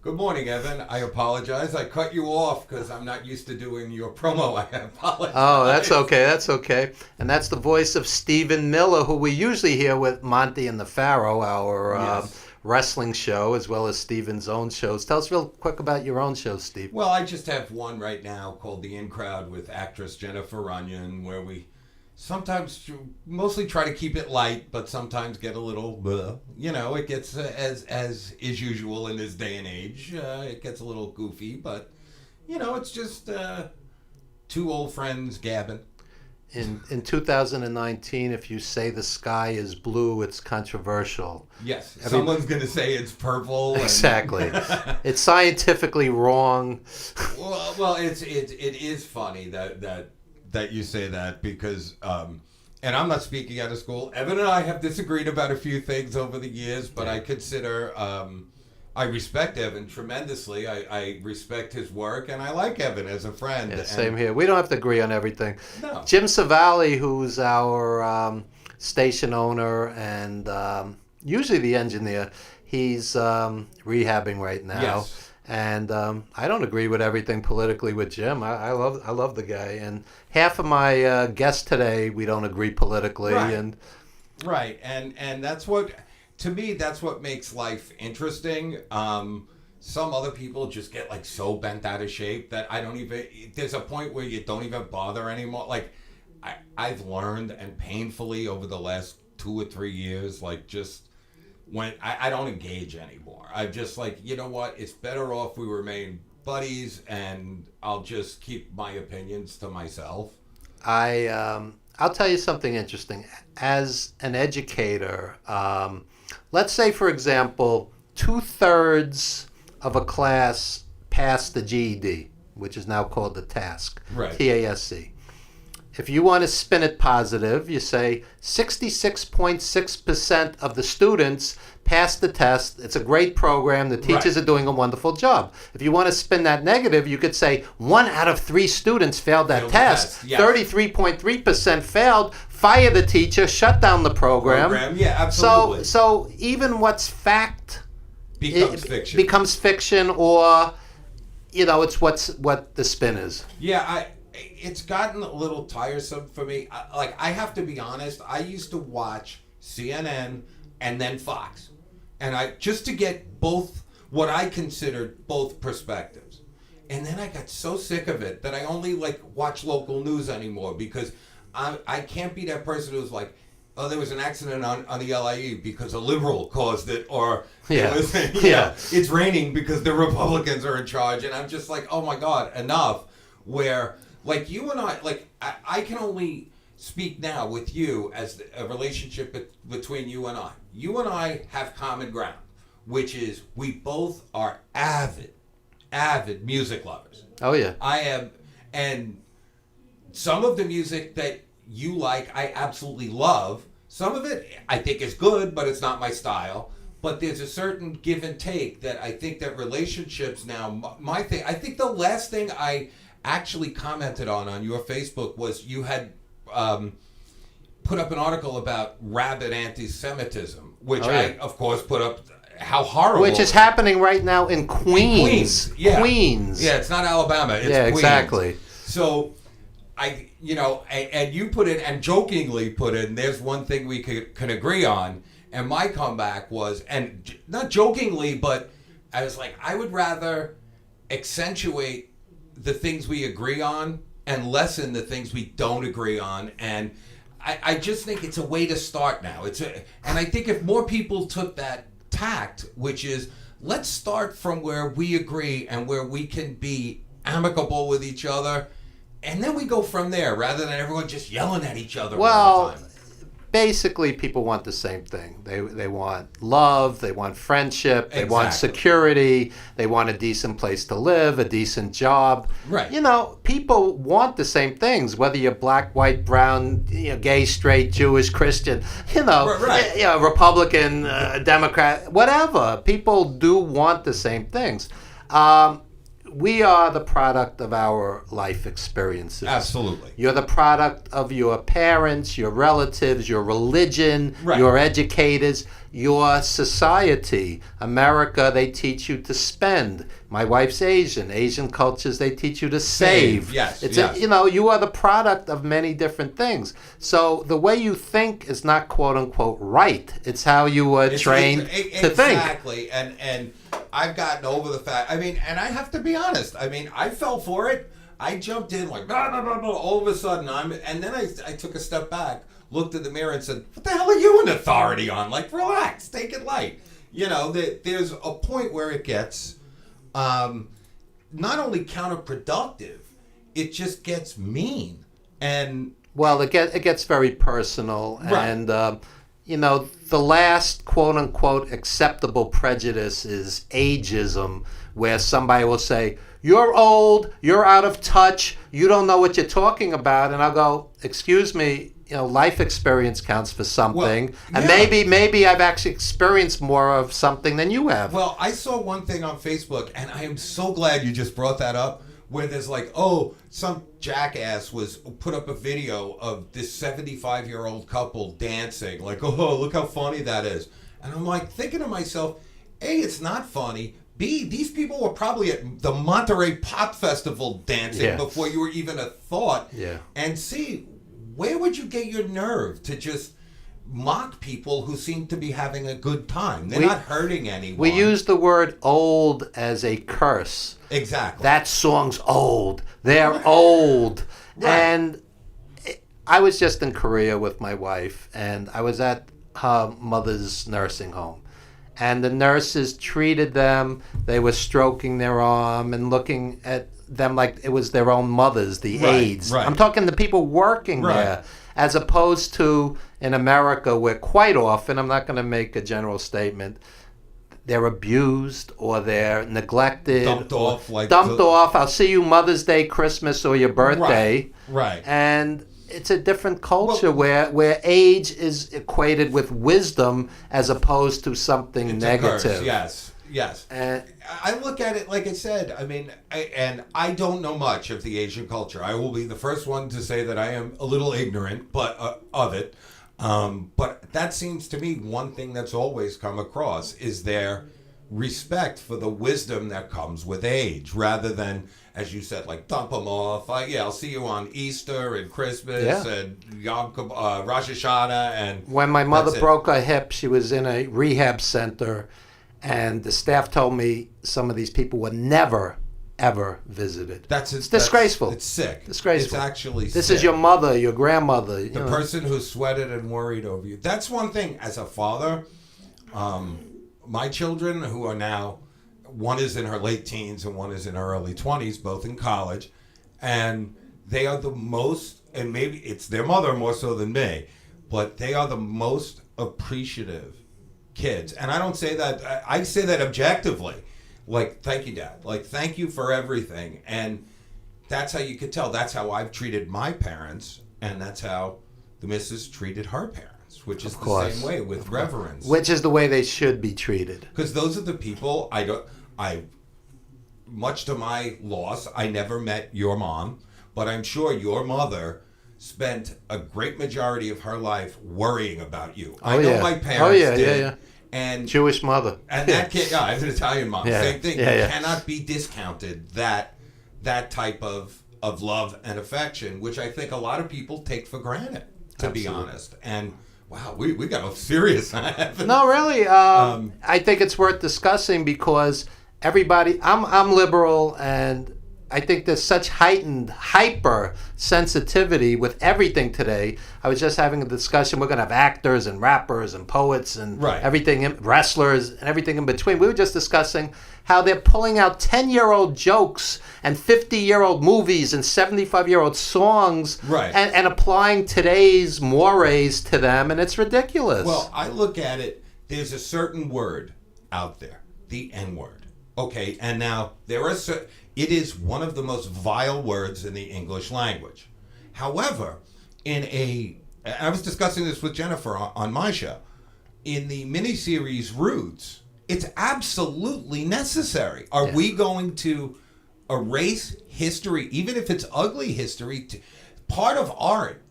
Good morning, Evan. I apologize. I cut you off because I'm not used to doing your promo. I apologize. Oh, that's okay. That's okay. And that's the voice of Stephen Miller, who we usually hear with Monty and the Pharaoh, our Yes. wrestling show, as well as Stephen's own shows. Tell us real quick about your own show, Steve. Well, I just have one right now called The In Crowd with actress Jennifer Runyon, where we sometimes mostly try to keep it light, but sometimes get a little, it gets, as is usual in this day and age, it gets a little goofy, but, it's just two old friends gabbing. In 2019, if you say the sky is blue, it's controversial. Yes, someone's going to say it's purple. Exactly. It's scientifically wrong. Well, it is funny that you say that because, and I'm not speaking out of school. Evan and I have disagreed about a few things over the years, but I consider, I respect Evan tremendously. I respect his work, and I like Evan as a friend. Yeah, same here. We don't have to agree on everything. No. Jim Savali, who's our station owner and usually the engineer, he's rehabbing right now. Yes. And I don't agree with everything politically with Jim. I love the guy. And half of my guests today, we don't agree politically. Right. Right. And that's what, to me, that's what makes life interesting. Some other people just get like so bent out of shape that I don't even, there's a point where you don't even bother anymore. Like I've learned, and painfully over the last 2 or 3 years, like just when I don't engage anymore. I'm just like, you know what? It's better off we remain buddies, and I'll just keep my opinions to myself. I'll tell you something interesting. As an educator, let's say, for example, 2/3 of a class passed the GED, which is now called the TASC, Right. TASC. If you want to spin it positive, you say 66.6% of the students passed the test. It's a great program. The teachers are doing a wonderful job. If you want to spin that negative, you could say 1 out of 3 students failed that test. Yes. 33.3% failed. Fire the teacher, shut down the program. Yeah, absolutely. So even what's fact becomes fiction, or it's what the spin is. Yeah, it's gotten a little tiresome for me. I have to be honest. I used to watch CNN and then Fox, and just to get both what I considered both perspectives. And then I got so sick of it that I only watch local news anymore, because I can't be that person who's like, oh, there was an accident on the LIE because a liberal caused it, or it's raining because the Republicans are in charge, and I'm just like, oh my God, enough. Where you and I can only speak now with you as a relationship between you and I. You and I have common ground, which is we both are avid music lovers. Oh yeah. I am, and some of the music that you like, I absolutely love. Some of it I think is good, but it's not my style. But there's a certain give and take that I think that relationships now, my thing, I think the last thing I actually commented on your Facebook was you had put up an article about rabid anti-Semitism, which I, of course, put up. How horrible. Which is happening right now in Queens. Yeah. Queens. Yeah, it's not Alabama. It's Queens. Exactly. So, and you put it, and jokingly put it, and there's one thing we can agree on, and my comeback was, and not jokingly, but I was like, I would rather accentuate the things we agree on and lessen the things we don't agree on, and I just think it's a way to start now. And I think if more people took that tact, which is, let's start from where we agree and where we can be amicable with each other, and then we go from there, rather than everyone just yelling at each other all the time. Basically, people want the same thing. They want love, they want friendship, they want security, they want a decent place to live, a decent job. Right. People want the same things, whether you're black, white, brown, gay, straight, Jewish, Christian, Republican, Democrat, whatever. People do want the same things. we are the product of our life experiences. Absolutely. You're the product of your parents, your relatives, your religion, Right. your educators, your society. America, they teach you to spend. My wife's Asian. Asian cultures, they teach you to save. Yes, It's yes. you are the product of many different things. So the way you think is not quote unquote right. It's how you were trained to think. Exactly. And I've gotten over the fact. I mean, and I have to be honest. I mean, I fell for it. I jumped in like blah, blah, blah, blah. All of a sudden, and then I took a step back, looked in the mirror, and said, "What the hell are you an authority on? Like, relax, take it light." There's a point where it gets not only counterproductive, it just gets mean. And Well, it gets very personal, Right. and the last quote unquote acceptable prejudice is ageism, where somebody will say, "You're old, you're out of touch, you don't know what you're talking about," and I'll go, "Excuse me, life experience counts for something, and yeah. maybe I've actually experienced more of something than you have." Well, I saw one thing on Facebook, and I am so glad you just brought that up, where there's like, some jackass was put up a video of this 75-year-old couple dancing, like, look how funny that is. And I'm like thinking to myself, A, it's not funny. B, these people were probably at the Monterey Pop Festival dancing before you were even a thought. Yeah. And C, where would you get your nerve to just mock people who seem to be having a good time? They're not hurting anyone. We use the word old as a curse. Exactly. That song's old. They're old. Right. And I was just in Korea with my wife, and I was at her mother's nursing home. And the nurses treated them. They were stroking their arm and looking at them like it was their own mothers, the aides. Right. I'm talking the people working there, as opposed to in America where quite often, I'm not going to make a general statement, they're abused or they're neglected. Dumped off. I'll see you Mother's Day, Christmas, or your birthday. Right. And it's a different culture where age is equated with wisdom as opposed to something negative. Yes. I look at it like I said. I mean, I don't know much of the Asian culture. I will be the first one to say that I am a little ignorant, of it. But that seems to me one thing that's always come across is their respect for the wisdom that comes with age, rather than, as you said, like dump them off. I'll see you on Easter and Christmas and Rosh Hashanah. And when my mother broke her hip, she was in a rehab center, and the staff told me some of these people were never, ever visited. It's disgraceful. It's sick. Disgraceful. It's actually This sick. is your mother, your grandmother. The person who sweated and worried over you. That's one thing. As a father, my children who are now, one is in her late teens and one is in her early 20s, both in college, and they are the most, and maybe it's their mother more so than me, but they are the most appreciative kids. And I don't say that, I say that objectively. Like, thank you, Dad. Like, thank you for everything. And that's how you could tell. That's how I've treated my parents, and that's how the missus treated her parents, which is the same way, with reverence. Which is the way they should be treated. Because those are the people much to my loss, I never met your mom, but I'm sure your mother spent a great majority of her life worrying about you. I know my parents did. Yeah. And Jewish mother. And that kid, I have an Italian mom. Yeah. Same thing. Yeah. Cannot be discounted, that type of love and affection, which I think a lot of people take for granted, to be honest. And wow, we got serious. No, really. I think it's worth discussing because everybody, I'm liberal, and I think there's such heightened hyper sensitivity with everything today. I was just having a discussion. We're going to have actors and rappers and poets and everything, wrestlers and everything in between. We were just discussing how they're pulling out 10-year-old jokes and 50-year-old movies and 75-year-old songs and applying today's mores to them, and it's ridiculous. Well, I look at it, there's a certain word out there, the N-word. Okay, and now there are it is one of the most vile words in the English language. However, I was discussing this with Jennifer on my show, in the miniseries Roots, it's absolutely necessary. Are we going to erase history, even if it's ugly history. Part of art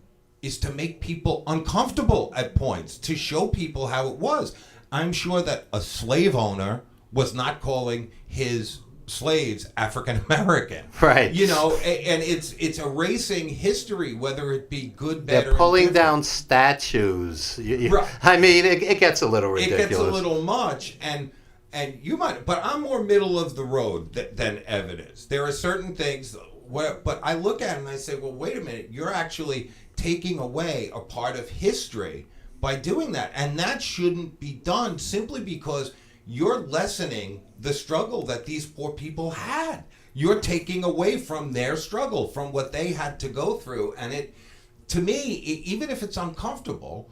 is to make people uncomfortable at points, to show people how it was. I'm sure that a slave owner was not calling his slaves African American, right? You know, and it's erasing history, whether it be good, bad, They're or pulling indifferent. down statues. Right. I mean, it gets a little ridiculous. It gets a little much, and you might, but I'm more middle of the road than evidence. There are certain things where, but I look at it and I say, well, wait a minute, you're actually taking away a part of history by doing that, and that shouldn't be done simply because you're lessening the struggle that these poor people had. You're taking away from their struggle, from what they had to go through, and it, to me, even if it's uncomfortable,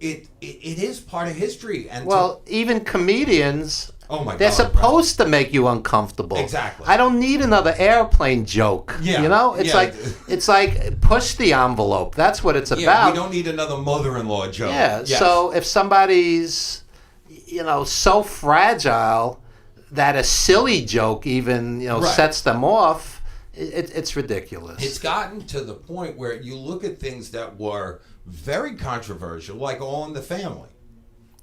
it is part of history. And well, even comedians, oh my they're God, supposed to make you uncomfortable. Exactly. I don't need another airplane joke. Yeah, you know, it's like push the envelope. That's what it's about. We don't need another mother-in-law joke. Yeah. Yes. So if somebody's, so fragile that a silly joke even, Right. sets them off, it's ridiculous. It's gotten to the point where you look at things that were very controversial, like All in the Family.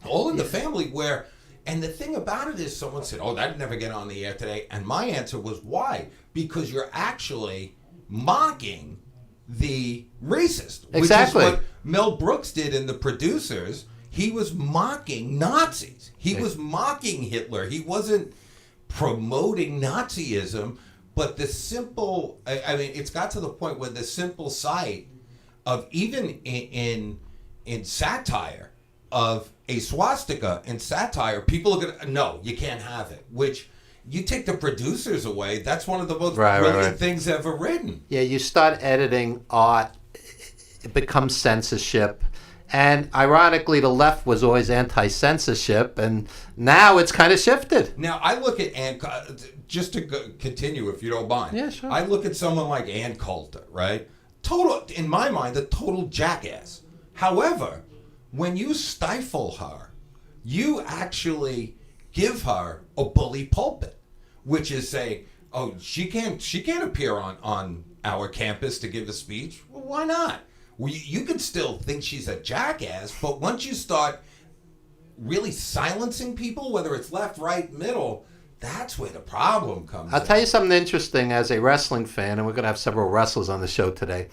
All in the Family, where, and the thing about it is, someone said, oh, that'd never get on the air today. And my answer was, why? Because you're actually mocking the racist. Exactly. Which is what Mel Brooks did in The Producers. He was mocking Nazis. He was mocking Hitler. He wasn't promoting Nazism, but the simple, I mean, it's got to the point where the simple sight of, even in satire, of a swastika in satire, people are going to, no, you can't have it. Which, you take The Producers away, that's one of the most brilliant things ever written. Yeah, you start editing art, it becomes censorship. And ironically, the left was always anti-censorship, and now it's kind of shifted. Now, I look at just to continue, if you don't mind. Yeah, sure. I look at someone like Ann Coulter, right? Total, in my mind, a total jackass. However, when you stifle her, you actually give her a bully pulpit, which is saying, oh, she can't appear on our campus to give a speech. Well, why not? Well, you could still think she's a jackass, but once you start really silencing people, whether it's left, right, middle, that's where the problem comes in. I'll tell you something interesting as a wrestling fan, and we're going to have several wrestlers on the show today.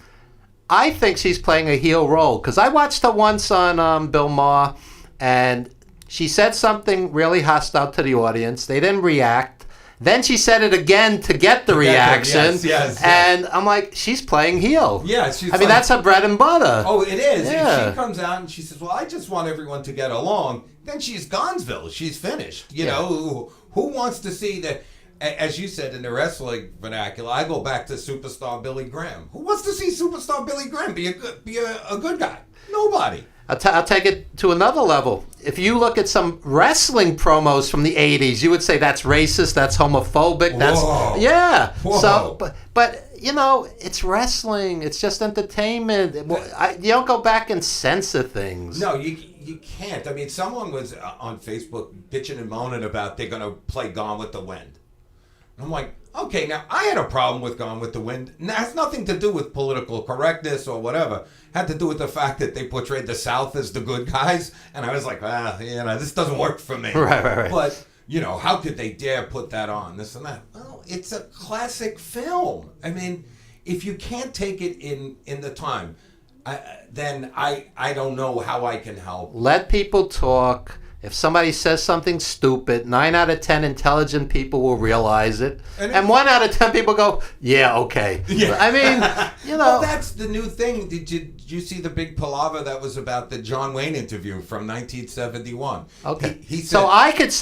I think she's playing a heel role, because I watched her once on Bill Maher, and she said something really hostile to the audience. They didn't react. Then she said it again to get the reaction. Yes. And I'm like, she's playing heel. Yeah, I mean, that's her bread and butter. Oh, it is. Yeah. If she comes out and she says, well, I just want everyone to get along, then she's Gonzville. She's finished. You know, who wants to see that, as you said in the wrestling vernacular, I go back to Superstar Billy Graham. Who wants to see Superstar Billy Graham be a good guy? Nobody. I'll take it to another level. If you look at some wrestling promos from the 80s, you would say that's racist, that's homophobic, that's... Whoa. Yeah. Whoa. So, but it's wrestling. It's just entertainment. You don't go back and censor things. No, you can't. I mean, someone was on Facebook bitching and moaning about they're going to play Gone with the Wind. I'm like, okay, now I had a problem with Gone with the Wind. It has nothing to do with political correctness or whatever. It had to do with the fact that they portrayed the South as the good guys. And I was like, this doesn't work for me. Right. But, how could they dare put that on, this and that? Well, it's a classic film. I mean, if you can't take it in the time, then I don't know how I can help. Let people talk. If somebody says something stupid, 9 out of 10 intelligent people will realize it. And 1 out of 10 people go, yeah, okay. Yeah. I mean, Well, that's the new thing. Did you see the big palaver that was about the John Wayne interview from 1971? Okay. He said, so I could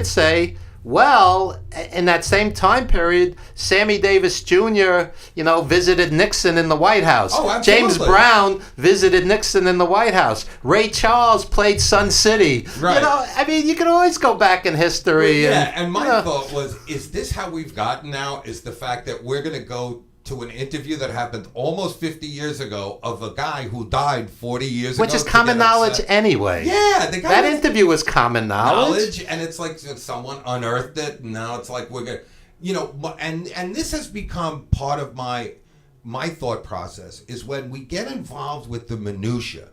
say, well, in that same time period, Sammy Davis Jr., visited Nixon in the White House. Oh, absolutely. James Brown visited Nixon in the White House. Ray Charles played Sun City. Right. I mean, you can always go back in history. Yeah, and my thought was, is this how we've gotten now? Is the fact that we're going to go to an interview that happened almost 50 years ago of a guy who died 40 years ago. Which is common knowledge anyway. Yeah. The guy that interview was common knowledge. And it's like someone unearthed it, and now it's like we're going to... and this has become part of my thought process, is when we get involved with the minutia,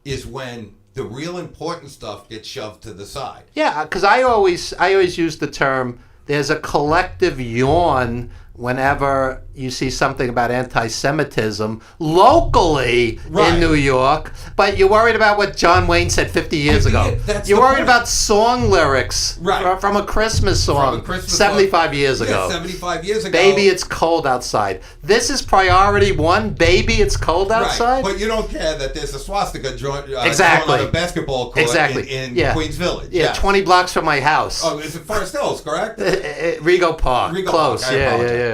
is when the real important stuff gets shoved to the side. Yeah, because I always use the term, there's a collective yawn whenever you see something about anti-Semitism locally Right. in New York, but you're worried about what John Wayne said 50 years ago. You're worried about song lyrics from a Christmas song 75 years ago. Yeah, 75 years ago. Baby, it's cold outside. This is priority one. Baby, it's cold outside. Right. But you don't care that there's a swastika drawn Exactly. on a basketball court in Queens Village. Yeah, 20 blocks from my house. Oh, is it Forest Hills, correct? Rego Park. Close. Park. Yeah.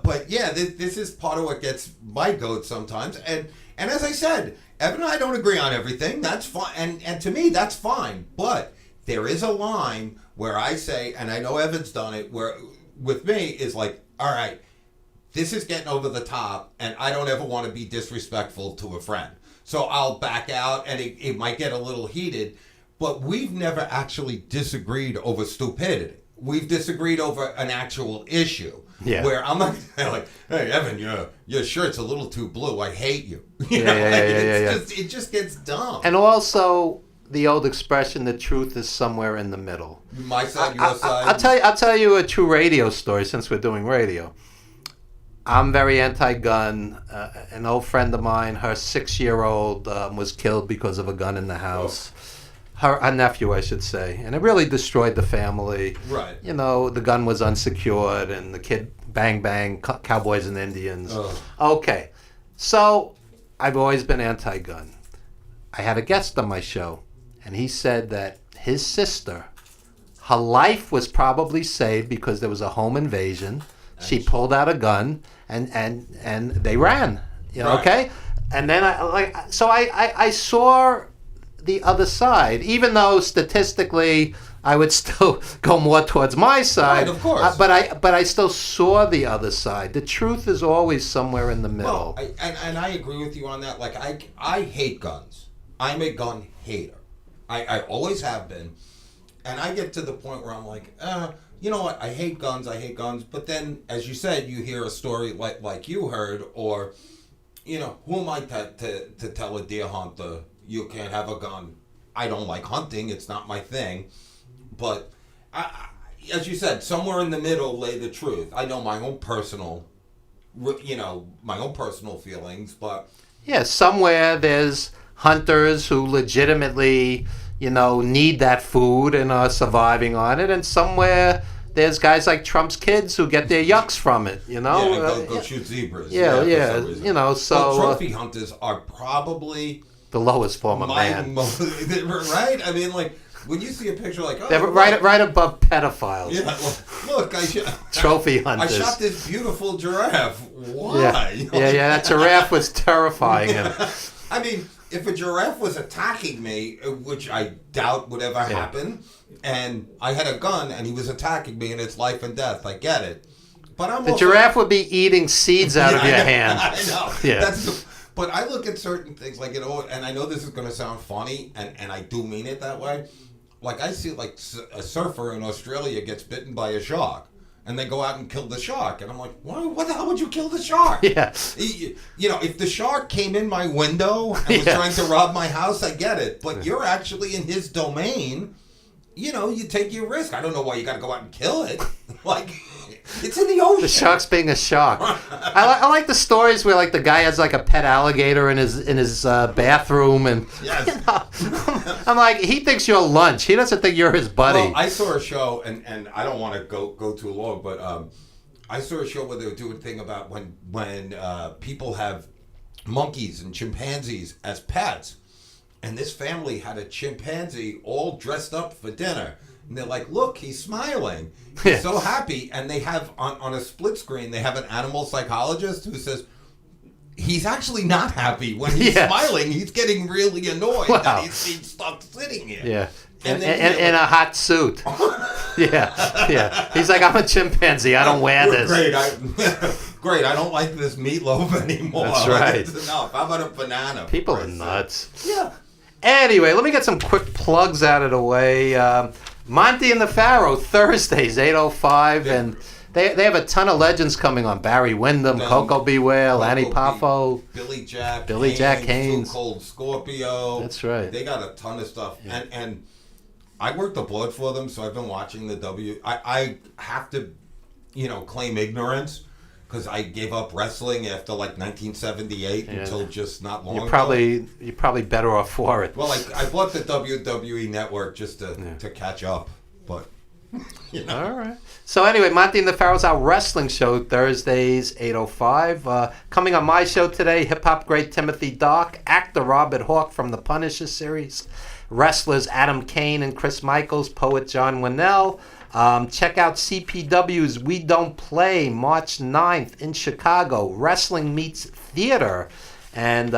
But yeah, this is part of what gets my goat sometimes. And as I said, Evan and I don't agree on everything. That's fine. And to me, that's fine. But there is a line where I say, and I know Evan's done it, where with me is like, all right, this is getting over the top, and I don't ever want to be disrespectful to a friend. So I'll back out, and it might get a little heated. But we've never actually disagreed over stupidity. We've disagreed over an actual issue. Yeah. Where I'm not like, hey, Evan, your shirt's a little too blue. I hate you. It just gets dumb. And also the old expression, the truth is somewhere in the middle. My side, your side. I'll tell you a true radio story since we're doing radio. I'm very anti-gun. An old friend of mine, her 6-year-old was killed because of a gun in the house. Her nephew, I should say. And it really destroyed the family. Right. The gun was unsecured, and the kid, bang, bang, cowboys and Indians. Oh. Okay. So I've always been anti-gun. I had a guest on my show, and he said that his sister, her life was probably saved because there was a home invasion. She pulled out a gun, and they ran. Right. Okay? And then I saw the other side, even though statistically I would still go more towards my side. Right, of course. But I still saw the other side. The truth is always somewhere in the middle. Well, and I agree with you on that. Like, I hate guns. I'm a gun hater. I always have been. And I get to the point where I'm like, you know what? I hate guns. But then, as you said, you hear a story like you heard, or, who am I to tell a deer hunter, you can't have a gun? I don't like hunting. It's not my thing. But as you said, somewhere in the middle lay the truth. I know my own personal, feelings, but yeah, somewhere there's hunters who legitimately, need that food and are surviving on it, and somewhere there's guys like Trump's kids who get their yucks from it. Go shoot zebras. So trophy hunters are probably the lowest form of man. Right? I mean, like, when you see a picture like, oh, they're right above pedophiles. Yeah, well, look, trophy hunters. I shot this beautiful giraffe. Why? Yeah, that giraffe was terrifying him. I mean, if a giraffe was attacking me, which I doubt would ever happen, and I had a gun and he was attacking me and it's life and death, I get it. But the giraffe would be eating seeds out of your hand. I know. Yeah. But I look at certain things like, and I know this is going to sound funny, and I do mean it that way. Like, I see, like, a surfer in Australia gets bitten by a shark, and they go out and kill the shark. And I'm like, what the hell would you kill the shark? Yeah. If the shark came in my window and was trying to rob my house, I get it. But you're actually in his domain. You take your risk. I don't know why you got to go out and kill it. Like, it's in the ocean. The shark's being a shark. I like the stories where, like, the guy has, like, a pet alligator in his bathroom, and yes. I'm like, he thinks you're lunch. He doesn't think you're his buddy. Well, I saw a show, and I don't want to go too long, but I saw a show where they were doing a thing about when people have monkeys and chimpanzees as pets, and this family had a chimpanzee all dressed up for dinner. And they're like, look, he's smiling. He's so happy. And they have, on a split screen, they have an animal psychologist who says, he's actually not happy. When he's smiling, he's getting really annoyed that he's stuck sitting here. Yeah. And in a hot suit. Yeah. He's like, I'm a chimpanzee. I don't wear this. Great. I don't like this meatloaf anymore. That's right. It's enough. How about a banana? People are nuts. Yeah. Anyway, let me get some quick plugs out of the way. Monty and the Pharaoh, Thursdays, 8:05, and They have a ton of legends coming on. Barry Windham, Coco Beware, Lanny Poffo. Billy Jack Haynes. Too Cold Scorpio. That's right. They got a ton of stuff. Yeah. And I worked the board for them, so I've been watching the I have to, claim ignorance. Because I gave up wrestling after 1978 until just not long ago. You're probably better off for it. Well, I bought the WWE Network just to catch up, but All right. So anyway, Monty and the Pharaoh's Our Wrestling Show, Thursdays, 8:05. Coming on my show today, hip-hop great Timothy Dark, actor Robert Hawke from the Punisher series, wrestlers Adam Kane and Chris Michaels, poet John Winnell. Check out CPW's We Don't Play, March 9th in Chicago. Wrestling meets theater. And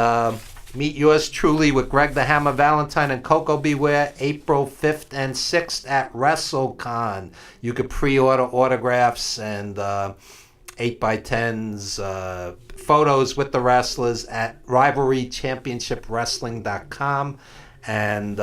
meet yours truly with Greg the Hammer Valentine and Coco Beware, April 5th and 6th at WrestleCon. You could pre-order autographs and 8x10s, photos with the wrestlers at rivalrychampionshipwrestling.com. And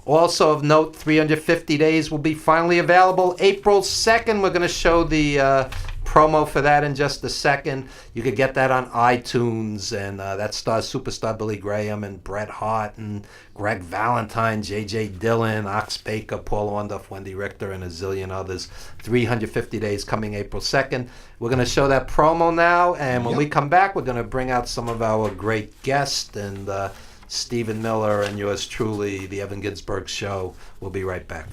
also of note, 350 Days will be finally available April 2nd. We're going to show the promo for that in just a second. You could get that on iTunes, and that stars superstar Billy Graham and Bret Hart and Greg Valentine, J.J. Dillon, Ox Baker, Paul Orndorff, Wendy Richter, and a zillion others. 350 Days coming April 2nd. We're going to show that promo now, and when we come back, we're going to bring out some of our great guests, and Stephen Miller and yours truly, the Evan Ginzburg Show. We'll be right back.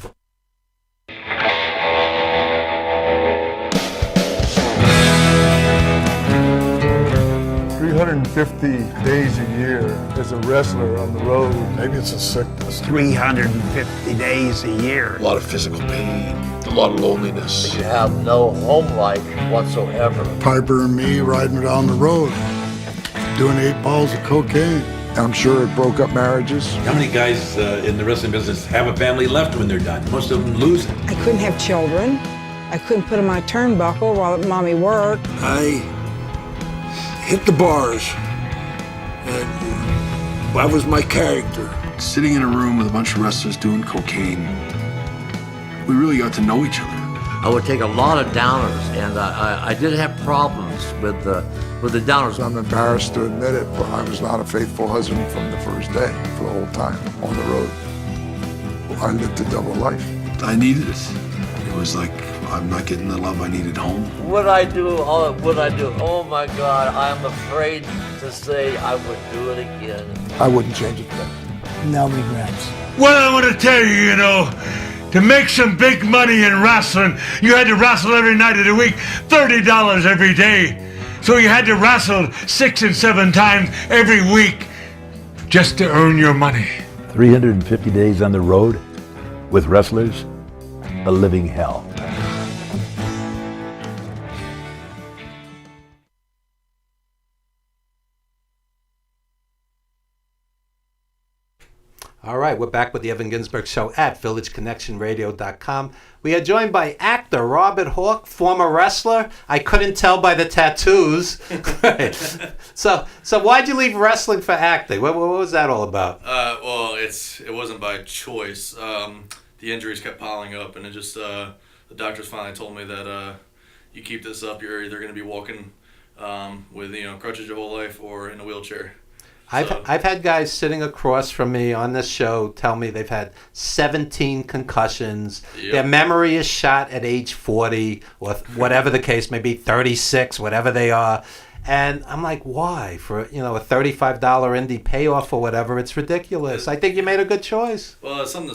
350 days a year as a wrestler on the road. Maybe it's a sickness. 350 days a year. A lot of physical pain, a lot of loneliness. You have no home life whatsoever. Piper and me riding down the road, doing 8 balls of cocaine. I'm sure it broke up marriages. How many guys in the wrestling business have a family left when they're done? Most of them lose it. I couldn't have children. I couldn't put on my turnbuckle while mommy worked. I hit the bars, and that was my character. Sitting in a room with a bunch of wrestlers doing cocaine, we really got to know each other. I would take a lot of downers, and I did have problems with the downers. I'm embarrassed to admit it, but I was not a faithful husband from the first day, for the whole time on the road. I lived a double life. I needed it. It was like, I'm not getting the love I needed home. Would I do? Oh my God, I'm afraid to say I would do it again. I wouldn't change it then. No regrets. Well, I want to tell you, to make some big money in wrestling, you had to wrestle every night of the week, $30 every day. So you had to wrestle 6 and 7 times every week just to earn your money. 350 days on the road with wrestlers, a living hell. All right, we're back with the Evan Ginzburg Show at villageconnectionradio.com. We are joined by actor Robert Hawke, former wrestler. I couldn't tell by the tattoos. So why'd you leave wrestling for acting? What was that all about? Well, it wasn't by choice. The injuries kept piling up, and it just the doctors finally told me that you keep this up, you're either going to be walking with crutches your whole life or in a wheelchair. I've had guys sitting across from me on this show tell me they've had 17 concussions. Yep. Their memory is shot at age 40 or whatever the case may be, 36, whatever they are. And I'm like, why? For a $35 indie payoff or whatever, it's ridiculous. I think you made a good choice. Well, it's something.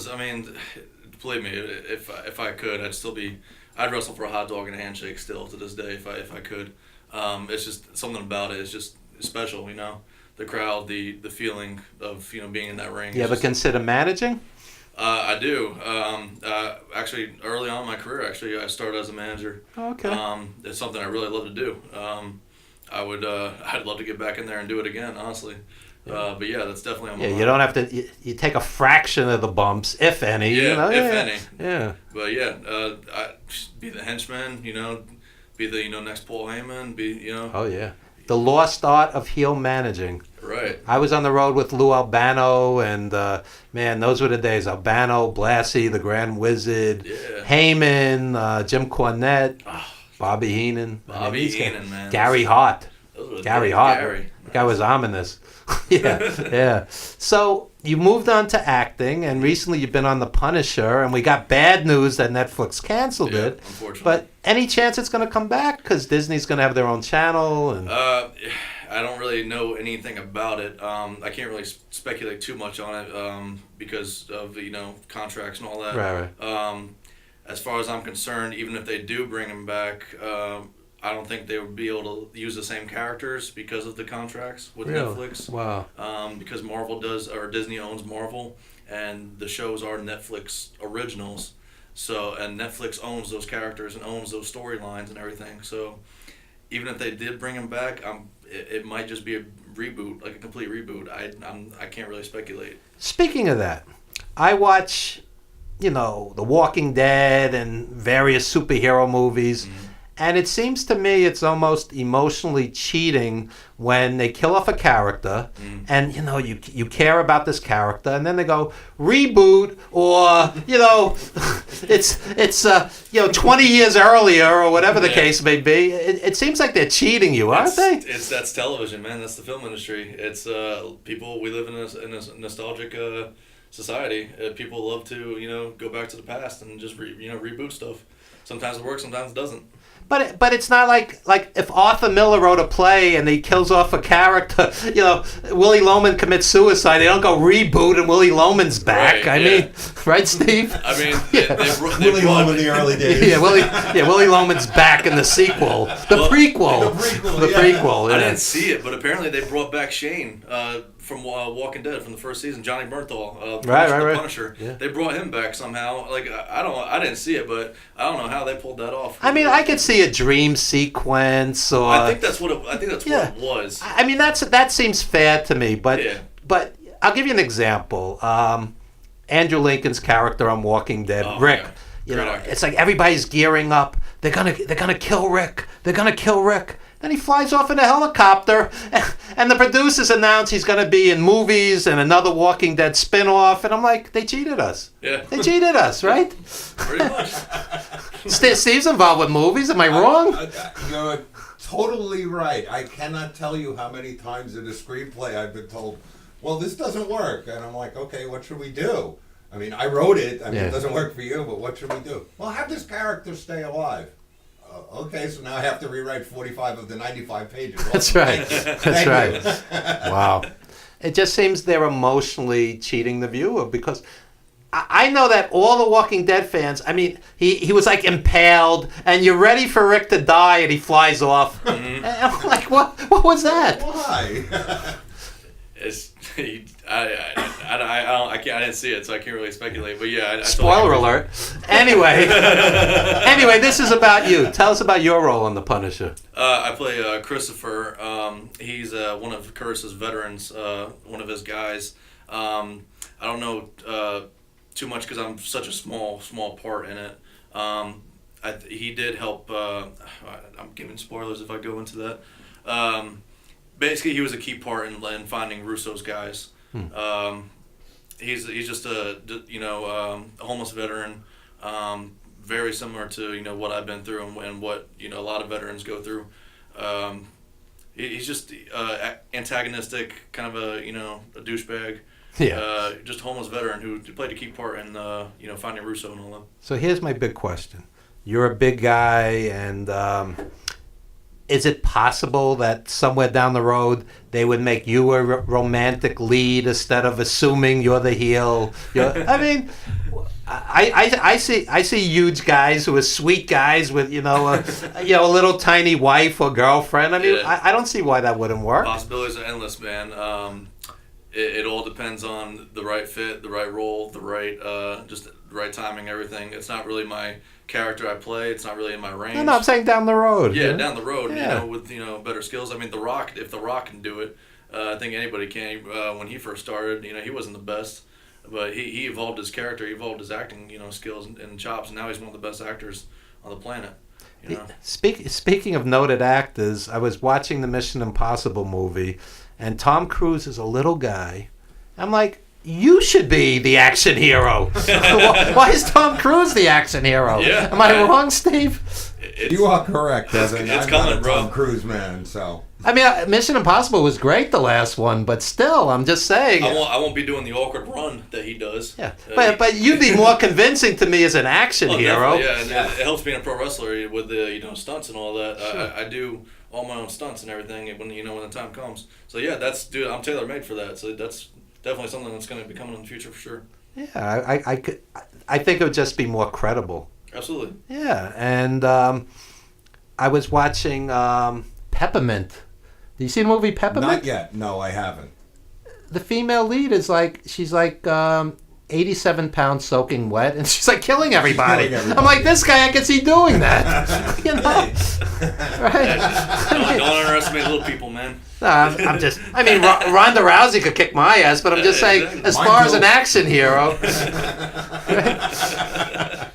Believe me, if I could, I'd wrestle for a hot dog and a handshake still to this day if I could. It's just something about it. It's just special, The crowd, the feeling of being in that ring. You ever consider managing? I do. Actually, early on in my career, I started as a manager. Oh, okay. It's something I really love to do. I'd love to get back in there and do it again, honestly. Yeah. But yeah, that's definitely on my mind. You don't have to. You take a fraction of the bumps, if any. Yeah, if any. Yeah. But yeah, I be the henchman. Be the next Paul Heyman. Oh yeah. The lost art of heel managing. Right. I was on the road with Lou Albano, and man, those were the days. Albano, Blassie, the Grand Wizard, Heyman, Jim Cornette. Bobby Heenan. Bobby Heenan, man. Gary Hart. Gary Hart. Gary. That guy was ominous. yeah. So you moved on to acting, and recently you've been on The Punisher, and we got bad news that Netflix canceled it. Unfortunately. But any chance it's going to come back? Because Disney's going to have their own channel. And I don't really know anything about it. I can't really speculate too much on it because of contracts and all that. Right. As far as I'm concerned, even if they do bring him back, I don't think they would be able to use the same characters because of the contracts with Netflix. Wow. Because Disney owns Marvel, and the shows are Netflix originals. So, and Netflix owns those characters and owns those storylines and everything. So, even if they did bring him back, it might just be a reboot, like a complete reboot. I can't really speculate. Speaking of that, I watch, The Walking Dead and various superhero movies. Mm-hmm. And it seems to me it's almost emotionally cheating when they kill off a character and, you care about this character, and then they go, reboot, or, it's 20 years earlier, or whatever the case may be. It seems like they're cheating you, aren't they? That's television, man. That's the film industry. It's we live in a nostalgic society. People love to, go back to the past and just, reboot stuff. Sometimes it works, sometimes it doesn't. But it's not like if Arthur Miller wrote a play and he kills off a character, Willie Loman commits suicide. They don't go reboot and Willie Loman's back. Right, Steve? I mean, Willie Loman in the early days. Willie Loman's back in the sequel, the prequel. I didn't see it, but apparently they brought back Shane from Walking Dead from the first season, Johnny Bernthal, the Punisher. Yeah. They brought him back somehow. Like I didn't see it, but I don't know how they pulled that off. I mean, I could see a dream sequence, or I think that's what it was. I mean, that seems fair to me, but I'll give you an example. Andrew Lincoln's character on Walking Dead, Rick. Yeah. It's like everybody's gearing up. They're gonna kill Rick. They're gonna kill Rick. Then he flies off in a helicopter, and the producers announce he's going to be in movies and another Walking Dead spin-off, and I'm like, they cheated us. Yeah. They cheated us, right? Pretty much. Steve's involved with movies. Am I wrong? You're totally right. I cannot tell you how many times in a screenplay I've been told, well, this doesn't work. And I'm like, okay, what should we do? I mean, I wrote it. I mean, it doesn't work for you, but what should we do? Well, have this character stay alive. Okay, so now I have to rewrite 45 of the 95 pages. That's right. That's right. Wow. It just seems they're emotionally cheating the viewer, because I know that all the Walking Dead fans, I mean, he was like impaled, and you're ready for Rick to die, and he flies off. Mm-hmm. And I'm like, what was that? Why? I didn't see it, so I can't really speculate. But yeah, spoiler alert. Anyway, this is about you. Tell us about your role on The Punisher. I play Christopher. He's one of Curtis's veterans. One of his guys. I don't know too much because I'm such a small part in it. He did help. I'm giving spoilers if I go into that. Basically, he was a key part in finding Russo's guys. He's just a homeless veteran, very similar to what I've been through and what a lot of veterans go through. He's just antagonistic, kind of a douchebag. Yeah. Just a homeless veteran who played a key part in finding Russo and all that. So here's my big question: you're a big guy, and is it possible that somewhere down the road they would make you a romantic lead instead of assuming you're the heel? I mean, I see huge guys who are sweet guys with a little tiny wife or girlfriend. I mean, I don't see why that wouldn't work. Possibilities are endless, man. It all depends on the right fit, the right role, the right timing, everything. It's not really my character I play. It's not really in my range. No, I'm saying down the road. Yeah, down the road. Yeah. With better skills. I mean, if The Rock can do it, I think anybody can. When he first started, he wasn't the best, but he evolved his character, he evolved his acting, skills and chops, and now he's one of the best actors on the planet. Speaking of noted actors, I was watching the Mission Impossible movie, and Tom Cruise is a little guy. I'm like, you should be the action hero. Why is Tom Cruise the action hero? Yeah, Am I wrong, Steve? You are correct, Evan. It's I'm coming, not a bro. Tom Cruise man, so. I mean, Mission Impossible was great, the last one, but still, I'm just saying. I won't be doing the awkward run that he does. Yeah, but you'd be more convincing to me as an action hero. Yeah, and it helps being a pro wrestler with the stunts and all that. Sure. I do all my own stunts and everything when the time comes. So yeah, dude, I'm tailor made for that. So that's definitely something that's going to be coming in the future for sure. Yeah, I think it would just be more credible. Absolutely. Yeah, and I was watching Peppermint. Do you see the movie Peppermint? Not yet. No, I haven't. The female lead is she's 87 pounds soaking wet, and she's killing everybody. I'm like, this guy, I can see doing that. Right? Don't underestimate little people, man. No, I'm just. I mean, Ronda Rousey could kick my ass, but I'm just saying, as far as an action hero.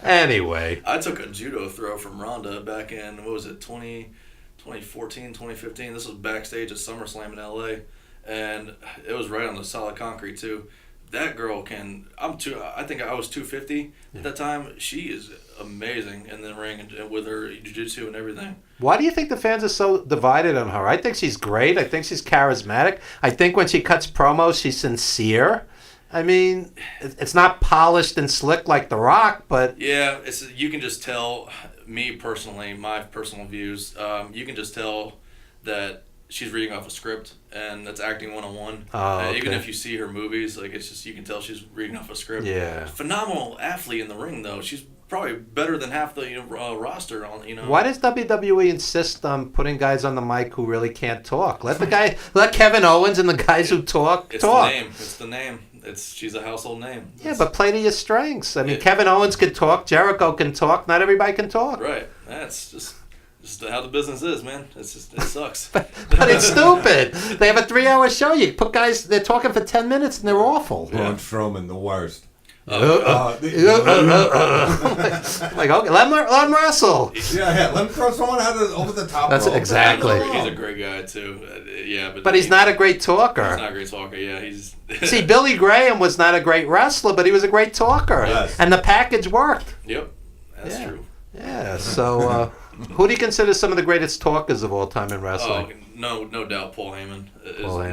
Anyway, I took a judo throw from Ronda back in 2014, 2015. This was backstage at SummerSlam in LA, and it was right on the solid concrete too. That girl can. I think I was 250 at that time. She is amazing in the ring and with her jiu-jitsu and everything. Why do you think the fans are so divided on her? I think she's great. I think she's charismatic. I think when she cuts promos, she's sincere. I mean, it's not polished and slick like The Rock, but yeah, you can just tell. Me personally, my personal views, you can just tell that she's reading off a script, and that's acting 101. Okay. Even if you see her movies, it's just you can tell she's reading off a script. Yeah. Phenomenal athlete in the ring, though. She's probably better than half the roster. Why does WWE insist on putting guys on the mic who really can't talk? Let Kevin Owens and the guys who talk. It's the name. It's the name. She's a household name. Yeah, but play to your strengths. I mean, Kevin Owens can talk. Jericho can talk. Not everybody can talk. Right. That's just how the business is, man. It sucks. but it's stupid. They have a 3-hour show. You put guys, they're talking for 10 minutes and they're awful. Braun Strowman, the worst. Okay, let him wrestle. Yeah, let him throw someone over the top. That's rope. exactly. He's a great guy too. But he's not a great talker. He's not a great talker. Yeah, he's. See, Billy Graham was not a great wrestler, but he was a great talker, and the package worked. Yep, that's true. Yeah. So, who do you consider some of the greatest talkers of all time in wrestling? No doubt, Paul Heyman.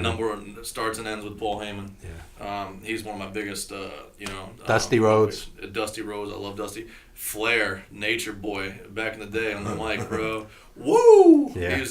Number one starts and ends with Paul Heyman. Yeah. He's one of my biggest, Dusty Rhodes. Dusty Rhodes, I love Dusty. Flair, Nature Boy, back in the day on the mic, bro. Woo! Yeah.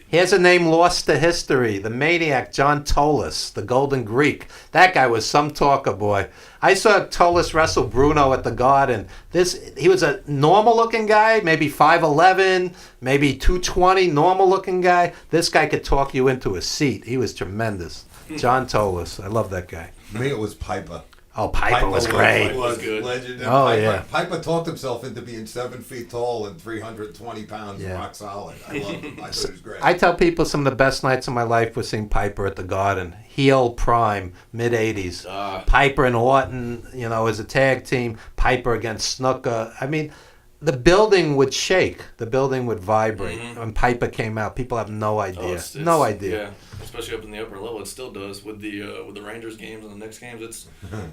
He has a name lost to history. The Maniac, John Tolis, the Golden Greek. That guy was some talker, boy. I saw Tolis wrestle Bruno at the Garden. He was a normal-looking guy, maybe 5'11", maybe 220, normal-looking guy. This guy could talk you into a seat. He was tremendous. John Tolis. I love that guy. Me, it was Piper. Oh, Piper was great. Was good. Legend. Oh, Piper, yeah. Piper talked himself into being 7 feet tall and 320 pounds, rock solid. I love him. I thought he was great. I tell people some of the best nights of my life was seeing Piper at the Garden. Heel prime, mid-'80s. Piper and Orton, as a tag team. Piper against Snuka. I mean, the building would shake. The building would vibrate. When Piper came out, people have no idea. No idea. Yeah, especially up in the upper level, it still does with the Rangers games and the Knicks games.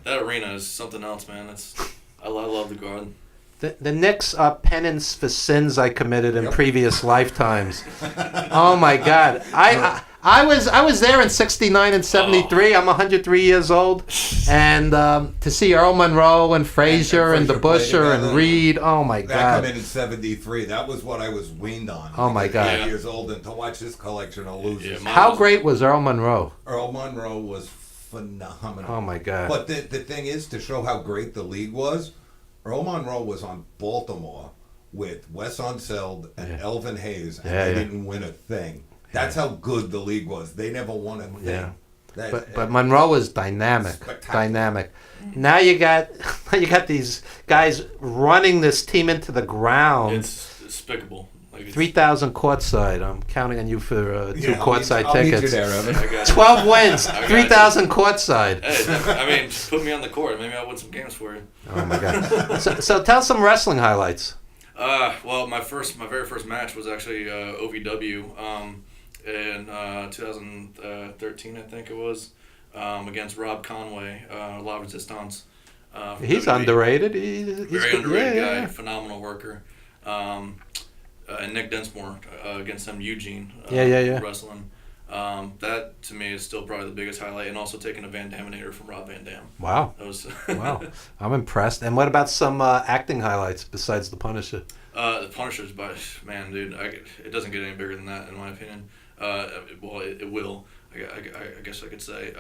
That arena is something else, man. I love the Garden. The Knicks are penance for sins I committed in previous lifetimes. Oh my God! I was there in '69 and '73. I'm 103 years old, and to see Earl Monroe and Frazier and DeBuscher and Reed. Oh my God! That come in '73. That was what I was weaned on. Oh my God! 8 years old, and to watch this collection of losers. How great was Earl Monroe? Earl Monroe was phenomenal. Oh my God! But the thing is, to show how great the league was, Earl Monroe was on Baltimore with Wes Unseld and Elvin Hayes, and they didn't win a thing. That's how good the league was. They never won a thing. Yeah. But Monroe was dynamic. Now you got these guys running this team into the ground. It's despicable. 3,000 courtside. I'm counting on you for 2 courtside I'll tickets. meet you there, Evan. 12 wins, 3,000 courtside. Hey, just put me on the court. Maybe I'll win some games for you. Oh my God! So tell some wrestling highlights. Well, my very first match was actually OVW in 2013, I think it was, against Rob Conway, La Resistance. He's underrated. He's very good. underrated guy, phenomenal worker. and Nick Densmore against him, Eugene. Yeah. Wrestling. That to me is still probably the biggest highlight, and also taking a Van Daminator from Rob Van Dam. Wow. That was Wow. I'm impressed. And what about some acting highlights besides The Punisher? The Punisher's, but man, dude, it doesn't get any bigger than that in my opinion. Well, it will. I guess I could say.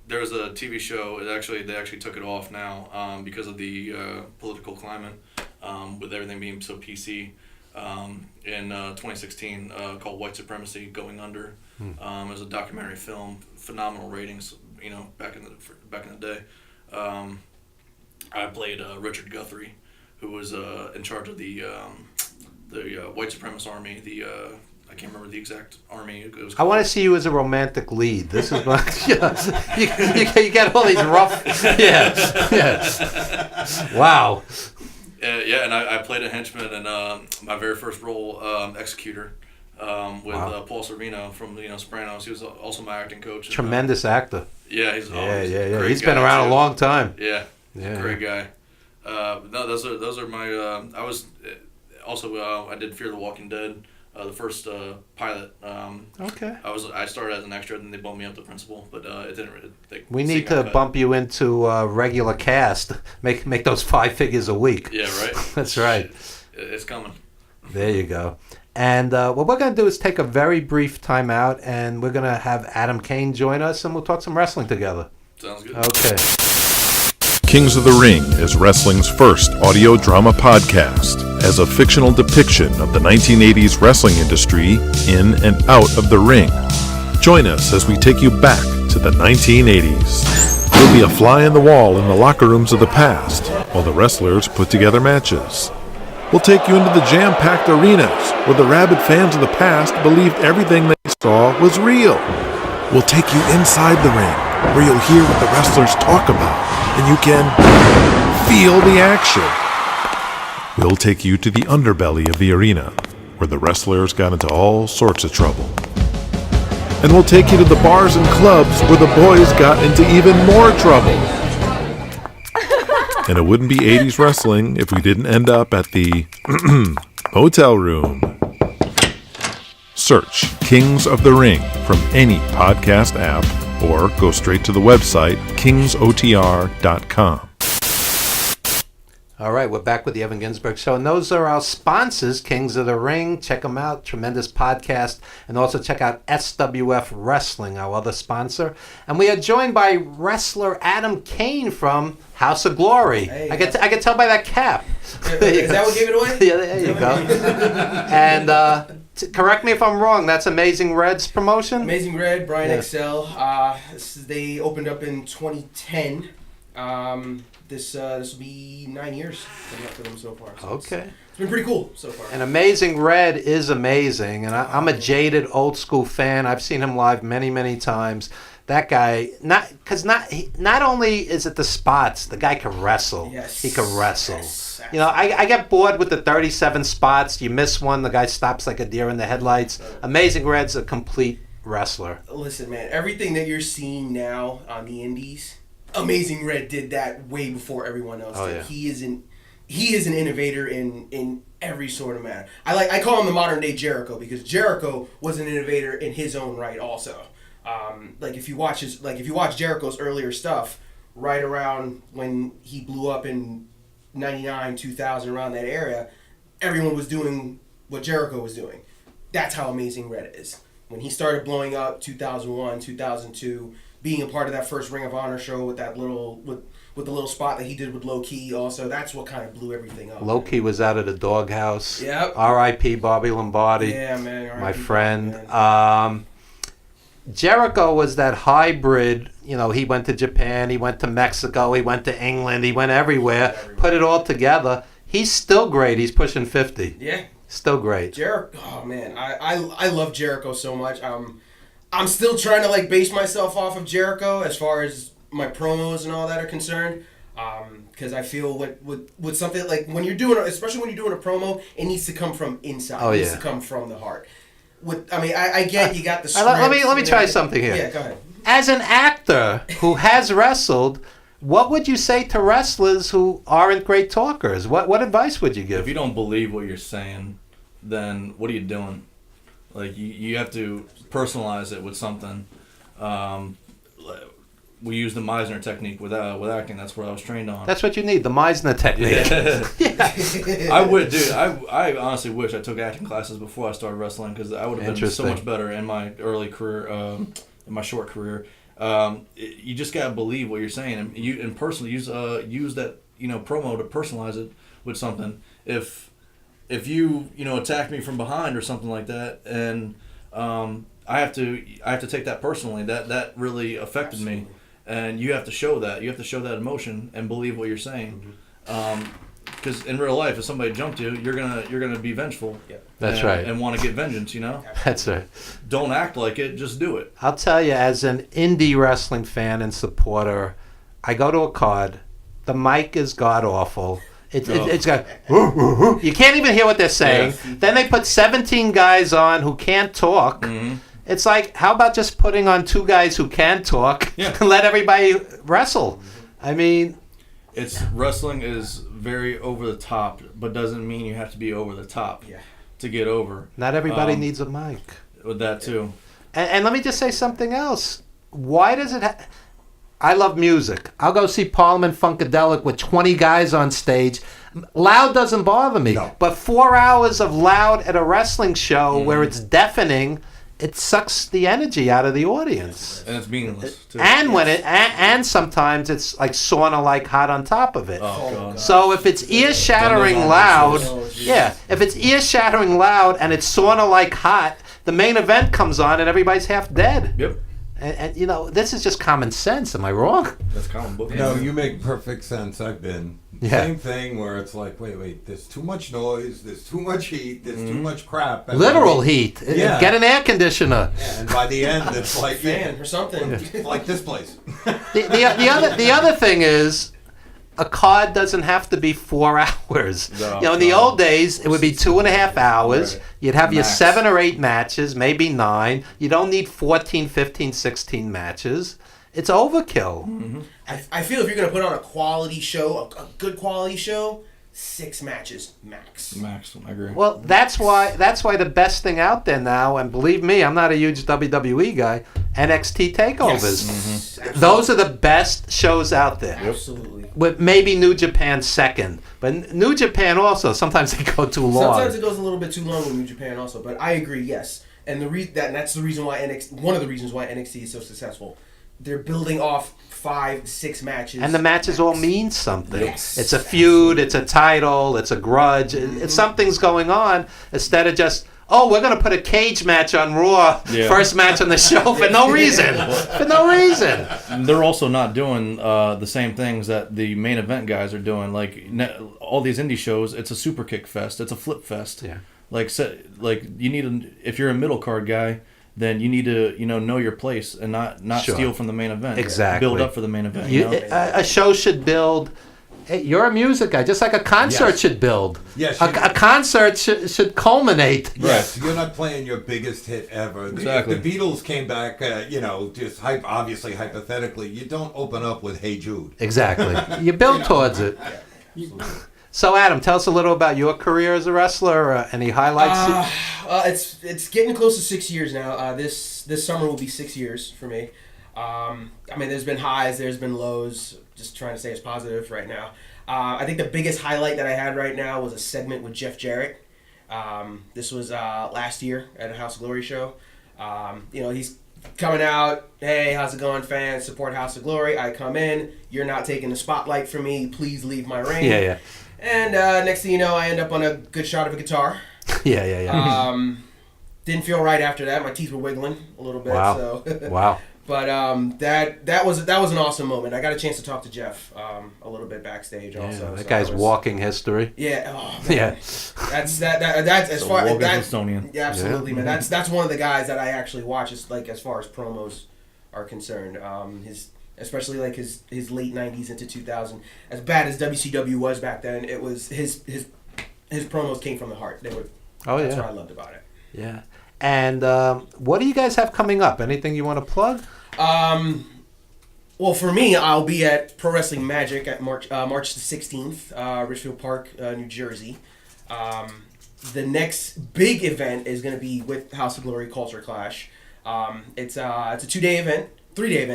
There was a TV show. They actually took it off now because of the political climate, with everything being so PC. In 2016, called White Supremacy: Going Under. It was a documentary film, phenomenal ratings. Back in the day. I played Richard Guthrie, who was in charge of the white supremacist army. I can't remember the exact army. It was I want to see you as a romantic lead. This is what you get all these rough. Yeah. Wow. Yeah, and I played a henchman in my very first role, Executor, with Paul Sorvino from Sopranos. He was also my acting coach. Tremendous actor. Yeah, he's yeah. He's been around a long time. Yeah, great guy. No, those are my. I was also I did Fear the Walking Dead, the first pilot. Okay. I started as an extra, then they bumped me up to principal, but it didn't. We need to bump you into regular cast. Make those 5 figures a week. Yeah, right. That's right. It's coming. There you go. And what we're going to do is take a very brief time out, and we're going to have Adam Kane join us, and we'll talk some wrestling together. Sounds good. Okay. Kings of the Ring is wrestling's first audio drama podcast as a fictional depiction of the 1980s wrestling industry in and out of the ring. Join us as we take you back to the 1980s. You'll be a fly on the wall in the locker rooms of the past while the wrestlers put together matches. We'll take you into the jam-packed arenas where the rabid fans of the past believed everything they saw was real. We'll take you inside the ring where you'll hear what the wrestlers talk about and you can feel the action. We'll take you to the underbelly of the arena where the wrestlers got into all sorts of trouble. And we'll take you to the bars and clubs where the boys got into even more trouble. And it wouldn't be 80s wrestling if we didn't end up at the hotel room. Search Kings of the Ring from any podcast app or go straight to the website kingsotr.com. All right, we're back with the Evan Ginzburg Show, and those are our sponsors, Kings of the Ring. Check them out, tremendous podcast, and also check out SWF Wrestling, our other sponsor. And we are joined by wrestler Adam Kane from House of Glory. Hey, I can tell by that cap. Is that what gave it away? Yeah, there you go. And correct me if I'm wrong, that's Amazing Red's promotion? Amazing Red, Brian Excel. They opened up in 2010. This will be 9 years coming up for them so far. So okay. It's been pretty cool so far. And Amazing Red is amazing, and I'm a jaded old school fan. I've seen him live many, many times. That guy, not only is it the spots, the guy can wrestle. Yes. He can wrestle. Yes, I get bored with the 37 spots. You miss one, the guy stops like a deer in the headlights. Amazing Red's a complete wrestler. Listen, man, everything that you're seeing now on the indies, Amazing Red did that way before everyone else did. Yeah. He is an innovator in every sort of manner. I call him the modern day Jericho because Jericho was an innovator in his own right also. If you watch Jericho's earlier stuff, right around when he blew up in 99, 2000, around that area, everyone was doing what Jericho was doing. That's how Amazing Red is. When he started blowing up, 2001, 2002. Being a part of that first Ring of Honor show with that with the little spot that he did with Low Key also, that's what kind of blew everything up. Low Key was out of the doghouse. Yep. R.I.P. Bobby Lombardi. Yeah, man. My friend. Jericho was that hybrid. He went to Japan, he went to Mexico, he went to England, he went everywhere. Put it all together. He's still great. He's pushing 50. Yeah. Still great. Jericho. Oh man, I love Jericho so much. I'm still trying to base myself off of Jericho as far as my promos and all that are concerned, because I feel with something when you're doing, especially when you're doing a promo, it needs to come from inside. It needs to come from the heart. I get you got the script. Let me try something here. Yeah, go ahead. As an actor who has wrestled, what would you say to wrestlers who aren't great talkers? What advice would you give? If you don't believe what you're saying, then what are you doing? Like you have to personalize it with something. We use the Meisner technique with acting. That's what I was trained on. That's what you need, the Meisner technique. Yeah. I honestly wish I took acting classes before I started wrestling, because I would have been so much better in my early career, in my short career. You just gotta believe what you're saying, and personally use that promo to personalize it with something. If you attack me from behind or something like that, and I have to take that personally. That really affected me. And you have to show that. You have to show that emotion and believe what you're saying. Because in real life, if somebody jumped you, you're gonna be vengeful. Yeah. That's right. And want to get vengeance. That's right. Don't act like it. Just do it. I'll tell you, as an indie wrestling fan and supporter, I go to a card. The mic is god awful. It's got. You can't even hear what they're saying. Yeah. Then they put 17 guys on who can't talk. Mm-hmm. It's like, how about just putting on 2 guys who can talk and let everybody wrestle? I mean, wrestling is very over the top, but doesn't mean you have to be over the top to get over. Not everybody needs a mic. With that too. And let me just say something else. Why does it? I love music. I'll go see Parliament Funkadelic with 20 guys on stage. Loud doesn't bother me, but 4 hours of loud at a wrestling show where it's deafening. It sucks the energy out of the audience, and it's meaningless too. And when and sometimes it's like sauna-like hot on top of it. Oh, God. So if it's ear-shattering loud, if it's ear-shattering loud and it's sauna-like hot, the main event comes on and everybody's half dead. Yep. And this is just common sense. Am I wrong? That's common book. No, you make perfect sense. I've been. Same thing where it's like, wait, there's too much noise, there's too much heat, there's too much crap. And literal heat. Yeah. Get an air conditioner. Yeah, and by the end, it's like fan or something. Like this place. The other thing is, a card doesn't have to be 4 hours. No, in the old days, it would be 2.5 hours. Right. You'd have your 7 or 8 matches, maybe 9. You don't need 14, 15, 16 matches. It's overkill. Mm-hmm. I feel if you're going to put on a quality show, a good quality show, 6 matches max. Max, I agree. Well, that's why the best thing out there now, and believe me, I'm not a huge WWE guy, NXT takeovers. Yes. Mm-hmm. Those are the best shows out there. Absolutely. With maybe New Japan second. But New Japan also, sometimes they go too long. Sometimes it goes a little bit too long with New Japan also, but I agree, yes. And that's the reason why one of the reasons why NXT is so successful. They're building off 5-6 matches. And the matches all mean something. Yes. It's a feud, it's a title, it's a grudge. It's something's going on instead of just, we're going to put a cage match on Raw, first match on the show for no reason. For no reason. They're also not doing the same things that the main event guys are doing. Like all these indie shows, it's a super kick fest. It's a flip fest. Yeah. Like you need if you're a middle card guy, then you need to know your place and not steal from the main event. Exactly. Build up for the main event. A show should build. Hey, you're a music guy, just like a concert should build. Yes. A concert should culminate. Yes. You're not playing your biggest hit ever. Exactly. If the Beatles came back, just obviously hypothetically, you don't open up with "Hey Jude." Exactly. You build towards it. So, Adam, tell us a little about your career as a wrestler. Any highlights? It's getting close to 6 years now. This summer will be 6 years for me. There's been highs, there's been lows. Just trying to stay as positive right now. I think the biggest highlight that I had right now was a segment with Jeff Jarrett. This was last year at a House of Glory show. He's coming out. Hey, how's it going, fans? Support House of Glory. I come in. You're not taking the spotlight from me. Please leave my ring. Yeah. And next thing you know, I end up on a good shot of a guitar. Yeah. Didn't feel right after that. My teeth were wiggling a little bit. Wow. So. Wow. But that was an awesome moment. I got a chance to talk to Jeff a little bit backstage also. Yeah, that guy's walking history. Yeah. Oh, man. Yeah. That's as far as that. Estonian. Yeah, absolutely, man. That's one of the guys that I actually watch. As far as promos are concerned. Especially like his late 90s into 2000. As bad as WCW was back then, it was his promos came from the heart. That's what I loved about it. Yeah. And what do you guys have coming up? Anything you want to plug? Well, for me, I'll be at Pro Wrestling Magic at March the 16th, Richfield Park, New Jersey. the next big event is going to be with House of Glory Culture Clash. It's a 3-day event,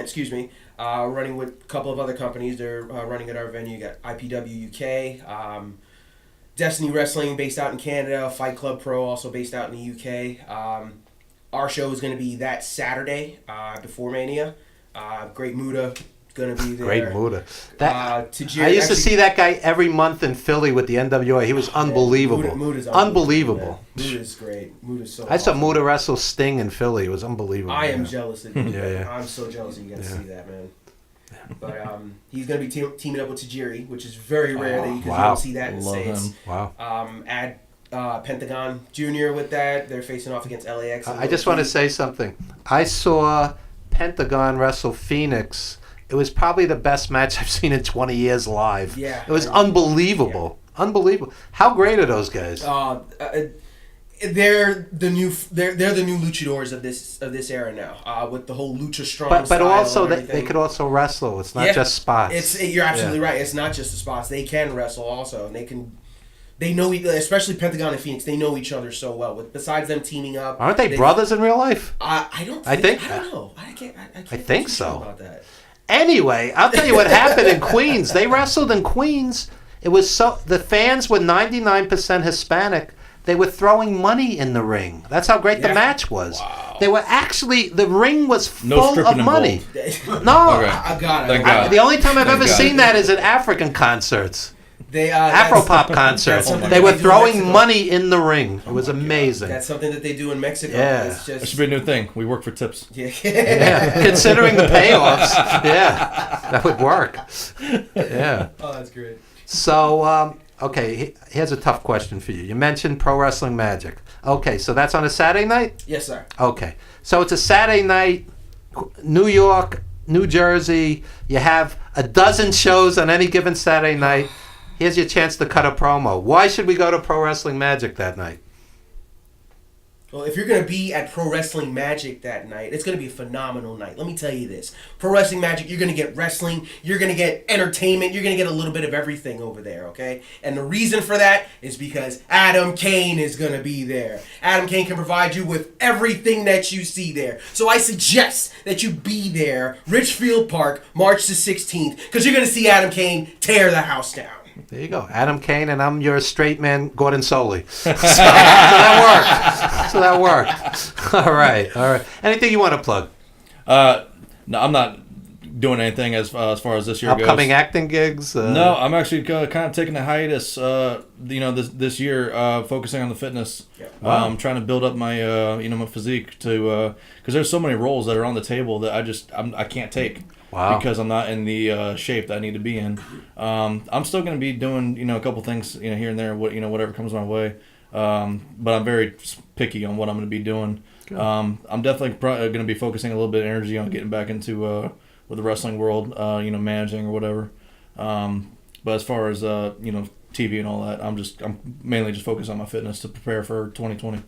excuse me. Running with a couple of other companies. They're running at our venue. You got IPW UK, Destiny Wrestling based out in Canada, Fight Club Pro also based out in the UK. Our show is going to be that Saturday before Mania. Great Muda going to be there. Great Muda. I used to see that guy every month in Philly with the NWA. He was unbelievable. Muda's unbelievable. Muda's great. Muda's so I saw awesome. Muda wrestle Sting in Philly. It was unbelievable. I am jealous of you. Yeah. I'm so jealous that you got to see that, man. But he's going to be teaming up with Tajiri, which is very rare that you don't see that in the States. Wow. Add Pentagon Jr. with that. They're facing off against LAX. I just want to say something. I saw Pentagon wrestle Phoenix. It was probably the best match I've seen in 20 years live. Yeah. It was unbelievable. Yeah. Unbelievable. How great are those guys? They're the new luchadors of this era now. With the whole lucha strong but style also and they could also wrestle. It's not just spots. You're absolutely right. It's not just the spots. They can wrestle also, and they know, especially Pentagon and Phoenix. They know each other so well. Besides them teaming up, aren't they brothers in real life? I don't know. I can't think so. About that. Anyway, I'll tell you what happened in Queens. They wrestled in Queens. It was the fans were 99% Hispanic. They were throwing money in the ring. That's how great the match was. Wow. They were actually, the ring was full of money. No, okay. I got it. The only time I've ever seen that is at African concerts. Afro-pop concerts. They were throwing money in the ring. It was amazing. That's something that they do in Mexico. Yeah. That should be a new thing. We work for tips. Yeah. Considering the payoffs, that would work. Yeah. Oh, that's great. So, okay, here's a tough question for you. You mentioned Pro Wrestling Magic. Okay, so that's on a Saturday night? Yes, sir. Okay. So it's a Saturday night, New York, New Jersey. You have a dozen shows on any given Saturday night. Here's your chance to cut a promo. Why should we go to Pro Wrestling Magic that night? Well, if you're going to be at Pro Wrestling Magic that night, it's going to be a phenomenal night. Let me tell you this. Pro Wrestling Magic, you're going to get wrestling, you're going to get entertainment, you're going to get a little bit of everything over there, okay? And the reason for that is because Adam Kane is going to be there. Adam Kane can provide you with everything that you see there. So I suggest that you be there, Richfield Park, March the 16th, because you're going to see Adam Kane tear the house down. There you go. Adam Kane, and I'm your straight man, Gordon Soley. So that worked. All right. Anything you want to plug? No, I'm not doing anything as far as this year goes. Upcoming acting gigs? No, I'm actually kind of taking a hiatus, this year, focusing on the fitness. Yeah. Wow. I'm trying to build up my, my physique to, because there's so many roles that are on the table that I can't take. Wow. Because I'm not in the shape that I need to be in. I'm still going to be doing, a couple things, here and there, whatever comes my way. But I'm very picky on what I'm going to be doing. I'm definitely going to be focusing a little bit of energy on getting back into with the wrestling world, managing or whatever. But as far as TV and all that, I'm mainly just focused on my fitness to prepare for 2020.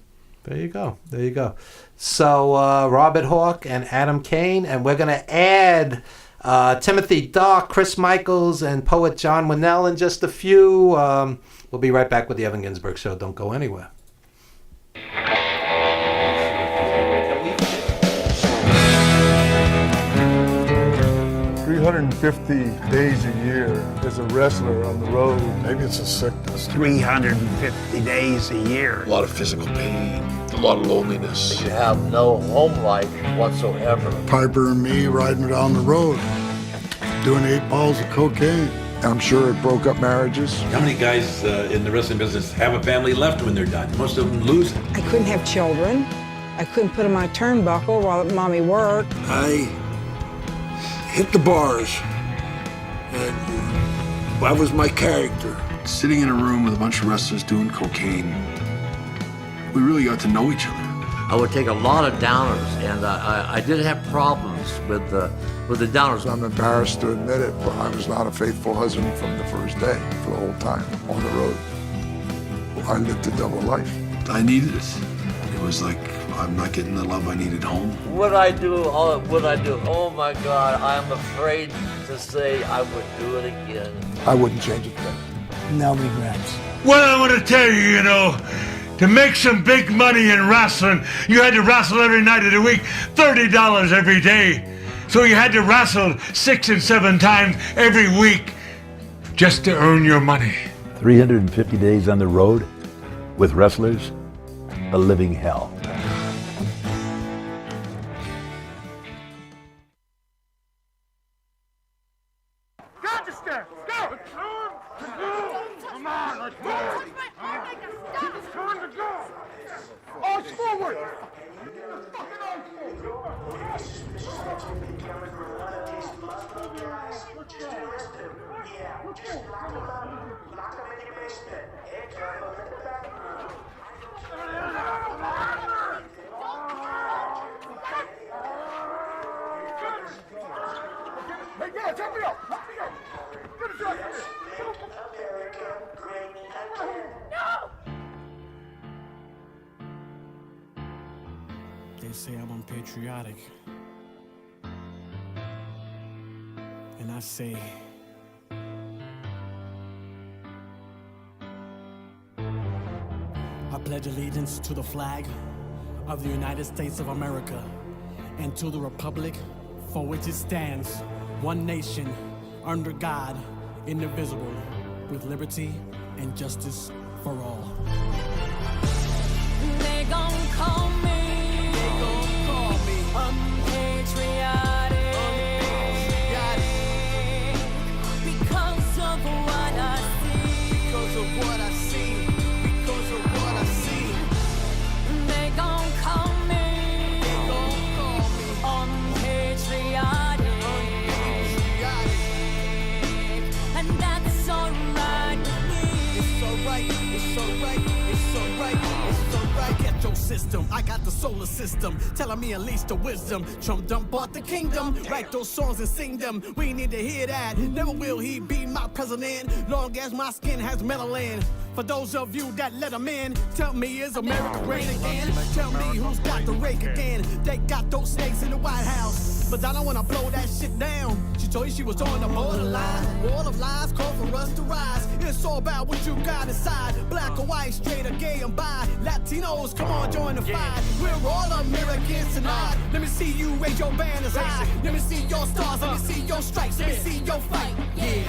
There you go. So Robert Hawk and Adam Kane, and we're going to add Timothy Dark, Chris Michaels, and poet John Winnell in just a few. We'll be right back with the Evan Ginzburg Show. Don't go anywhere. 350 days a year as a wrestler on the road. Maybe it's a sickness. 350 days a year. A lot of physical pain, a lot of loneliness. You have no home life whatsoever. Piper and me riding down the road, doing 8 balls of cocaine. I'm sure it broke up marriages. How many guys in the wrestling business have a family left when they're done? Most of them lose it. I couldn't have children. I couldn't put on my turnbuckle while mommy worked. I hit the bars, and that was my character. Sitting in a room with a bunch of wrestlers doing cocaine, we really got to know each other. I would take a lot of downers, and I did have problems with the downers. I'm embarrassed to admit it, but I was not a faithful husband from the first day, for the whole time on the road. I lived a double life. I needed it. It was like, I'm not getting the love I needed home. Would I do? Oh my God, I'm afraid to say I would do it again. I wouldn't change a thing. No regrets. Well, I want to tell you, to make some big money in wrestling, you had to wrestle every night of the week, $30 every day. So you had to wrestle 6 and 7 times every week just to earn your money. 350 days on the road with wrestlers, a living hell. Register! Go! Come on, let's go! It's time to go! Arch forward! Hey, yeah, check me out! Let me go! Get a shot! No! They say I'm unpatriotic. And I say, I pledge allegiance to the flag of the United States of America and to the republic for which it stands, one nation, under God, indivisible, with liberty and justice for all. They gon' call me, unpatriotic, because of what I see, because of what I see, because of what I see. They gon' call me, unpatriotic, and that's alright with me. It's alright, it's alright, it's alright, it's alright. Get your system, I got the solar system, telling me unleash the wisdom. Trump done bought the kingdom, write those songs and sing them. We need to hear that, never will he be my president, long as my skin has melanin. For those of you that let him in, tell me, is America great again? Tell me who's got the rake again? They got those snakes in the White House, but I don't wanna blow that shit down. She told you she was on the borderline. Wall of lies call for us to rise. It's all about what you got inside. Black or white, straight or gay and bi. Latinos, come on, join the fight. We're all Americans tonight. Let me see you raise your banners high. Let me see your stars, let me see your stripes, let me see your fight. Yeah.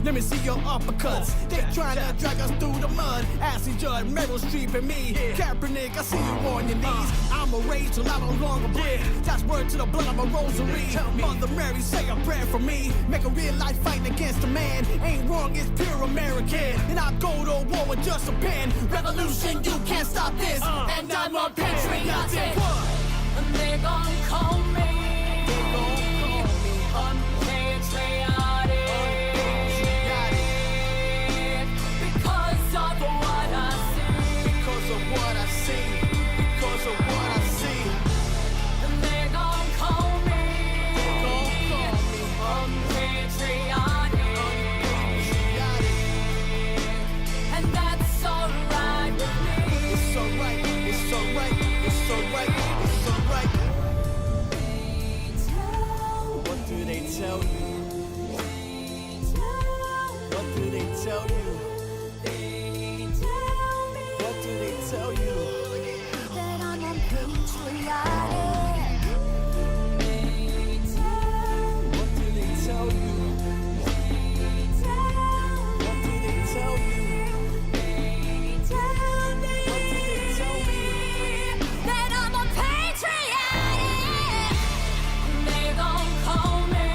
Let me see your uppercuts. They trying to drag us through the mud. Ashley Judd, Meryl Streep and me. Kaepernick, I see you on your knees. I'm a rage till I no longer breathe. That's word to the blood of a rosary. Mother Mary, say a prayer for me. Make a real life fight against a man. Ain't wrong, it's pure American. And I go to war with just a pen. Revolution, you can't stop this. And I'm a patriotic. And they gon' call me, unpatriotic. What I see, because of what I see. And they gon' call me, unpatriotic, and that's alright with me. It's alright, it's alright, it's alright, it's alright. What do they tell you? What do they tell you? Tell you that I'm unpatriotic. What do they tell you? What do they tell you? Tell me, what do they tell me? That I'm unpatriotic. They gon' call me,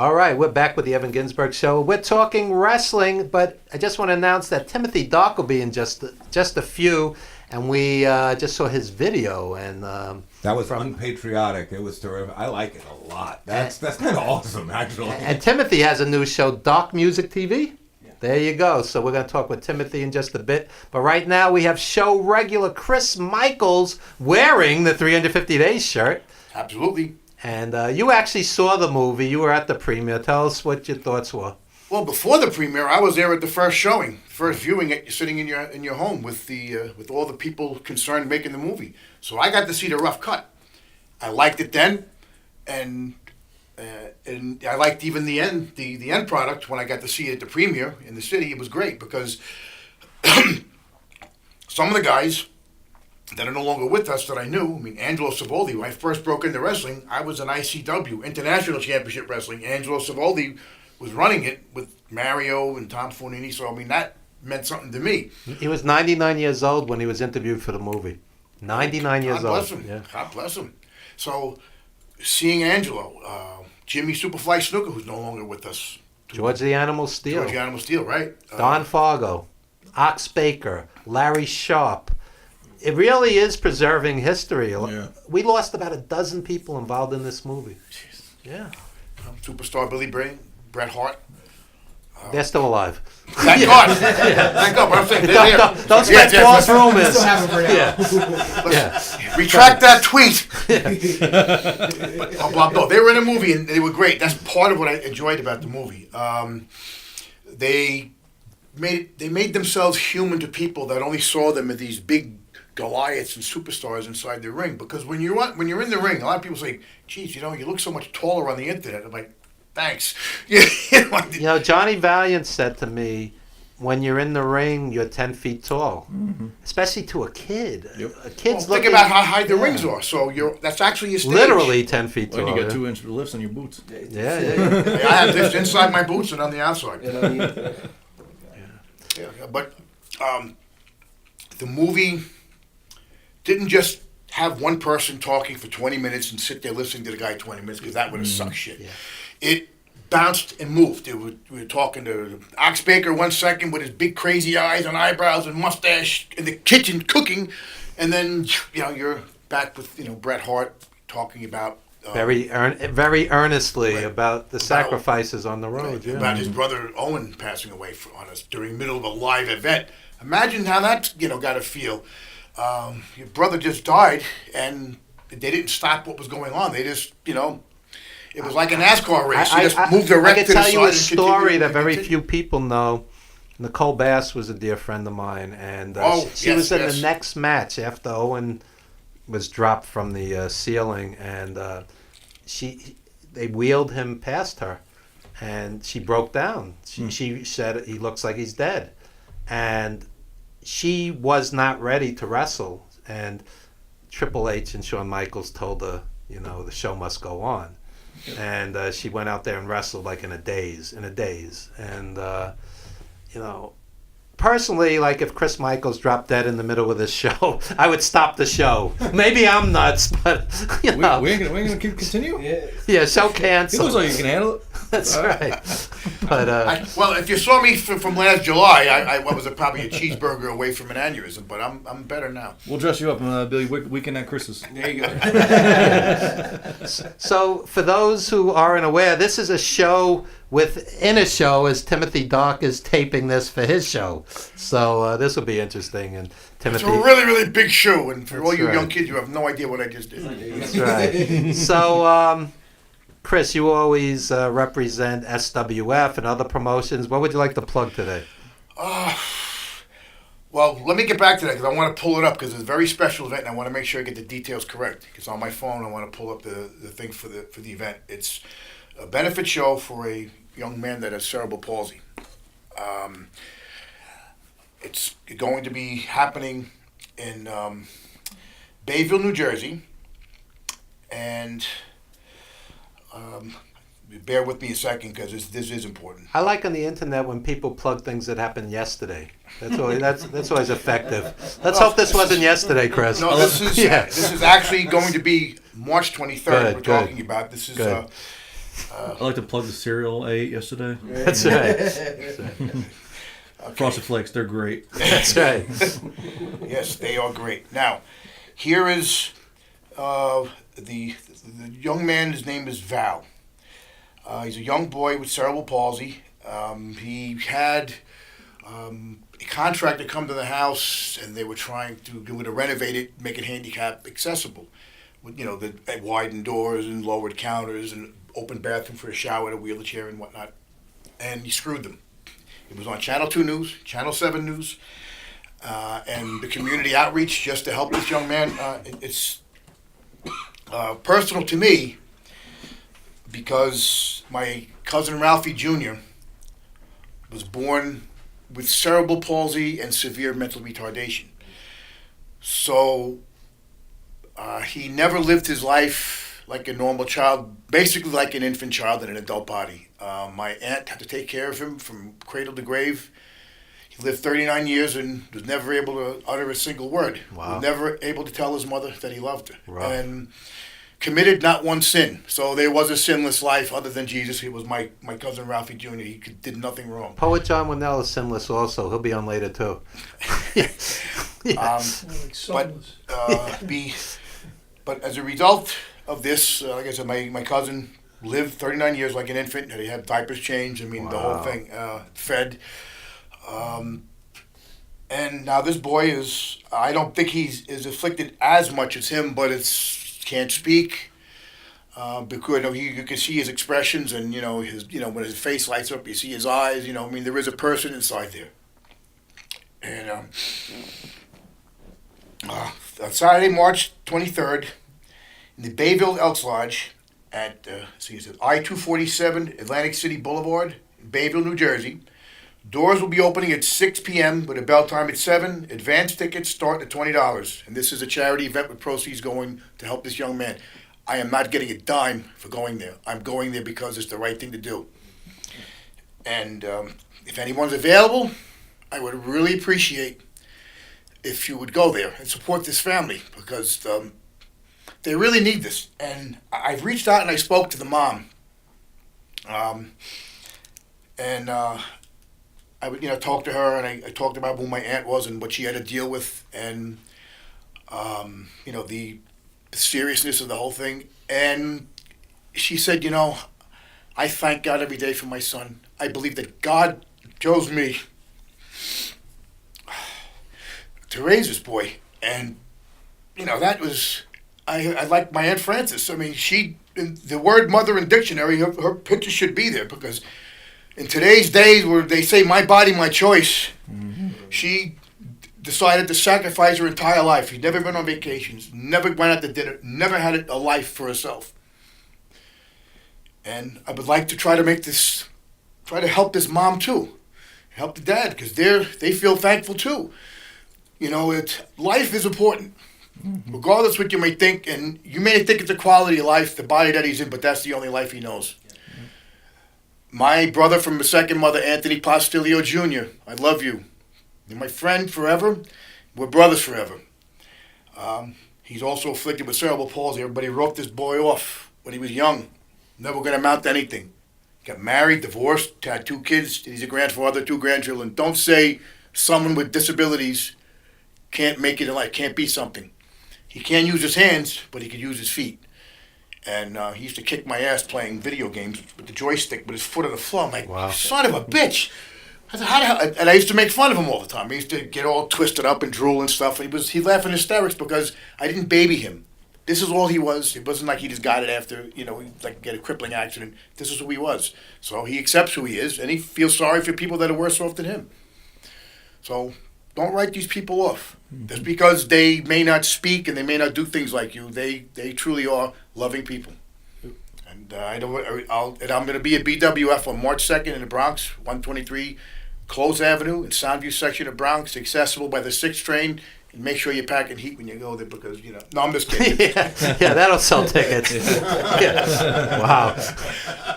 All right, we're back with the Evan Ginzburg Show. We're talking wrestling, but I just want to announce that Timothy Dock will be in just a few, and we just saw his video, and that was unpatriotic. It was terrific. I like it a lot. That's kind of awesome, actually. And Timothy has a new show, Dock Music TV. There you go. So we're going to talk with Timothy in just a bit. But right now we have show regular Chris Michaels wearing the 350 Days shirt. Absolutely. And you actually saw the movie. You were at the premiere. Tell us what your thoughts were. Well, before the premiere, I was there at the first showing, first viewing, sitting in your home with all the people concerned making the movie. So I got to see the rough cut. I liked it then, and I liked even the end product when I got to see it at the premiere in the city. It was great because some of the guys that are no longer with us that I knew, I mean, Angelo Savoldi, when I first broke into wrestling, I was in ICW, International Championship Wrestling. Angelo Savoldi was running it with Mario and Tom Fornini, so I mean, that meant something to me. He was 99 years old when he was interviewed for the movie. 99 years old. God bless him. Yeah. God bless him. So, seeing Angelo, Jimmy Superfly Snooker, who's no longer with us. George the Animal Steel. George the Animal Steel, right. Don Fargo, Ox Baker, Larry Sharp. It really is preserving history. Yeah. We lost about a dozen people involved in this movie. Jeez. Yeah. Superstar Billy Bray, Bret Hart. They're still alive. Thank God. Thank God. But I'm saying they're there. Don't spread false rumors. Retract that tweet. No, they were in a movie and they were great. That's part of what I enjoyed about the movie. They made themselves human to people that only saw them as these big Goliaths and superstars inside the ring. Because when you're in the ring, a lot of people say, "Geez, you look so much taller on the internet." I'm like, thanks. Johnny Valiant said to me, when you're in the ring, you're 10 feet tall, especially to a kid. Yep. A kid's think about how high the rings are. So that's actually your stage. Literally 10 feet tall. And you got 2-inch lifts on your boots. Yeah. I have lifts inside my boots and on the outside. But the movie didn't just have one person talking for 20 minutes and sit there listening to the guy 20 minutes because that would have sucked shit. Yeah. It bounced and moved. We were talking to Ox Baker 1 second with his big crazy eyes and eyebrows and mustache in the kitchen cooking, and then you're back with Bret Hart talking about very earnestly about the sacrifices on the road. Right, about his brother Owen passing away on us during the middle of a live event. Imagine how that got to feel. Your brother just died, and they didn't stop what was going on. They just it was like a NASCAR race. You just moved the wreck to the side. I can tell you a story that very few people know. Nicole Bass was a dear friend of mine, and she was in the next match after Owen was dropped from the ceiling, and they wheeled him past her, and she broke down. She said, "He looks like he's dead," and she was not ready to wrestle. And Triple H and Shawn Michaels told her, the show must go on. And she went out there and wrestled like in a daze. And, personally, like if Chris Michaels dropped dead in the middle of this show, I would stop the show. Maybe I'm nuts, but, we ain't going to continue? Yeah, show cancel. It looks like you can handle it. That's right. But well, if you saw me from last July, I was probably a cheeseburger away from an aneurysm, but I'm better now. We'll dress you up, Billy. Weekend at Chris's. There you go. So, for those who aren't aware, this is a show within a show, as Timothy Dock is taping this for his show. So this will be interesting. And Timothy, it's a really, really big show, and for all you young kids, you have no idea what I just did. That's right. So. Chris, you always represent SWF and other promotions. What would you like to plug today? Well, let me get back to that because I want to pull it up because it's a very special event and I want to make sure I get the details correct. Because on my phone, I want to pull up the thing for the event. It's a benefit show for a young man that has cerebral palsy. It's going to be happening in Bayville, New Jersey, and bear with me a second because this is important. I like on the internet when people plug things that happened yesterday. That's always effective. Let's hope this wasn't yesterday, Chris. No, this is actually going to be March 23rd. We're talking about this is I like to plug the cereal I ate yesterday. That's right. That's right. Frosted Flakes, they're great. That's right. Yes, they are great. Now, here is the young man. His name is Val. He's a young boy with cerebral palsy. He had a contractor come to the house, and they were trying to do it, to renovate it, make it handicap accessible. With, you know, the widened doors and lowered counters and open bathroom for a shower and a wheelchair and whatnot. And he screwed them. It was on Channel 2 News, Channel 7 News, and the community outreach just to help this young man. It's personal to me because my cousin Ralphie Jr. was born with cerebral palsy and severe mental retardation. So he never lived his life like a normal child, basically like an infant child in an adult body. My aunt had to take care of him from cradle to grave. He lived 39 years and was never able to utter a single word. Wow. Was never able to tell his mother that he loved her. Right. And committed not one sin. So there was a sinless life other than Jesus. He was my cousin Ralphie Jr. He did nothing wrong. Poet John Winnell is sinless also. He'll be on later too. Yes. But as a result of this, like I said, my cousin lived 39 years like an infant. He had diapers changed. I mean, the whole thing, fed. And now this boy is, I don't think he's afflicted as much as him, but can't speak. Because you can see his expressions and, when his face lights up, you see his eyes, there is a person inside there. And on Saturday, March 23rd, in the Bayville Elks Lodge at I-247 Atlantic City Boulevard, Bayville, New Jersey. Doors will be opening at 6 p.m. with a bell time at 7. Advance tickets start at $20. And this is a charity event with proceeds going to help this young man. I am not getting a dime for going there. I'm going there because it's the right thing to do. And if anyone's available, I would really appreciate if you would go there and support this family because they really need this. And I've reached out and I spoke to the mom. I would, talk to her, and I talked about who my aunt was and what she had to deal with, and the seriousness of the whole thing. And she said, I thank God every day for my son. I believe that God chose me to raise this boy, and that was I like my Aunt Frances. I mean, the word mother in dictionary, her picture should be there because. In today's days where they say my body, my choice, she decided to sacrifice her entire life. She'd never been on vacations, never went out to dinner, never had a life for herself. And I would like to try to help this mom too, help the dad, because they feel thankful too. Life is important, regardless what you may think, and you may think it's a quality of life, the body that he's in, but that's the only life he knows. My brother from the second mother, Anthony Postilio Jr., I love you. You're my friend forever. We're brothers forever. He's also afflicted with cerebral palsy. Everybody wrote this boy off when he was young. Never going to amount to anything. Got married, divorced, had 2 kids. He's a grandfather, 2 grandchildren. Don't say someone with disabilities can't make it in life, can't be something. He can't use his hands, but he can use his feet. And he used to kick my ass playing video games with the joystick with his foot on the floor. I'm like, wow. Son of a bitch. I said, and I used to make fun of him all the time. He used to get all twisted up and drool and stuff. He laughed in hysterics because I didn't baby him. This is all he was. It wasn't like he just got it after, like get a crippling accident. This is who he was. So he accepts who he is, and he feels sorry for people that are worse off than him. So don't write these people off. Just because they may not speak and they may not do things like you, they truly are loving people. And I'm going to be at BWF on March 2nd in the Bronx, 123 Close Avenue in Soundview section of Bronx, accessible by the 6 train. And make sure you're packing heat when you go there because, No, I'm just kidding. yeah, that'll sell tickets. Yeah. Wow.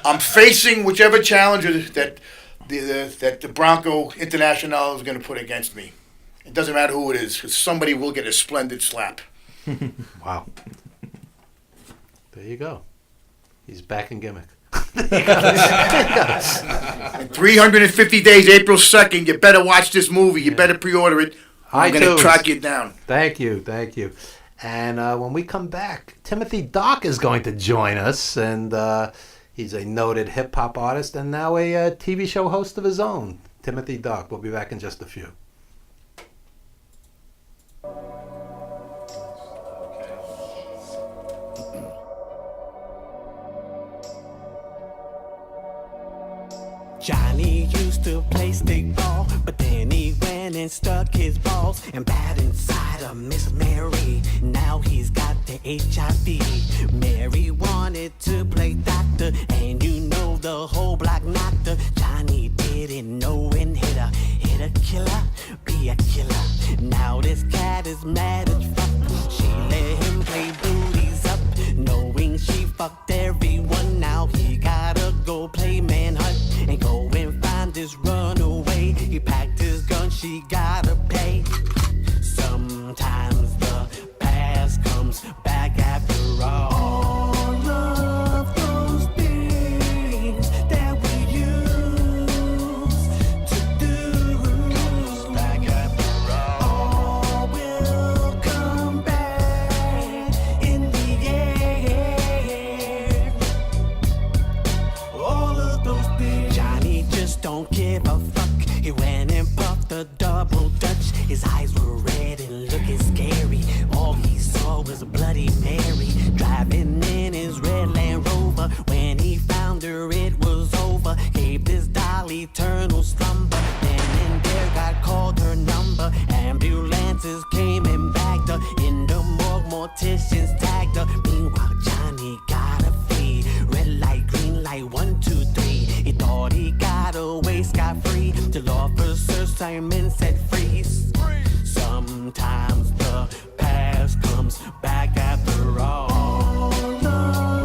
I'm facing whichever challenges that the Bronco International is going to put against me. It doesn't matter who it is, because somebody will get a splendid slap. Wow. There you go. He's back in gimmick. In 350 days, April 2nd, you better watch this movie. You better pre-order it. I'm going to track you down. Thank you. And when we come back, Timothy Dock is going to join us, and he's a noted hip-hop artist and now a TV show host of his own. Timothy Dock. We'll be back in just a few. Johnny used to play stickball, but then he went and stuck his balls and bad inside of Miss Mary. Now he's got the HIV. Mary wanted to play doctor, and you know the whole block knocked her. Johnny didn't know and hit a killer, be a killer. Now this cat is mad as fuck. She let him play booties up, knowing she fucked everyone. Now he gotta go play manhunt and go and find this runaway. He packed his gun, she gotta pay. Sometimes the past comes back after all. All of those things that we used to do comes back after all will come back in the air. All of those things. Johnny just don't give a fuck. He went and puffed the double dutch. His eyes were red and looking scary. All he saw was a Bloody Mary driving in his red Land Rover. When he found her, it was over. Gave this doll eternal slumber. Then and there God called her number. Ambulances came and bagged her. In the morgue, morticians tagged her. Meanwhile, Johnny gotta flee. Red light, green light, 1, 2, 3. He thought he got away scot-free till Officer Simon said freeze. Sometimes the past comes back after all. All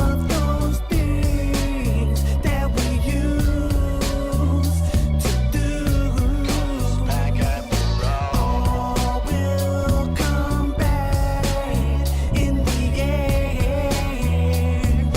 of those things that we used to do comes back after all will come back in the air.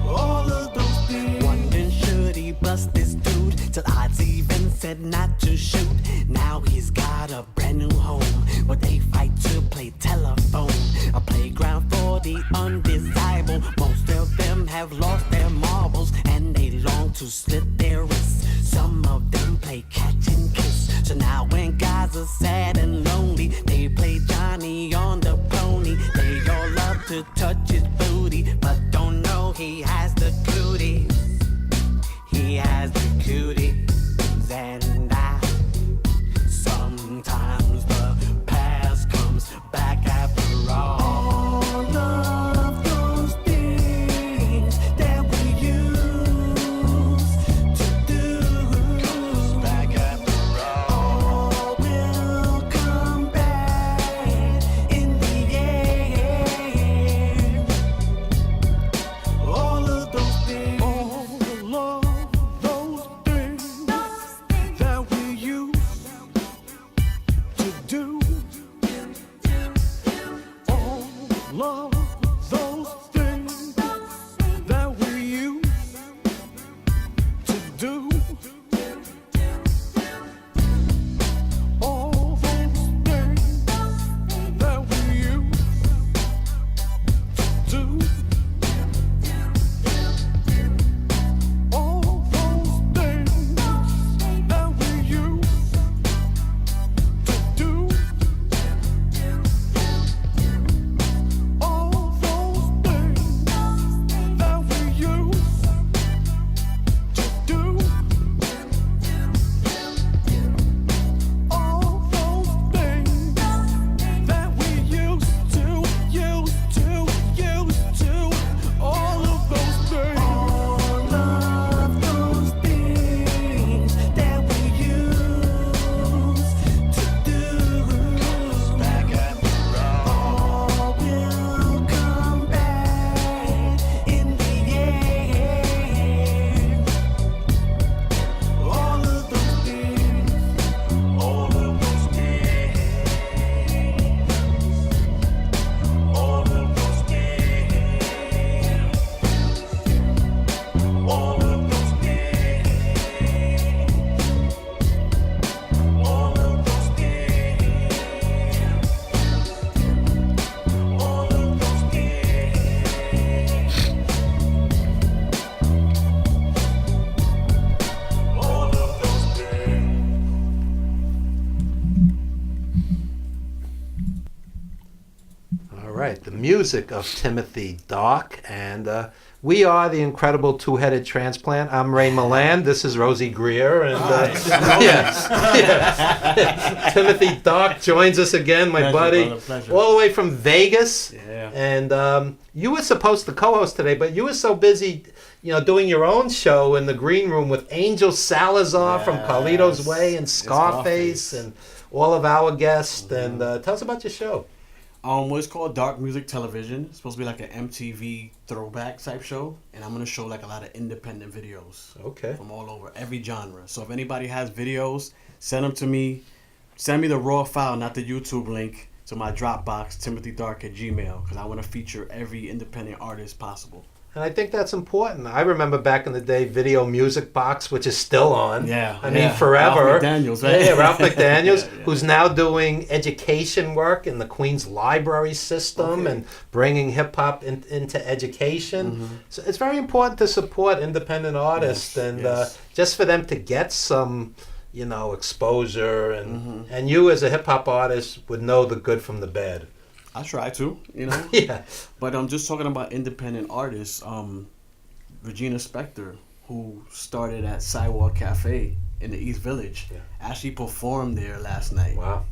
All of those things. Wondering should he bust this dude till odds even said not to shoot. Now he's got a brand new home where they fight to play telephone. A playground for the undesirable. Most of them have lost their marbles and they long to slit their wrists. Some of them play catch and kiss. So now when guys are sad and lonely, they play Johnny on the pony. They all love to touch his booty, but don't know he has the cuties. He has the cuties. And sometimes the past comes back after all. All of those things that we used to do comes back after all will come back in the air. All of those things. All of those things that right. The music of Timothy Dark, and we are the incredible two-headed transplant. I'm Ray Milan. This is Rosie Greer, and Timothy Dark joins us again, my buddy, all the way from Vegas. Yeah. And you were supposed to co-host today, but you were so busy, doing your own show in the green room with Angel Salazar from Carlito's Way and Scarface and all of our guests. And tell us about your show. Well, it's called Dark Music Television. It's supposed to be like an MTV throwback type show, and I'm gonna show like a lot of independent videos. Okay. From all over, every genre. So if anybody has videos, send them to me. Send me the raw file, not the YouTube link, to my Dropbox, timothydark@gmail.com, because I want to feature every independent artist possible. And I think that's important. I remember back in the day, Video Music Box, which is still on. Yeah. I mean, forever. Ralph McDaniels, right? Yeah, Ralph McDaniels, who's now doing education work in the Queens Library System and bringing hip-hop into education. Mm-hmm. So it's very important to support independent artists and just for them to get some, exposure. And you as a hip-hop artist would know the good from the bad. I try to, Yeah. But I'm just talking about independent artists. Regina Spektor, who started at Sidewalk Cafe in the East Village, actually performed there last night. Wow.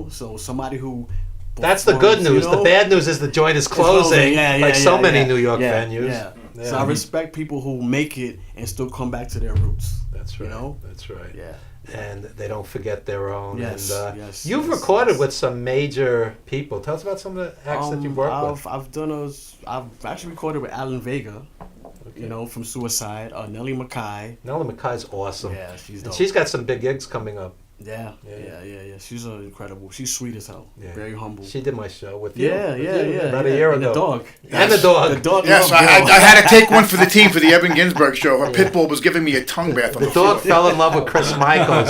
So somebody who... That's the good news. The bad news is the joint is closing, so many New York venues. Yeah. So I respect people who make it and still come back to their roots. That's right. That's right. Yeah. And they don't forget their own. Yes, and yes, you've yes, recorded with some major people. Tell us about some of the acts that you've worked with. I've actually recorded with Alan Vega, from Suicide. Nellie McKay. Nellie McKay's awesome. Yeah, she's dope. And she's got some big gigs coming up. Yeah. She's incredible. She's sweet as hell. Yeah. Very humble. She did my show with you. Yeah. About a year ago. And the dog. And the dog. The dog. Yes, I had to take one for the team for the Evan Ginzburg show. Her pit bull was giving me a tongue bath on the dog floor. fell in love with Chris Michaels.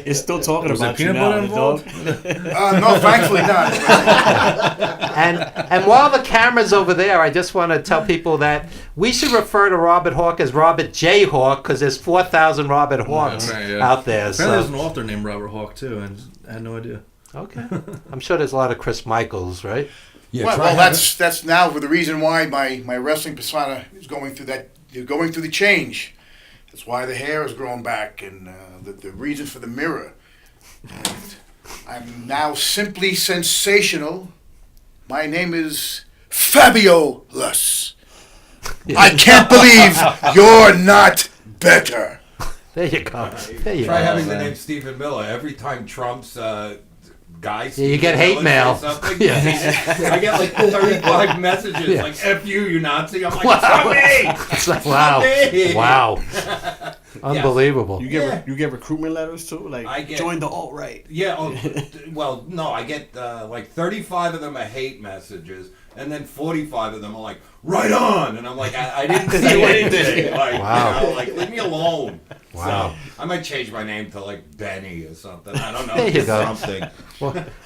It's still talking Was about there you peanut butter now, the dog. involved? No, thankfully not. And while the camera's over there, I just want to tell people that we should refer to Robert Hawke as Robert J. Hawke because there's 4,000 Robert Hawkes out there. Apparently there's an author named Robert Hawke too, and I had no idea. Okay. I'm sure there's a lot of Chris Michaels, right? Yeah. Well, that's now the reason why my wrestling persona is going through the change. That's why the hair is growing back, and the reason for the mirror. And I'm now simply sensational. My name is Fabulous. I can't believe you're not better. There you go. Try having the name Stephen Miller. Every time Trump's guy you get hate mail. I get like 35 messages like "F you Nazi." I'm like, it's not me. Wow. Unbelievable. You get recruitment letters too, like I join the alt right. Yeah. Well, no, I get like 35 of them are hate messages, and then 45 of them are like, "Right on," and I'm like, I didn't do anything. Like, wow. Leave me alone. Wow. So I might change my name to like Benny or something. I don't know. There you go. Something.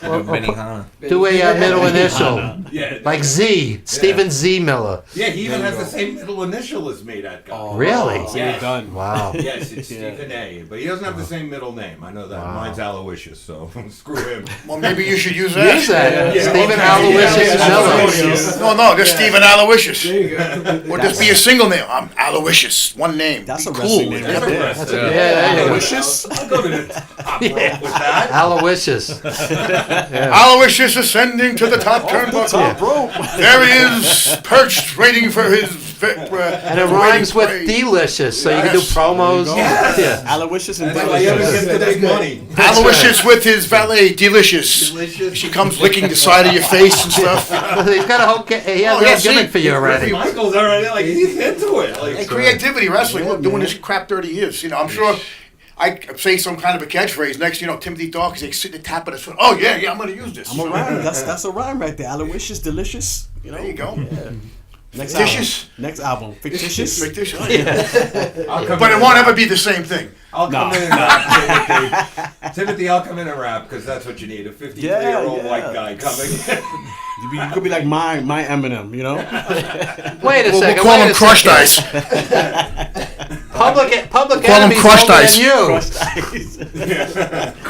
Benny Hanna. Do a middle initial. Yeah. Like Z. Stephen Z. Miller. Yeah, he even has the same middle initial as me, that guy. Oh, really? So you're done. Wow. Yes, it's Stephen A. But he doesn't have the same middle name. I know that. Wow. Mine's Aloysius, so screw him. Well, maybe you should use that. Use that. Yeah. Stephen Okay. Aloysius Miller. No, just Stephen Aloysius. Or just be a single name. I'm Aloysius. One name. That's be a cool. wrestling name. That's a wrestling name. Aloysius. I'll go to the top rope with that. Aloysius. Aloysius ascending to the top turnbuckle. There he is, perched, waiting for his. And it rhymes with delicious, so you can do promos. Yes. Yeah. Aloysius and That's why you ever get the big money. Aloysius with his valet, Delicious. She comes licking the side of your face and stuff. He's got a whole gimmick for you already. Michael's already like he's into it. Like, And creativity, wrestling. Look, doing this crap 30 years. I'm sure I say some kind of a catchphrase. Next, Timothy Dark is like sitting and tapping his foot. Oh, yeah, I'm going to use this. I'm a rhyme. That's a rhyme right there. Aloysius, delicious. There you go. Yeah. Next Fictitious. album. Fictitious. Fictitious. Oh, yeah. But it won't ever be the same thing. I'll come in and rap, Timothy, I'll come in and rap because that's what you need. A 53-year-old white guy coming. You could be like my Eminem, Wait a second. We'll call him Crushed Ice. Public Call them Enemy's crushed older ice. than you. Crushed ice.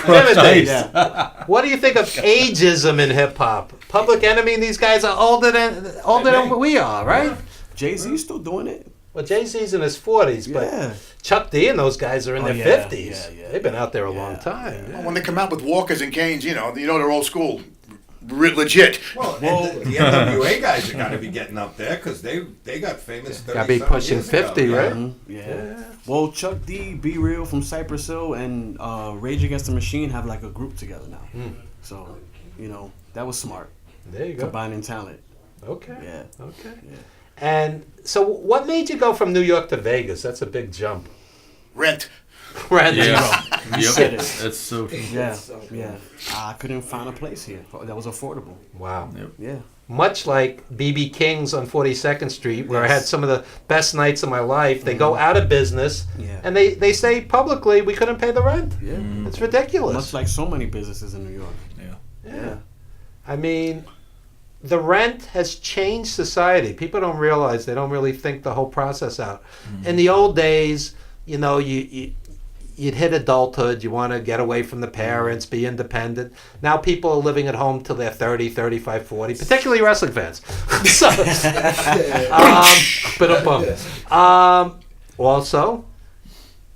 Timothy, Yeah. what do you think of ageism in hip hop? Public Enemy and these guys are older than we are, right? Jay-Z's still doing it. Well, Jay-Z's in his 40s, but Yeah. Chuck D and those guys are in their yeah, 50s. They've been out there a long time. Well, when they come out with walkers and canes, they're old school, legit. Well, and the NWA guys are got to be getting up there because they got famous. Gotta be pushing 50, ago. right? Yeah. Well, Chuck D, Be Real from Cypress Hill, and Rage Against the Machine have like a group together now. So, that was smart. There you go. Combining talent. Okay. Yeah. Okay. Yeah. And so, what made you go from New York to Vegas? That's a big jump. Rent. Rent. Yeah. You said it. That's so true. Yeah. Yeah. I couldn't find a place here that was affordable. Wow. Yep. Yeah. Much like BB King's on 42nd Street, where I had some of the best nights of my life. They go out of business, and they say publicly we couldn't pay the rent. Yeah. It's ridiculous. Much like so many businesses in New York. Yeah. I mean, the rent has changed society. People don't realize, they don't really think the whole process out. In the old days, you'd hit adulthood, you want to get away from the parents, be independent. Now people are living at home till they're 30, 35, 40, particularly wrestling fans. So, also,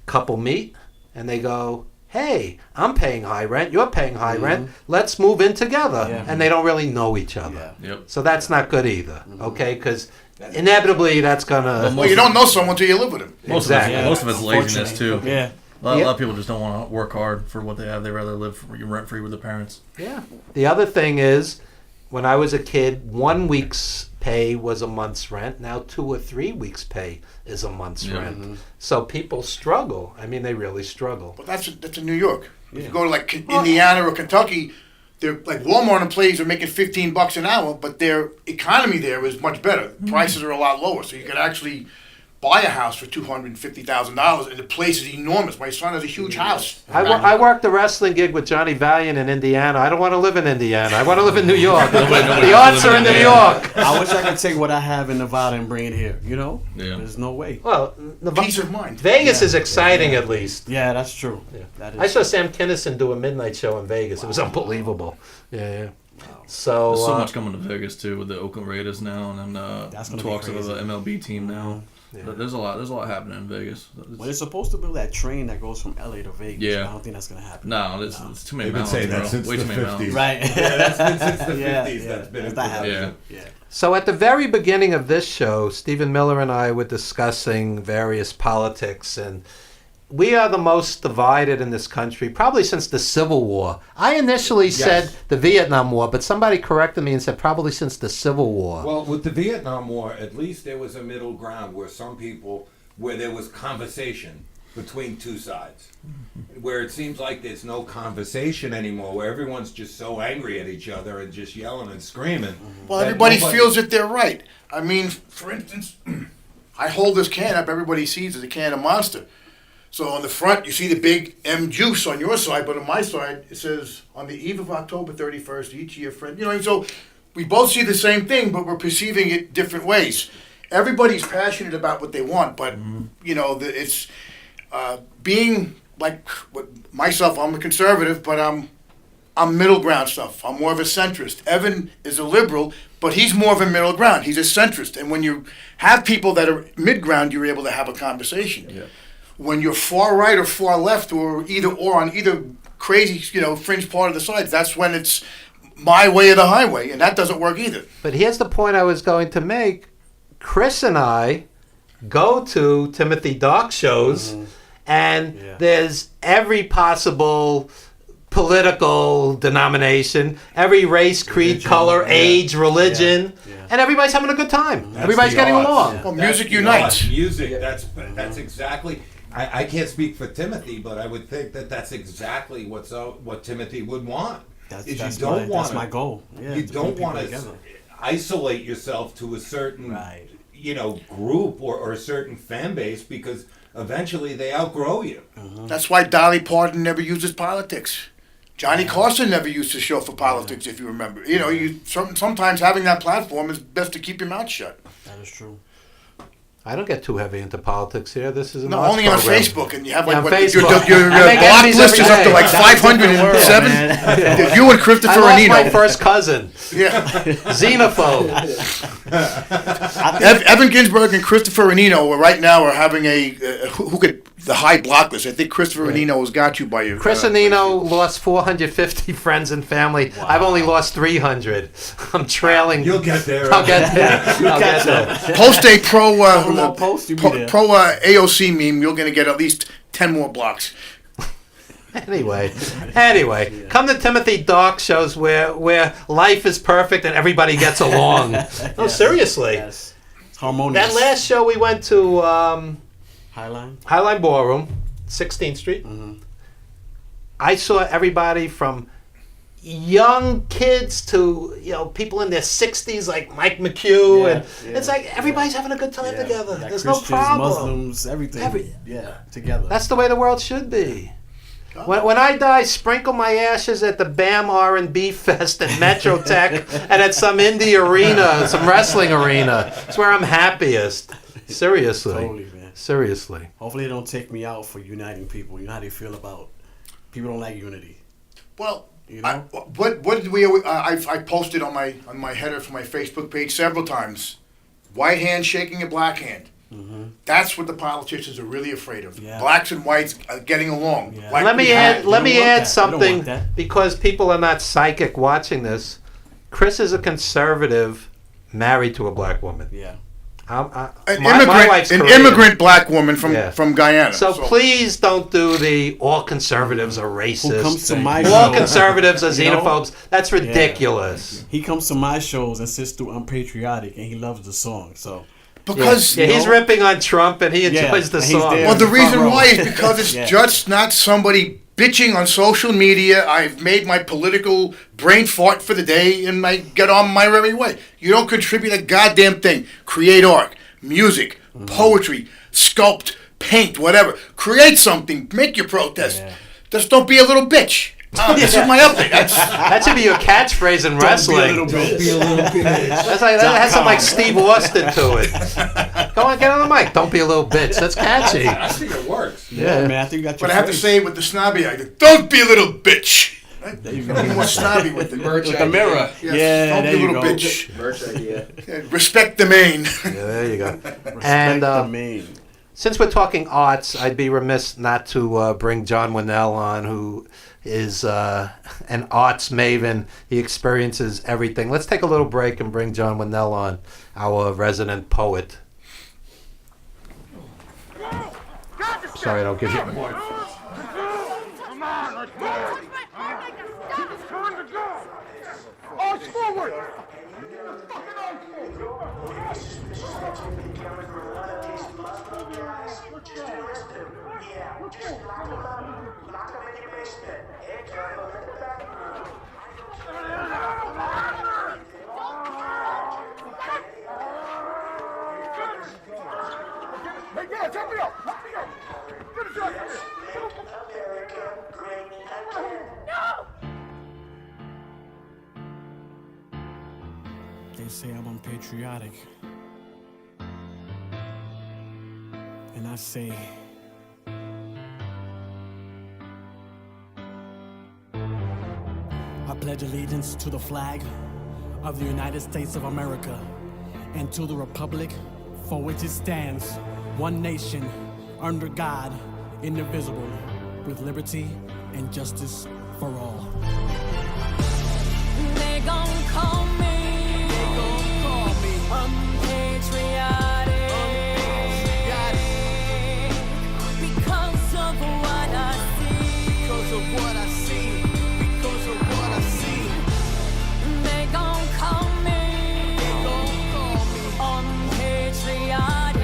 couple meet and they go, hey, I'm paying high rent, you're paying high rent, let's move in together. Yeah. And they don't really know each other. Yep. So that's not good either, okay? Because inevitably that's going to... Well, you don't know someone until you live with them. Most of it's laziness too. Yeah. A lot of people just don't want to work hard for what they have. They rather live rent free with their parents. Yeah. The other thing is, when I was a kid, 1 week's pay was a month's rent. Now 2 or 3 weeks' pay is a month's rent. So people struggle. I mean, they really struggle. But that's in New York. If you go to like Indiana or Kentucky, they're like Walmart employees are making $15 an hour, but their economy there is much better. Prices are a lot lower, so you can actually buy a house for $250,000, and the place is enormous. My son has a huge house. I worked a wrestling gig with Johnny Valiant in Indiana. I don't want to live in Indiana. I want to live in New York. The odds are in New York. I wish I could take what I have in Nevada and bring it here. Yeah. There's no way. Well, Peace of mind. Vegas is exciting, at least. Yeah, that's true. Yeah. That is I saw Sam Kinison do a midnight show in Vegas. It was unbelievable. Yeah. So There's so much coming to Vegas too with the Oakland Raiders now, and then That's gonna talks be of crazy. the MLB team now. Yeah. There's a lot happening in Vegas. Well, they're supposed to build that train that goes from LA to Vegas. Yeah. I don't think that's gonna happen. No, it's too many They've been mountains, saying that bro. since Way the too many 50s. mountains. Right. Yeah, that's been since the 50s. Yeah, That's been that's in not happening. Yeah. Yeah. So at the very beginning of this show, Stephen Miller and I were discussing various politics, and we are the most divided in this country, probably since the Civil War. I initially said the Vietnam War, but somebody corrected me and said probably since the Civil War. Well, with the Vietnam War, at least there was a middle ground where there was conversation between two sides. Where it seems like there's no conversation anymore, where everyone's just so angry at each other and just yelling and screaming. Well, everybody feels that they're right. I mean, for instance, I hold this can up, everybody sees it's a can of Monster. So on the front, you see the big M juice on your side, but on my side, it says, on the eve of October 31st, each year, friend. And so we both see the same thing, but we're perceiving it different ways. Everybody's passionate about what they want, but, it's being like myself, I'm a conservative, but I'm middle ground stuff. I'm more of a centrist. Evan is a liberal, but he's more of a middle ground. He's a centrist. And when you have people that are mid ground, you're able to have a conversation. Yeah. When you're far right or far left or on either crazy, fringe part of the sides, that's when it's my way or the highway, and that doesn't work either. But here's the point I was going to make. Chris and I go to Timothy Dark shows, and there's every possible political denomination, every race, creed, color, age, religion, and everybody's having a good time. Everybody's getting along. Well, music unites. Music, that's exactly... I can't speak for Timothy, but I would think that's exactly what Timothy would want. That's my goal. Yeah, you don't want to isolate yourself to a certain group or a certain fan base, because eventually they outgrow you. That's why Dolly Parton never uses politics. Johnny Carson never used to show for politics, if you remember. Sometimes having that platform is best to keep your mouth shut. That is true. I don't get too heavy into politics here. This is an No, arts only on program. Facebook, and you have Yeah, like on what, your Facebook. I make block enemies list every is up to day. like That's a different world, 507. man. You and Christopher I lost Anino. my first cousin. Yeah. Xenophobe. Evan Ginzburg and Christopher Anino right now are having who could the high block list. I think Christopher Anino has got you by your. Chris Anino lost 450 friends and family. Wow. I've only lost 300. I'm trailing. You'll get there. I'll get there. I'll get there. Post a pro pro AOC meme. You're going to get at least 10 more blocks. Anyway, come to Timothy Dark shows where life is perfect and everybody gets along. No, seriously. Yes. It's harmonious. That last show we went to Highline Ballroom, 16th Street. Mm-hmm. I saw everybody from young kids to people in their 60s like Mike McHugh, and it's like everybody's having a good time together. There's no problem. Muslims, everything. Together. That's the way the world should be. When I die, sprinkle my ashes at the BAM R&B Fest at Metrotech and at some indie arena, some wrestling arena. It's where I'm happiest. Seriously. Totally, man. Seriously. Hopefully they don't take me out for uniting people. You know how they feel about people don't like unity. Well, you know? what did we? I posted on my header for my Facebook page several times. White hand shaking a black hand. Mm-hmm. That's what the politicians are really afraid of. Yeah. Blacks and whites are getting along. Yeah. Like let me add something because people are not psychic watching this. Chris is a conservative married to a black woman. Yeah. My wife's an immigrant black woman from Guyana. So please don't do the all conservatives are racist. Who comes to my all conservatives are xenophobes. That's ridiculous. Yeah. He comes to my shows and sits through Unpatriotic, and he loves the song. So. Because he's ripping on Trump and he enjoys the song. Well, the reason why is because it's just not somebody bitching on social media. I've made my political brain fart for the day and I get on my merry way. You don't contribute a goddamn thing. Create art, music, poetry, sculpt, paint, whatever. Create something. Make your protest. Just don't be a little bitch. This is my update. That should be your catchphrase in wrestling. Don't be a little bitch. That has some like Steve Austin to it. Go on, get on the mic. Don't be a little bitch. That's catchy. I think it works. Yeah, man. I think you got your But I have to say it with the snobby eye. Don't be a little bitch. There you go. Be more snobby with the merch with the mirror. Yes. Yeah, don't there be a you little go. bitch. Merch idea. Respect the main. Yeah, there you go. Respect the main. Since we're talking arts, I'd be remiss not to bring John Winnell on, who is an arts maven. He experiences everything. Let's take a little break and bring John Winnell on, our resident poet. Sorry, I don't give you more. Come on, let's go. It's time to go. Arch forward. Hey, guys, help me up! Help me up! Finish up here! No! They say I'm unpatriotic. And I say, I pledge allegiance to the flag of the United States of America and to the republic for which it stands, one nation, under God, indivisible, with liberty and justice for all. They gon' call me unpatriotic because of what I see. Because of what I see. Because of what I see. They gon' call me unpatriotic.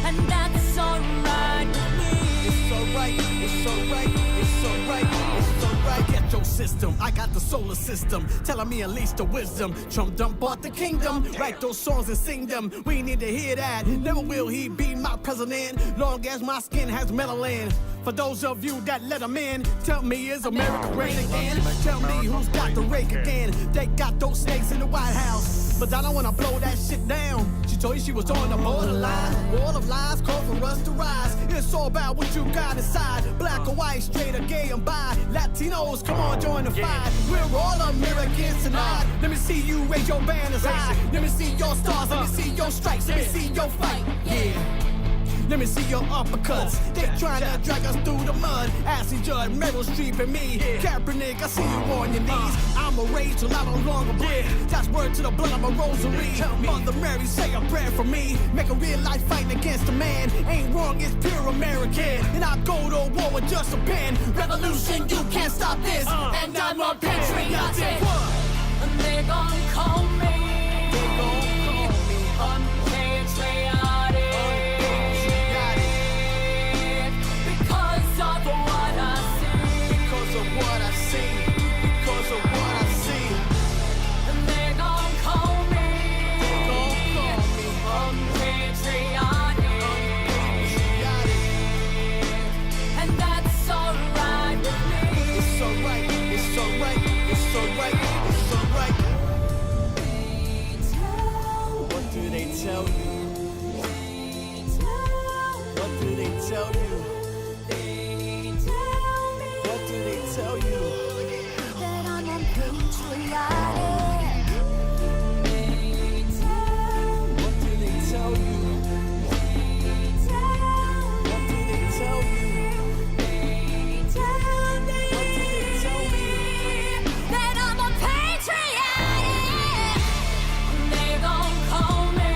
And that's alright with me. It's alright, it's alright, it's alright, it's alright. Get your system, I got the solar system, telling me unleash the wisdom. Trump done bought the kingdom, write those songs and sing them. We need to hear that, never will he be my president, long as my skin has melanin. For those of you that let them in, tell me is America reign again? Tell me who's got the rake again? They got those snakes in the White House, but I don't wanna blow that shit down. She told you she was on the borderline. Wall of lies call for us to rise. It's all about what you got inside. Black or white, straight or gay and bi. Latinos, come on, join the fight. We're all Americans tonight. Let me see you raise your banners high. Let me see your stars. Let me see your stripes. Let me see your fight. Yeah. Let me see your uppercuts. They trying to drag us through the mud. Ashley Judd, Meryl Streep, and me. Kaepernick, I see you on your knees. I'm a rage till I no longer breathe. That's word to the blood of a rosary. Mother Mary, say a prayer for me. Make a real life fighting against a man. Ain't wrong, it's pure American. And I go to war with just a pen. Revolution, you can't stop this. And I'm a patriotic. And they gon' call me. They gon' call me unpatriotic. Tell you? What do they tell you? What do they tell you? That I'm unpatriotic. What do they tell you? What do they tell you? What do they tell me? That I'm unpatriotic. They gon' call me.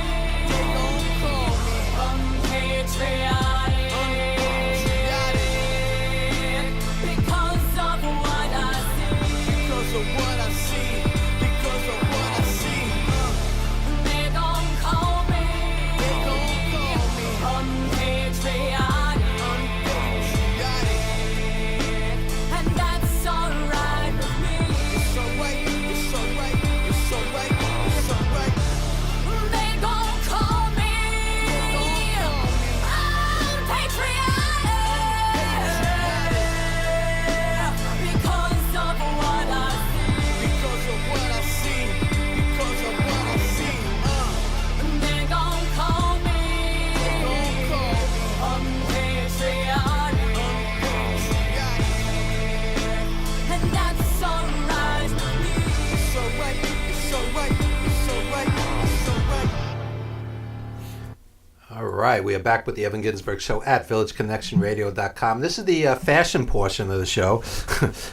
All right, we are back with the Evan Ginzburg Show at VillageConnectionRadio.com. This is the fashion portion of the show.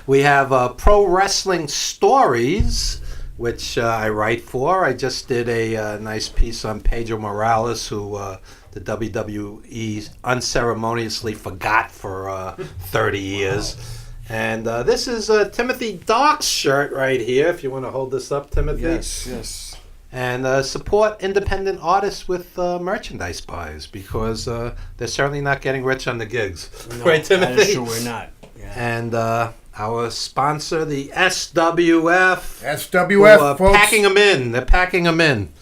We have Pro Wrestling Stories, which I write for. I just did a nice piece on Pedro Morales, who the WWE unceremoniously forgot for 30 years. And this is Timothy Dark's shirt right here, if you want to hold this up, Timothy. Yes. And support independent artists with merchandise buys, because they're certainly not getting rich on the gigs. No, right, Timothy? that is true, we're not. Yeah. And our sponsor, the SWF. SWF, who, folks. Packing them in. They're packing them in.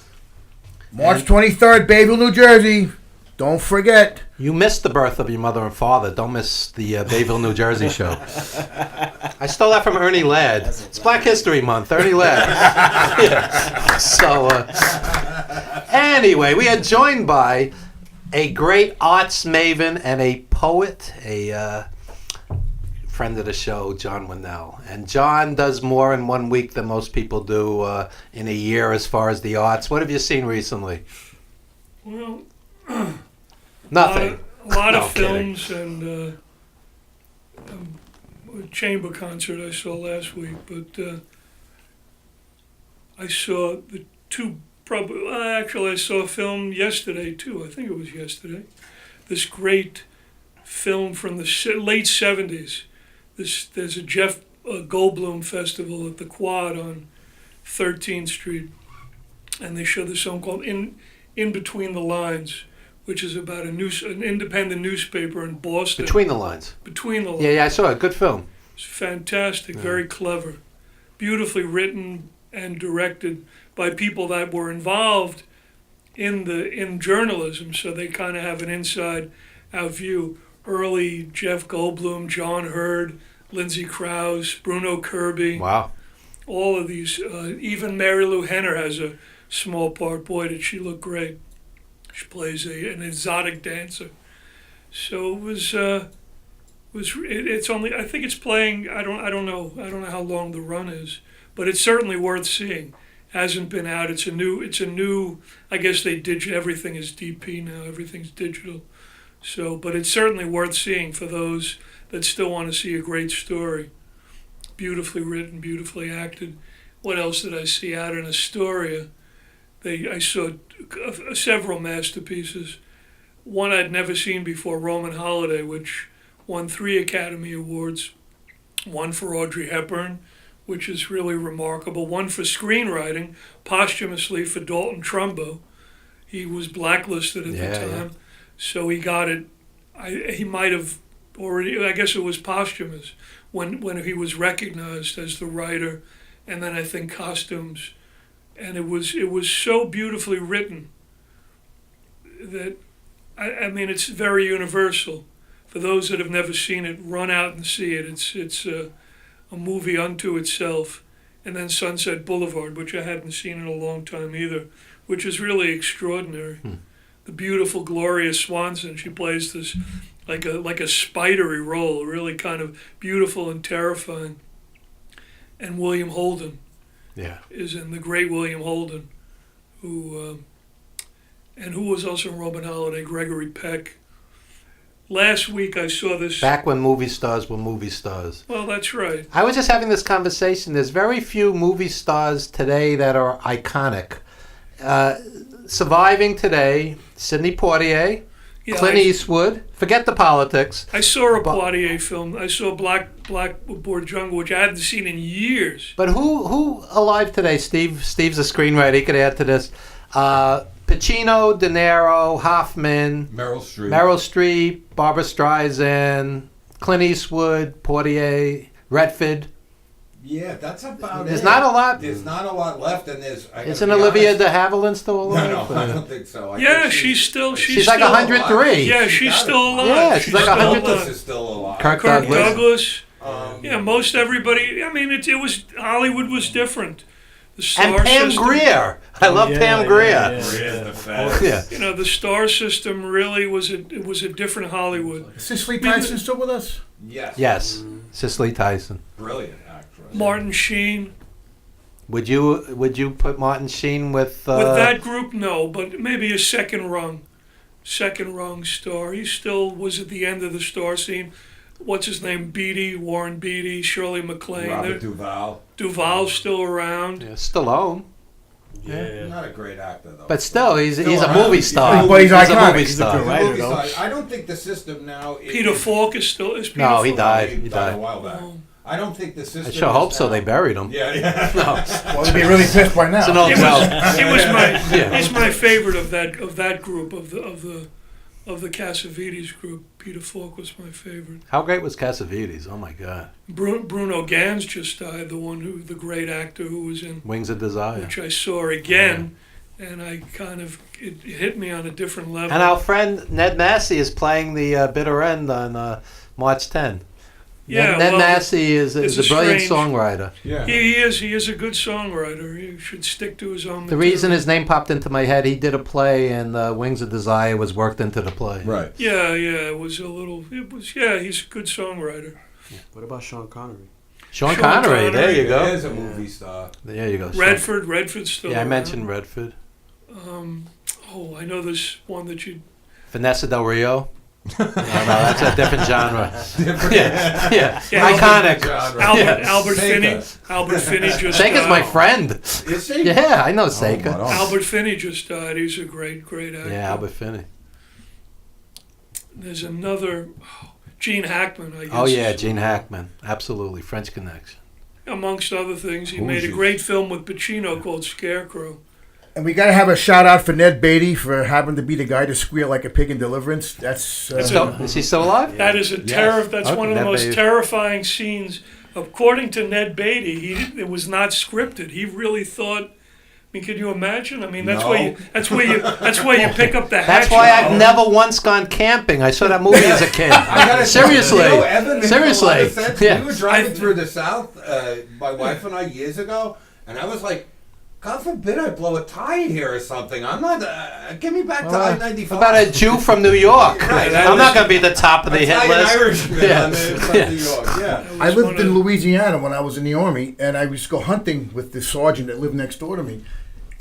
March 23rd, Bayville, New Jersey. Don't forget. You missed the birth of your mother and father. Don't miss the Bayville, New Jersey show. I stole that from Ernie Ladd. It's Black History Month. Ernie Ladd. Yeah. So, anyway, we are joined by a great arts maven and a poet, a friend of the show, John Winnell. And John does more in 1 week than most people do in a year as far as the arts. What have you seen recently? Well, nothing. A lot No, of films and a chamber concert I saw last week, but I saw the two. Actually, I saw a film yesterday too. I think it was yesterday. This great film from the late '70s. There's a Jeff Goldblum festival at the Quad on 13th Street, and they show this film called In Between the Lines, which is about an independent newspaper in Boston. Between the Lines. Between the Lines. Yeah, I saw it. Good film. It's fantastic, very clever, beautifully written and directed by people that were involved in journalism, so they kind of have an inside out view. early Jeff Goldblum, John Hurd, Lindsay Krause, Bruno Kirby. Wow. All of these, even Mary Lou Henner has a small part. Boy, did she look great. She plays an exotic dancer. So it was it's only, I think it's playing, I don't know how long the run is, but it's certainly worth seeing. Hasn't been out. It's a new, I guess everything is DP now, everything's digital. So, but it's certainly worth seeing for those that still want to see a great story. Beautifully written, beautifully acted. What else did I see out in Astoria? I saw several masterpieces. One I'd never seen before, Roman Holiday, which won 3 Academy Awards. One for Audrey Hepburn, which is really remarkable. One for screenwriting, posthumously for Dalton Trumbo. He was blacklisted at the time, so he got it. He might have already, I guess it was posthumous, when he was recognized as the writer, and then I think costumes. And it was so beautifully written that, I mean, it's very universal. For those that have never seen it, run out and see it. It's a movie unto itself. And then Sunset Boulevard, which I hadn't seen in a long time either, which is really extraordinary. The beautiful Gloria Swanson, she plays this like a spidery role, really kind of beautiful and terrifying. And William Holden is in, the great William Holden, who was also in Robin Holiday, Gregory Peck. Last week I saw this. Back when movie stars were movie stars. Well, that's right. I was just having this conversation. There's very few movie stars today that are iconic. Surviving today, Sidney Poitier, Clint Eastwood. Forget the politics. I saw a Poitier film. I saw Blackboard Jungle, which I hadn't seen in years. But who alive today? Steve's a screenwriter. He could add to this. Pacino, De Niro, Hoffman, Meryl Streep, Barbara Streisand, Clint Eastwood, Poitier, Redford. Yeah, that's about There's not a lot. There's not a lot left, and Isn't Olivia de Havilland still alive? No, I don't think so. She's still. She's like 103. Yeah, she's still alive. Yeah, she's like 103. Douglas is still alive. Kirk Douglas. Most everybody. I mean, it was Hollywood was different. The star and Pam system, Grier. I love Pam Grier. The star system really was a different Hollywood. Is Cicely Tyson still with us? Yes. Cicely Tyson. Brilliant actress. Martin Sheen. Would you put Martin Sheen with that group? No, but maybe a second rung star. He still was at the end of the star scene. What's his name? Warren Beatty, Shirley MacLaine. Robert Duvall. Duvall's still around. Yeah, Stallone. Yeah. Not a great actor though. But still, he's a movie star. But he's iconic. A movie star. I don't think the system now. Peter Falk is still. Is Peter no, Falk? he died. He died a while back. I don't think the system. I sure hope so. They buried him. Yeah. No. Well, he'd be really pissed by now. It's an old He's my favorite of that group of the Cassavetes group. Peter Falk was my favorite. How great was Cassavetes? Oh my God. Bruno Ganz just died. The great actor who was in Wings of Desire, which I saw again, and I it hit me on a different level. And our friend Ned Massey is playing the bitter end on March 10. Yeah, Ned Massey is a brilliant songwriter. Yeah, he is a good songwriter. He should stick to his own. The reason his name popped into my head, he did a play, and Wings of Desire was worked into the play. Right. Yeah, he's a good songwriter. What about Sean Connery? Sean Connery, there you go. There's a movie star. There you go. Redford's still around. I mentioned Redford. I know this one that you. Vanessa Del Rio. No, that's a different genre. Yeah. Iconic. Genre. Albert Finney. Albert Finney just died. Seika's my friend. Is he? Yeah, I know Seika. Albert Finney just died. He's a great actor. Yeah, Albert Finney. There's another, Gene Hackman, I guess. Oh yeah, Gene Hackman. Absolutely, French Connection. Amongst other things, he made a great film with Pacino called Scarecrow. And we got to have a shout out for Ned Beatty for having to be the guy to squeal like a pig in Deliverance. Is he still alive? That is That's one of the most terrifying scenes. According to Ned Beatty, it was not scripted. He really thought mean, can you imagine? I mean, that's No. where you pick up the hatchet. That's why I've never once gone camping. I saw that movie as a kid. I gotta Seriously. You know, Evan makes Seriously. a lot of sense. Yeah. We were driving through the South, my wife and I, years ago, and I was like, God forbid I blow a tire here or something. I'm not. Get me back to I-95. About a Jew from New York. Right, I'm not going to be the top of the hit Italian list. Irishman on New York. Yeah. I lived in Louisiana when I was in the Army, and I used to go hunting with the sergeant that lived next door to me.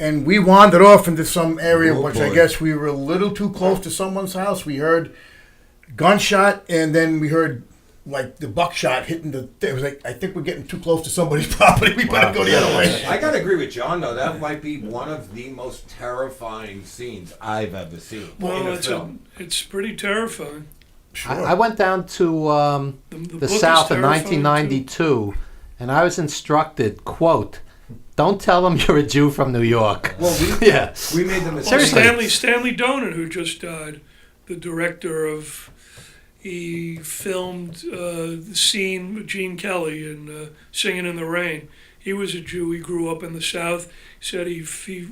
And we wandered off into some area, which I guess we were a little too close to someone's house. We heard gunshot, and then we heard like the buckshot hitting the. It was like, I think we're getting too close to somebody's property. We better go the other way. I gotta agree with John though. That might be one of the most terrifying scenes I've ever seen in Well, a film. it's pretty terrifying. I went down to The the book is South in terrifying, 1992, and I was instructed, quote, don't tell them you're a Jew from New York. Well, we made the mistake. Seriously. Stanley Donen, who just died, the director of. He filmed the scene with Gene Kelly in Singing in the Rain. He was a Jew. He grew up in the South. He said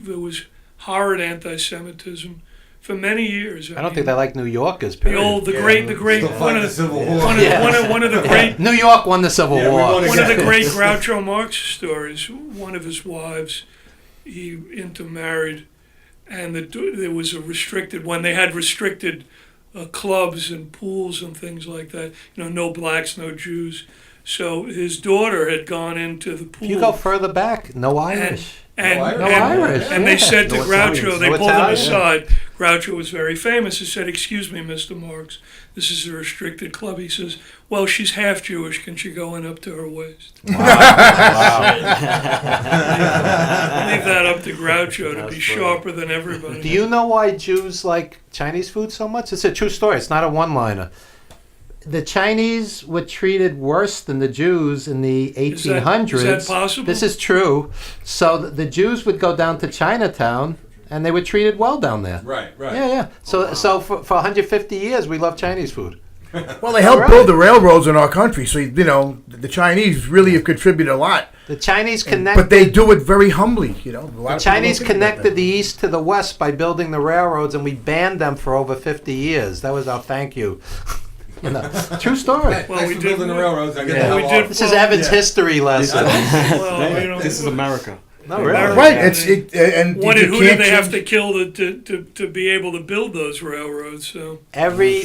there was horrid anti-Semitism for many years. I don't think they like New Yorkers, the period. old, the great, one of the Civil War. One of the great. New York won the Civil War. One of the great Groucho Marx stories. One of his wives, he intermarried, and there was a restricted when they had restricted. Clubs and pools and things like that. You know, no blacks, no Jews. So his daughter had gone into the pool. If you go further back, no Irish. And Irish. And they said to No Groucho, Italians. they No pulled him Italians. aside. Groucho was very famous. He said, "Excuse me, Mr. Marx, this is a restricted club." He says, "Well, she's half Jewish. Can she go in up to her waist?" Wow. Leave that up to Groucho to be sharper than everybody. Do you know why Jews like Chinese food so much? It's a true story. It's not a one-liner. The Chinese were treated worse than the Jews in the 1800s. Is that possible? This is true. So the Jews would go down to Chinatown, and they were treated well down there. Right. Yeah. So for 150 years, we love Chinese food. Well, they helped build the railroads in our country, so you know the Chinese really have contributed a lot. The Chinese connected. But they do it very humbly, you know. The Chinese connected the East to the West by building the railroads, and we banned them for over 50 years. That was our thank you. You know, true story. Thanks for building the railroads. I get the hell off. This is Evan's history lesson. This is America. No, really. Right. And who you did can't they have change- to kill to be able to build those railroads? So Every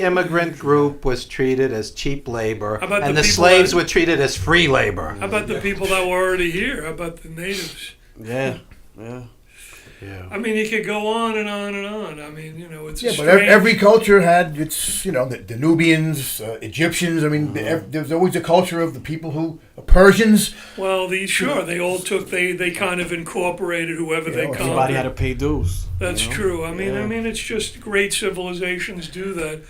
immigrant group was treated as cheap labor, How about and the the people slaves that- were treated as free labor. how about the people that were already here? How about the natives? Yeah. I mean, you could go on and on and on. I mean, you know, it's Yeah, a but strange. every culture had its, you know, the Nubians, Egyptians. I mean, there's always a culture of the people who Persians. Well, they all took they kind of incorporated whoever they conquered. Everybody had to pay dues. That's you know? true. I mean, Yeah. it's just great civilizations do that.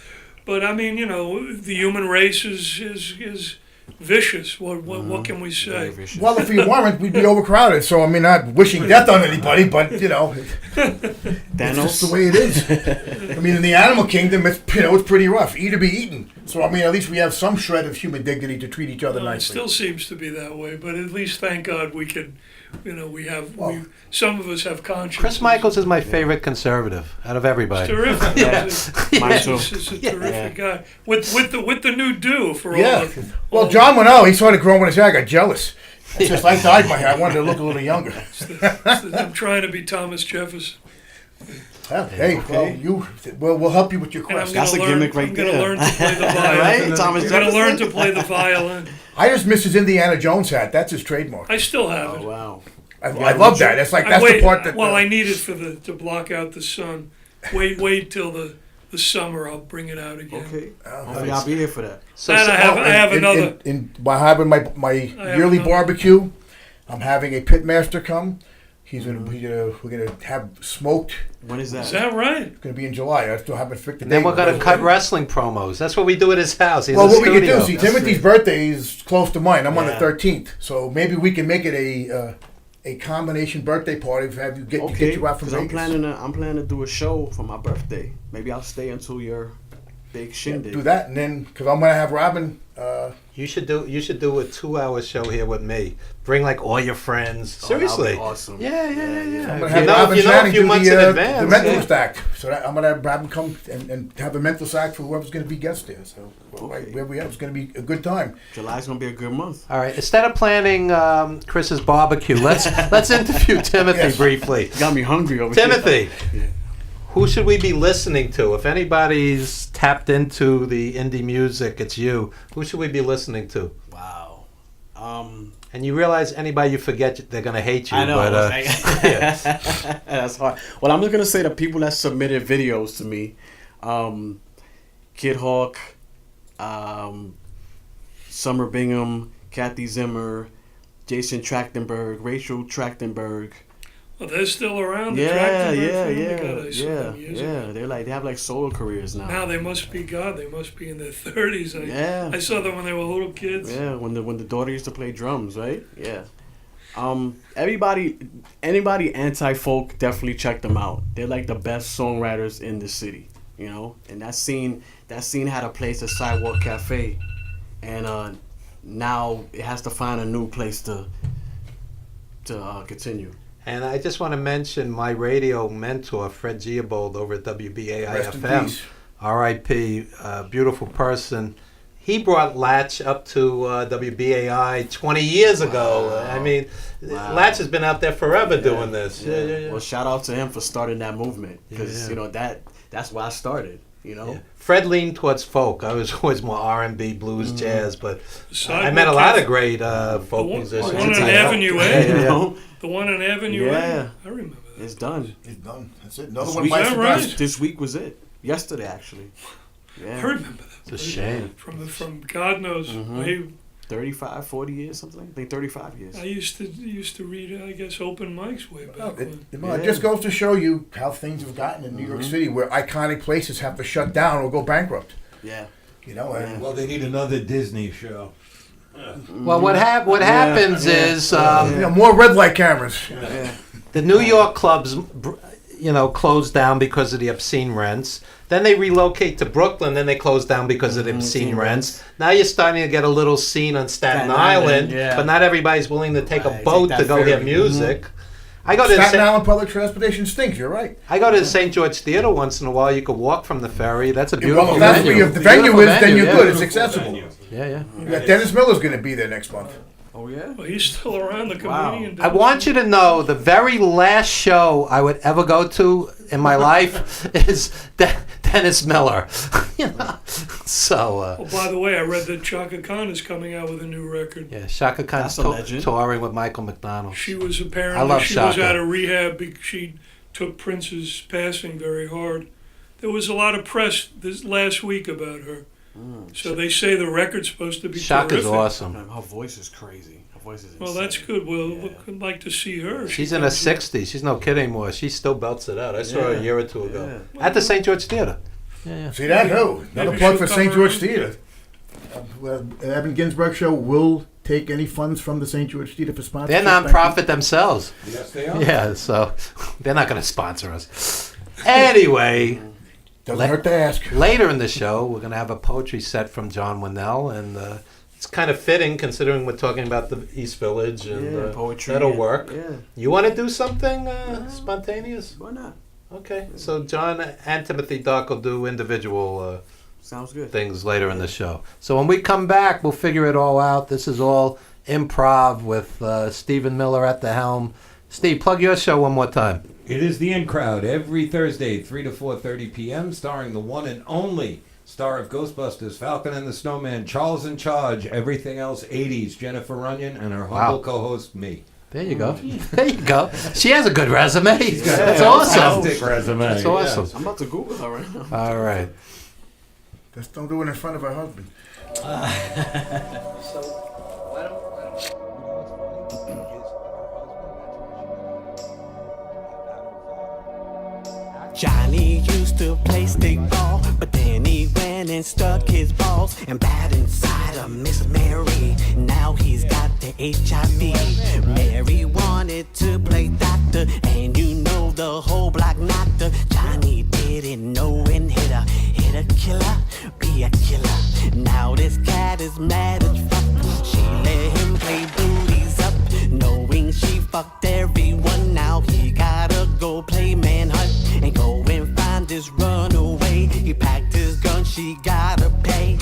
But I mean, you know, the human race is vicious. What can we say? Well, if we weren't, we'd be overcrowded. So I mean, not wishing death on anybody, but you know, it's just the way it is. I mean, in the animal kingdom, it's pretty rough. Eat or be eaten. So I mean, at least we have some shred of human dignity to treat each other It nicely. still seems to be that way, but at least thank God we can. You know, some of us have conscience. Chris Michaels is my favorite conservative out of everybody. Terrific. Yeah. He's a terrific guy with the new do for all. Yeah. The, Well, John went out. He started growing his hair. I got jealous. It's just I dyed my hair. I wanted to look a little younger. I'm trying to be Thomas Jefferson. Hey, well, we'll help you with your And I'm quest. gonna learn, I'm going to learn to play the violin. Right, Thomas I'm going to Jefferson? learn to play the violin. I just miss his Indiana Jones hat. That's his trademark. I still have it. Oh, wow. I love that. That's the part that. Well, I need it to block out the sun. Wait till the summer. I'll bring it out again. Okay. Hopefully I'll be here for that. And I have another. By having my yearly another. barbecue, I'm having a pitmaster come. We're gonna have smoked. When is that? Is that right? It's gonna be in July. I still haven't fixed the And then date. we're going to cut wrestling promos. That's what we do at his house. He has Well, a what we can studio. do, see, Timothy's birthday is close to mine. I'm on the Yeah. 13th, so maybe we can make it a combination birthday party. Have you get you out from Because Vegas. I'm planning to do a show for my birthday. Maybe I'll stay until your big shindig. Do that, and then because I'm gonna have Robin You should do a 2-hour show here with me. Bring like all your friends. Seriously. That'd be awesome. Yeah. I'm gonna have Rob and a Channing few do months in the advance. mentalist act. So I'm gonna have Rob come and have a mentalist act for whoever's gonna be guest there. So where we are, it's gonna be a good time. July's gonna be a good month. All right. Instead of planning Chris's barbecue, let's interview Timothy briefly. Got me hungry over Timothy. here. Who should we be listening to? If anybody's tapped into the indie music, it's you. Who should we be listening to? Wow. And you realize anybody you forget, they're going to hate you. I know. But, That's hard. Well, I'm just going to say the people that submitted videos to me. Kid Hawk, Summer Bingham, Kathy Zimmer, Jason Trachtenberg, Rachel Trachtenberg. Well, they're still around. The Yeah. They have like solo careers now. Now they must be They must be in their 30s. I saw them when they were little kids. Yeah, when the daughter used to play drums, right? Yeah. Anybody anti-folk, definitely check them out. They're like the best songwriters in the city, you know. And that scene had a place, a Sidewalk Cafe, and now it has to find a new place to continue. And I just want to mention my radio mentor, Fred Giabold, over at WBAI-FM. R.I.P., beautiful person. He brought Latch up to WBAI 20 years ago. I mean, Latch has been out there forever doing this. Yeah. Well, shout out to him for starting that movement, because you know that's why I started. You know, Fred leaned towards folk. I was always more R&B, blues, jazz, but I met a lot of great folk musicians. The one on Avenue A. The one on Avenue A. I remember that. It's done. It's done. That's it. Another one bites the dust. This week was it. Yesterday, actually. Yeah. I remember that. It's a shame. From God knows way 35, 40 years, something. I think 35 years. I used to read, I guess, open mics way back when. It just goes to show you how things have gotten in New York City, where iconic places have to shut down or go bankrupt. Yeah. You know. And well, they need another Disney show. Well, what happens is more red light cameras. The New York clubs, close down because of the obscene rents. Then they relocate to Brooklyn. Then they close down because of the obscene rents. Now you're starting to get a little scene on Staten Island, but not everybody's willing to take a boat to go hear music. I go to Staten Island public transportation stinks. You're right. I go to the St. George Theater once in a while. You could walk from the ferry. That's a beautiful venue. Well, that's where the venue is. Then you're good. It's accessible. Yeah. Dennis Miller's going to be there next month. Oh, yeah? Well, he's still around, the comedian. I want you to know the very last show I would ever go to in my life is Dennis Miller. So. Oh, by the way, I read that Chaka Khan is coming out with a new record. Yeah, Chaka Khan's touring with Michael McDonald. She was apparently was out of rehab because she took Prince's passing very hard. There was a lot of press this last week about her. So they say the record's supposed to be Chaka's terrific. awesome. Her voice is crazy. Her voice is insane. Well, that's good. We'd like to see her. She's in her 60s. She's no kid anymore. She still belts it out. I saw her a year or two ago at the St. George Theater. See that? Who? Another plug for St. George Theater. Evan Ginzburg show will take any funds from the St. George Theater for sponsorship. They're non-profit themselves. Yes, they are. Yeah, so they're not going to sponsor us. Anyway. Doesn't hurt to ask. Later in the show, we're going to have a poetry set from John Winnell, and it's kind of fitting considering we're talking about the East Village, and poetry. That'll work. Yeah. You want to do something spontaneous? Why not? Okay, so John and Timothy Duck will do individual sounds good things later in the show. So when we come back, we'll figure it all out. This is all improv with Stephen Miller at the helm. Steve, plug your show one more time. It is The In Crowd every Thursday, 3 to 4:30 p.m., starring the one and only star of Ghostbusters, Falcon and the Snowman, Charles in Charge, everything else 80s, Jennifer Runyon, and her humble co-host, me. There you go. There you go. She has a good resume. That's a awesome. fantastic resume. That's awesome. I'm about to Google her right now. All right. Just don't do it in front of her husband. Johnny used to play stickball, but then he went and stuck his balls and bad inside of Miss Mary. Now he's got the HIV. Mary wanted to play doctor, and you know the whole block knocked her. Johnny didn't know and hit a killer, be a killer. Now this cat dad is mad as fuck. She let him play booties up, knowing she fucked everyone. Now he gotta go play manhunt and go and find this runaway. He packed his gun, she gotta pay.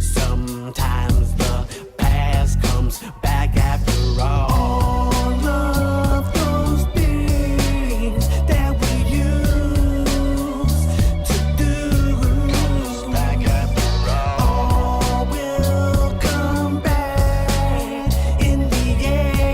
Sometimes the past comes back after all. All of those things that we used to do, back after all will come back in the end.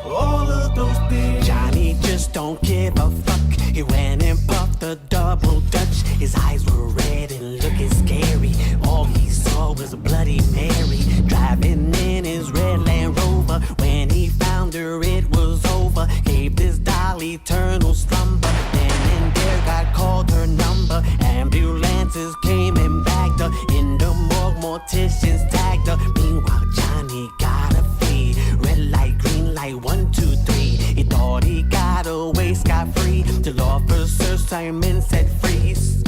All of those things. Johnny just don't give a fuck. He went and puffed the double Dutch. His eyes were red and looking scary. All he saw was a Bloody Mary driving in his red Land Rover. When he found her, it was over. Gave this doll eternal slumber. Then and there God called her number. Ambulances came and bagged her. In the morgue, morticians tagged her. Meanwhile, Johnny gotta flee. Red light, green light, 1, 2, 3. He thought he got away scot-free till Officer Simon said freeze.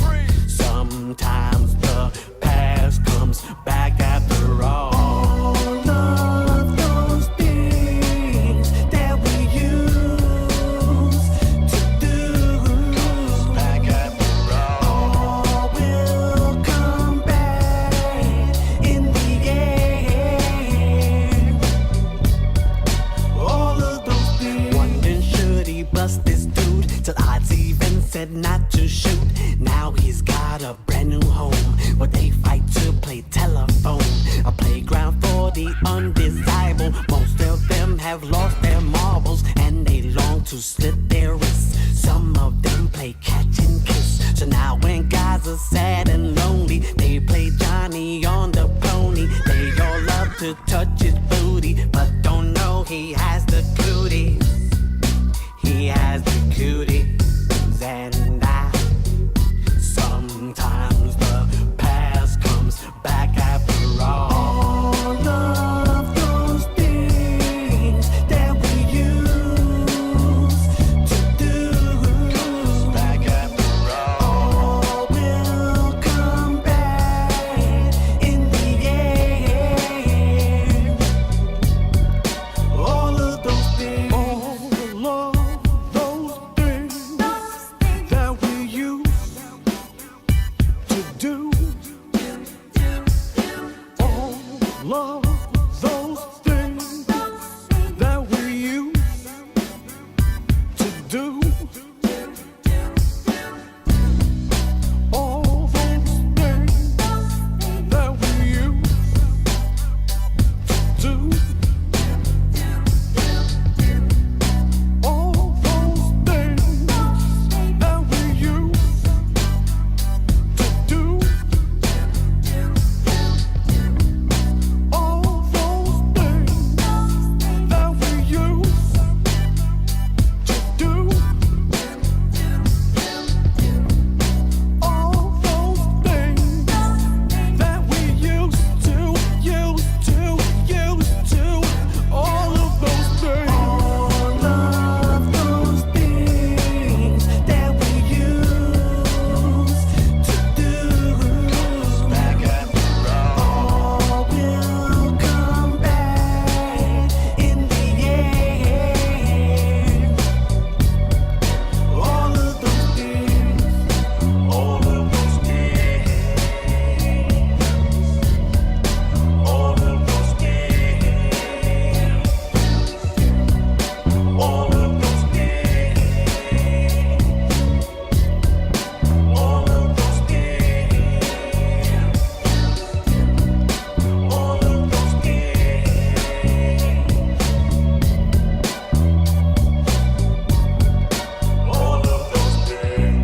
Sometimes the past comes back after all. All of those things that we used to do, back after all will come back in the end. All of those things. Wondering should he bust this dude till odds even said not to shoot. Now he's got a brand new home where they fight to play telephone. A playground for the undesirable. Most of them have lost their marbles and they long to slit their wrists. Some of them play catch and kiss. So now when guys are sad and lonely, they play Johnny on the pony. They all love to touch his booty, but don't know he has the cuties. He has the cuties. And sometimes the past comes back after all. All of those things that we used to do, back after all will come back in the end. All of those things. All of those things that we used to do. All of those things that we used to do. All those things that we used to do. All those things that we used to do. All those things that we used to do. All those things that we used to. All of those things. All of those things that we used to do, back after all will come back in the end. All of those things. All of those things. All of those things. All of those things. All of those things. All of those things. All of those things.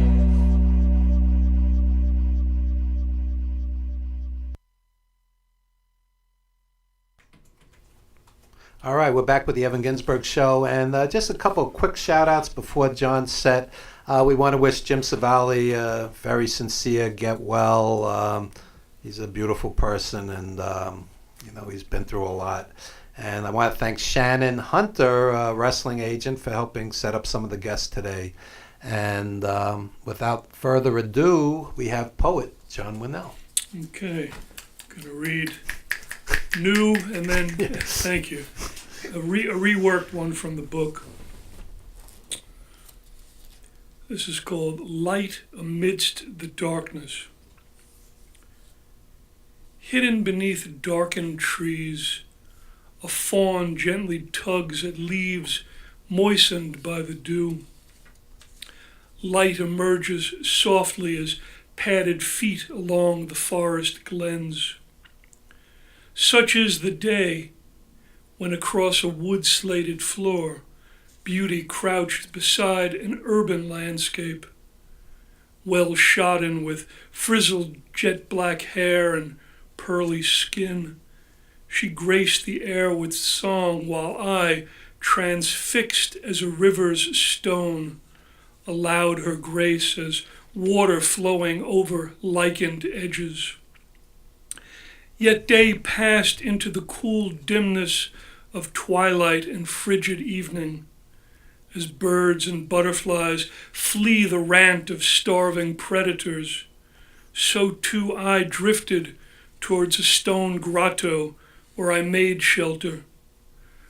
All right, we're back with the Evan Ginzburg Show, and just a couple of quick shout-outs before John's set. We want to wish Jim Savali very sincere, get well. He's a beautiful person, and he's been through a lot. And I want to thank Shannon Hunter, wrestling agent, for helping set up some of the guests today. And without further ado, we have poet John Winnell. Okay, going to read new and then, thank you, a reworked one from the book. This is called Light Amidst the Darkness. Hidden beneath darkened trees, a fawn gently tugs at leaves moistened by the dew. Light emerges softly as padded feet along the forest glens. Such is the day when across a wood-slated floor, beauty crouched beside an urban landscape, well shodden with frizzled jet-black hair and pearly skin. She graced the air with song while I, transfixed as a river's stone, allowed her grace as water flowing over lichened edges. Yet day passed into the cool dimness of twilight and frigid evening. As birds and butterflies flee the rant of starving predators, so too I drifted towards a stone grotto where I made shelter,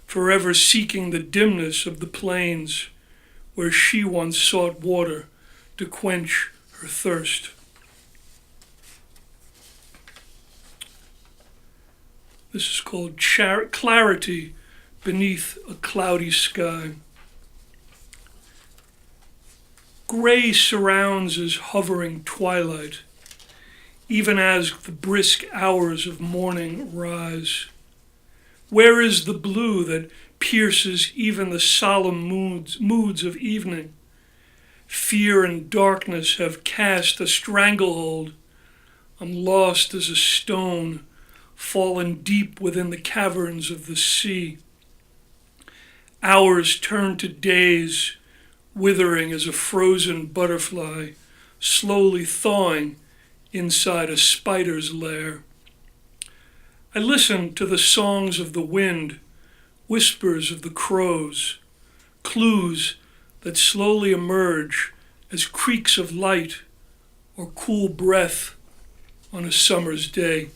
forever seeking the dimness of the plains where she once sought water to quench her thirst. This is called Clarity Beneath a Cloudy Sky. Gray surrounds as hovering twilight, even as the brisk hours of morning rise. Where is the blue that pierces even the solemn moods of evening? Fear and darkness have cast a stranglehold. I'm lost as a stone, fallen deep within the caverns of the sea. Hours turn to days, withering as a frozen butterfly, slowly thawing inside a spider's lair. I listen to the songs of the wind, whispers of the crows, clues that slowly emerge as creaks of light or cool breath on a summer's day.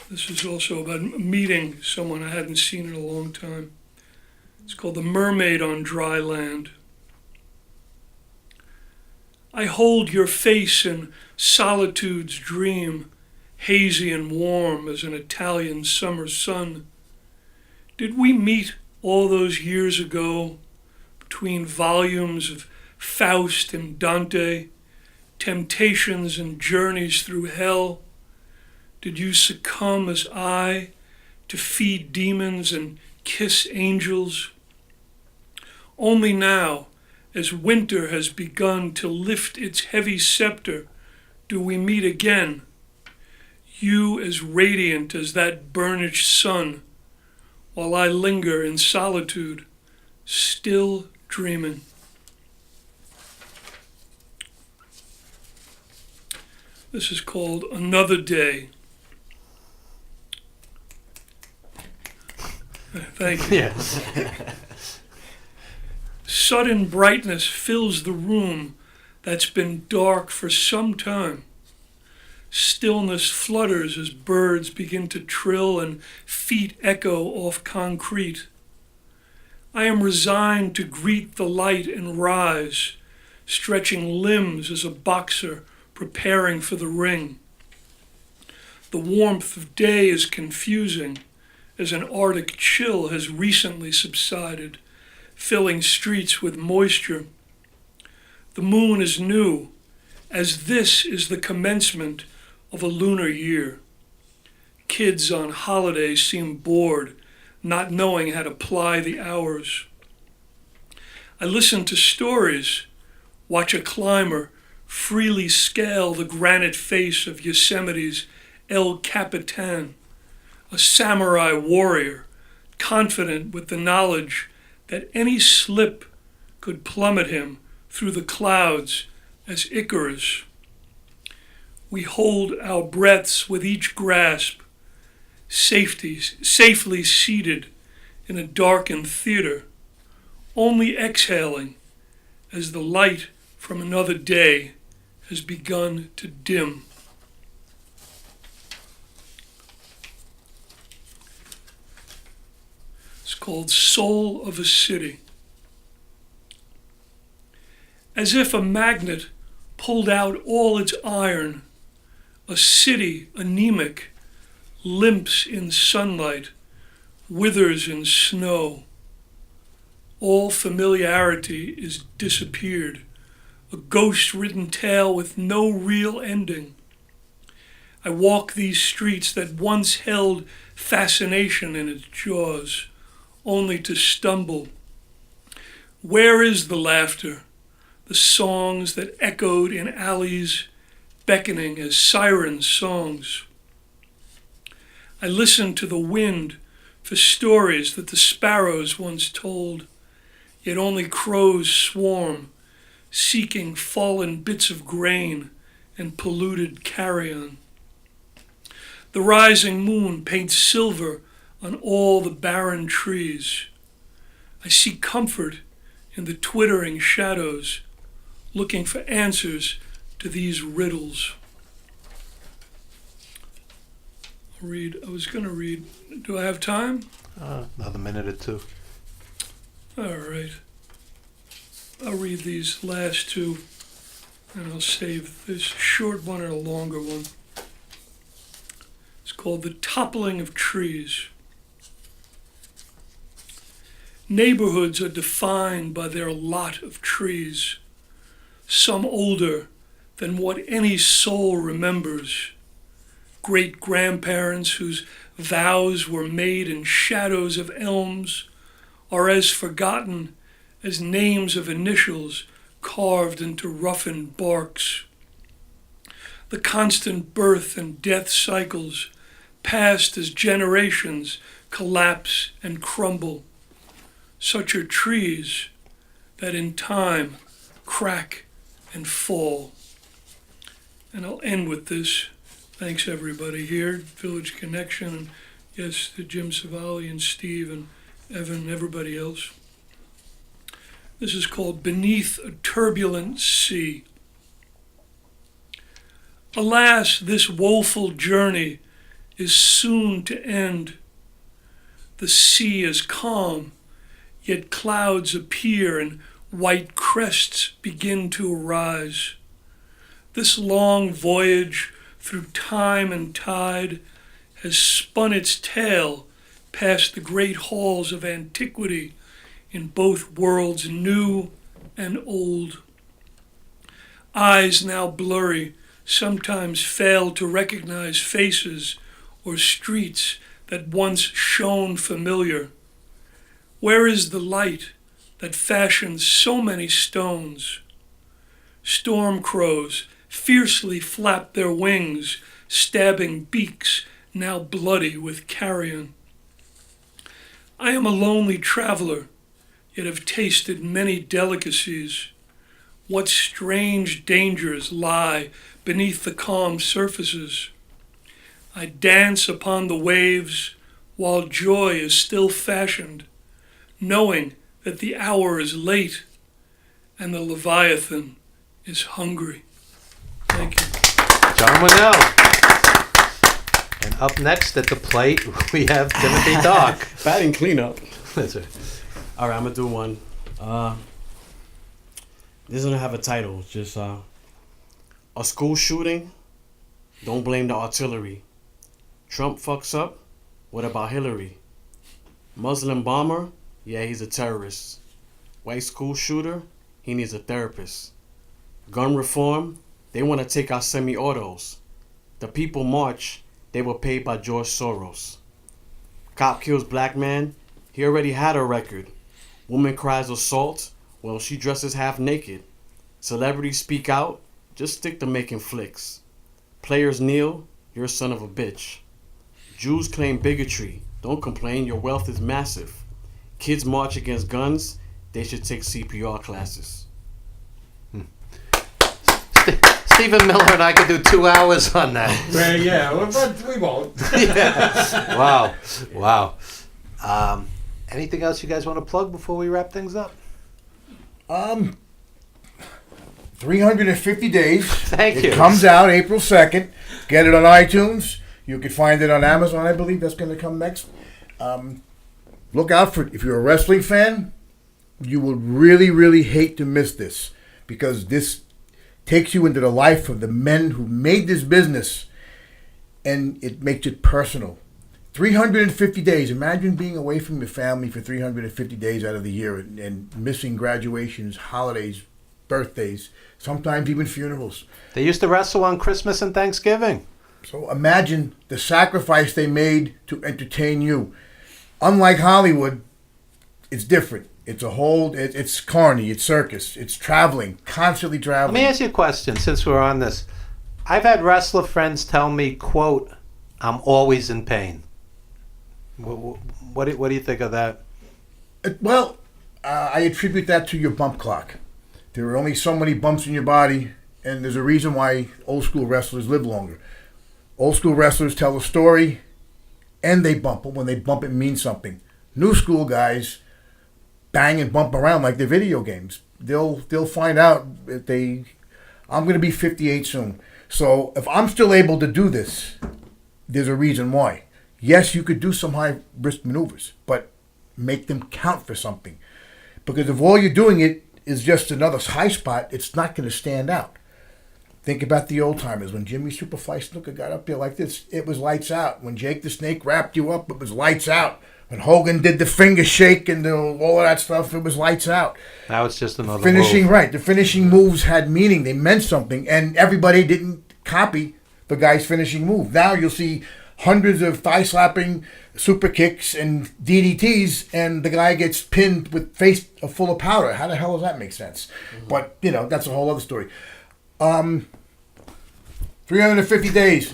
This is also about meeting someone I hadn't seen in a long time. It's called The Mermaid on Dry Land. I hold your face in solitude's dream, hazy and warm as an Italian summer sun. Did we meet all those years ago between volumes of Faust and Dante, temptations and journeys through hell? Did you succumb as I to feed demons and kiss angels? Only now, as winter has begun to lift its heavy scepter, do we meet again. You as radiant as that burnished sun, while I linger in solitude, still dreaming. This is called Another Day. Thank you. Yes. Sudden brightness fills the room that's been dark for some time. Stillness flutters as birds begin to trill and feet echo off concrete. I am resigned to greet the light and rise, stretching limbs as a boxer preparing for the ring. The warmth of day is confusing as an Arctic chill has recently subsided, filling streets with moisture. The moon is new, as this is the commencement of a lunar year. Kids on holiday seem bored, not knowing how to ply the hours. I listen to stories, watch a climber freely scale the granite face of Yosemite's El Capitan, a samurai warrior, confident with the knowledge that any slip could plummet him through the clouds as Icarus. We hold our breaths with each grasp, safely seated in a darkened theater, only exhaling as the light from another day has begun to dim. It's called Soul of a City. As if a magnet pulled out all its iron, a city anemic limps in sunlight, withers in snow. All familiarity is disappeared, a ghost-ridden tale with no real ending. I walk these streets that once held fascination in its jaws, only to stumble. Where is the laughter, the songs that echoed in alleys, beckoning as siren songs? I listen to the wind for stories that the sparrows once told, yet only crows swarm, seeking fallen bits of grain and polluted carrion. The rising moon paints silver on all the barren trees. I see comfort in the twittering shadows, looking for answers to these riddles. I was going to read. Do I have time? Another minute or two. All right. I'll read these last two, and I'll save this short one and a longer one. It's called The Toppling of Trees. Neighborhoods are defined by their lot of trees, some older than what any soul remembers. Great-grandparents whose vows were made in shadows of elms are as forgotten as names of initials carved into roughened barks. The constant birth and death cycles passed as generations collapse and crumble. Such are trees that in time crack and fall. And I'll end with this. Thanks everybody here, Village Connection, and yes, to Jim Savali and Steve and Evan and everybody else. This is called Beneath a Turbulent Sea. Alas, this woeful journey is soon to end. The sea is calm, yet clouds appear and white crests begin to arise. This long voyage through time and tide has spun its tale past the great halls of antiquity in both worlds new and old. Eyes now blurry sometimes fail to recognize faces or streets that once shone familiar. Where is the light that fashioned so many stones? Storm crows fiercely flap their wings, stabbing beaks now bloody with carrion. I am a lonely traveler, yet have tasted many delicacies. What strange dangers lie beneath the calm surfaces? I dance upon the waves while joy is still fashioned, knowing that the hour is late and the Leviathan is hungry. Thank you. John Winnell. And up next at the plate, we have Timothy Dark. Batting cleanup. That's right. All right, I'm going to do one. This doesn't have a title. It's just a school shooting. Don't blame the artillery. Trump fucks up. What about Hillary? Muslim bomber. Yeah, he's a terrorist. White school shooter. He needs a therapist. Gun reform. They want to take our semi-autos. The people march. They were paid by George Soros. Cop kills black man. He already had a record. Woman cries assault. Well, she dresses half naked. Celebrities speak out. Just stick to making flicks. Players kneel. You're a son of a bitch. Jews claim bigotry. Don't complain. Your wealth is massive. Kids march against guns. They should take CPR classes. Stephen Miller and I could do 2 hours on that. Well, yeah, but we won't. Yeah. Wow. Anything else you guys want to plug before we wrap things up? 350 Days. Thank you. It comes out April 2nd. Get it on iTunes. You can find it on Amazon, I believe. That's going to come next. Look out for it. If you're a wrestling fan, you will really, really hate to miss this, because this takes you into the life of the men who made this business, and it makes it personal. 350 days. Imagine being away from your family for 350 days out of the year and missing graduations, holidays, birthdays, sometimes even funerals. They used to wrestle on Christmas and Thanksgiving. So imagine the sacrifice they made to entertain you. Unlike Hollywood, it's different. It's it's carny, it's circus, it's traveling, constantly traveling. Let me ask you a question since we're on this. I've had wrestler friends tell me, quote, "I'm always in pain." What do you think of that? Well, I attribute that to your bump clock. There are only so many bumps in your body, and there's a reason why old school wrestlers live longer. Old school wrestlers tell a story, and they bump it. When they bump, it means something. New school guys bang and bump around like they're video games. They'll find out if I'm going to be 58 soon. So if I'm still able to do this, there's a reason why. Yes, you could do some high risk maneuvers, but make them count for something. Because if all you're doing it is just another high spot, it's not going to stand out. Think about the old timers. When Jimmy Superfly Snuka got up there like this, it was lights out. When Jake the Snake wrapped you up, it was lights out. When Hogan did the finger shake and all of that stuff, it was lights out. Now it's just another finishing move. Right. The finishing moves had meaning. They meant something, and everybody didn't copy the guy's finishing move. Now you'll see hundreds of thigh-slapping super kicks and DDTs, and the guy gets pinned with face full of powder. How the hell does that make sense? Mm-hmm. But, that's a whole other story. 350 days.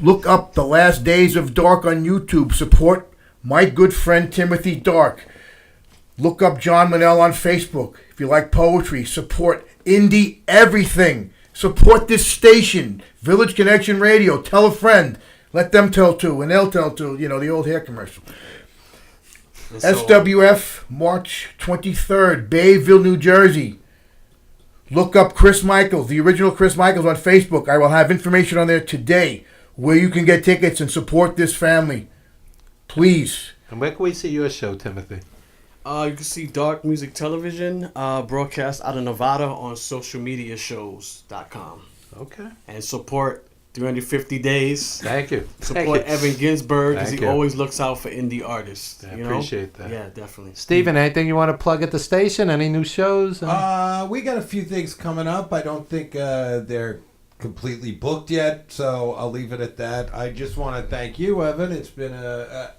Look up The Last Days of Dark on YouTube. Support my good friend Timothy Dark. Look up John Manel on Facebook. If you like poetry, support indie everything. Support this station, Village Connection Radio. Tell a friend. Let them tell too, and they'll tell too. The old hair commercial. SWF, March 23rd, Bayville, New Jersey. Look up Chris Michaels, the original Chris Michaels on Facebook. I will have information on there today where you can get tickets and support this family. Please. And where can we see your show, Timothy? You can see Dark Music Television broadcast out of Nevada on socialmediashows.com. Okay. And support 350 Days. Thank you. Support Evan Ginzburg, because he you. always looks out for indie artists. I appreciate that. Yeah, definitely. Steven, anything you want to plug at the station? Any new shows? We got a few things coming up. I don't think they're completely booked yet, so I'll leave it at that. I just want to thank you, Evan. It's been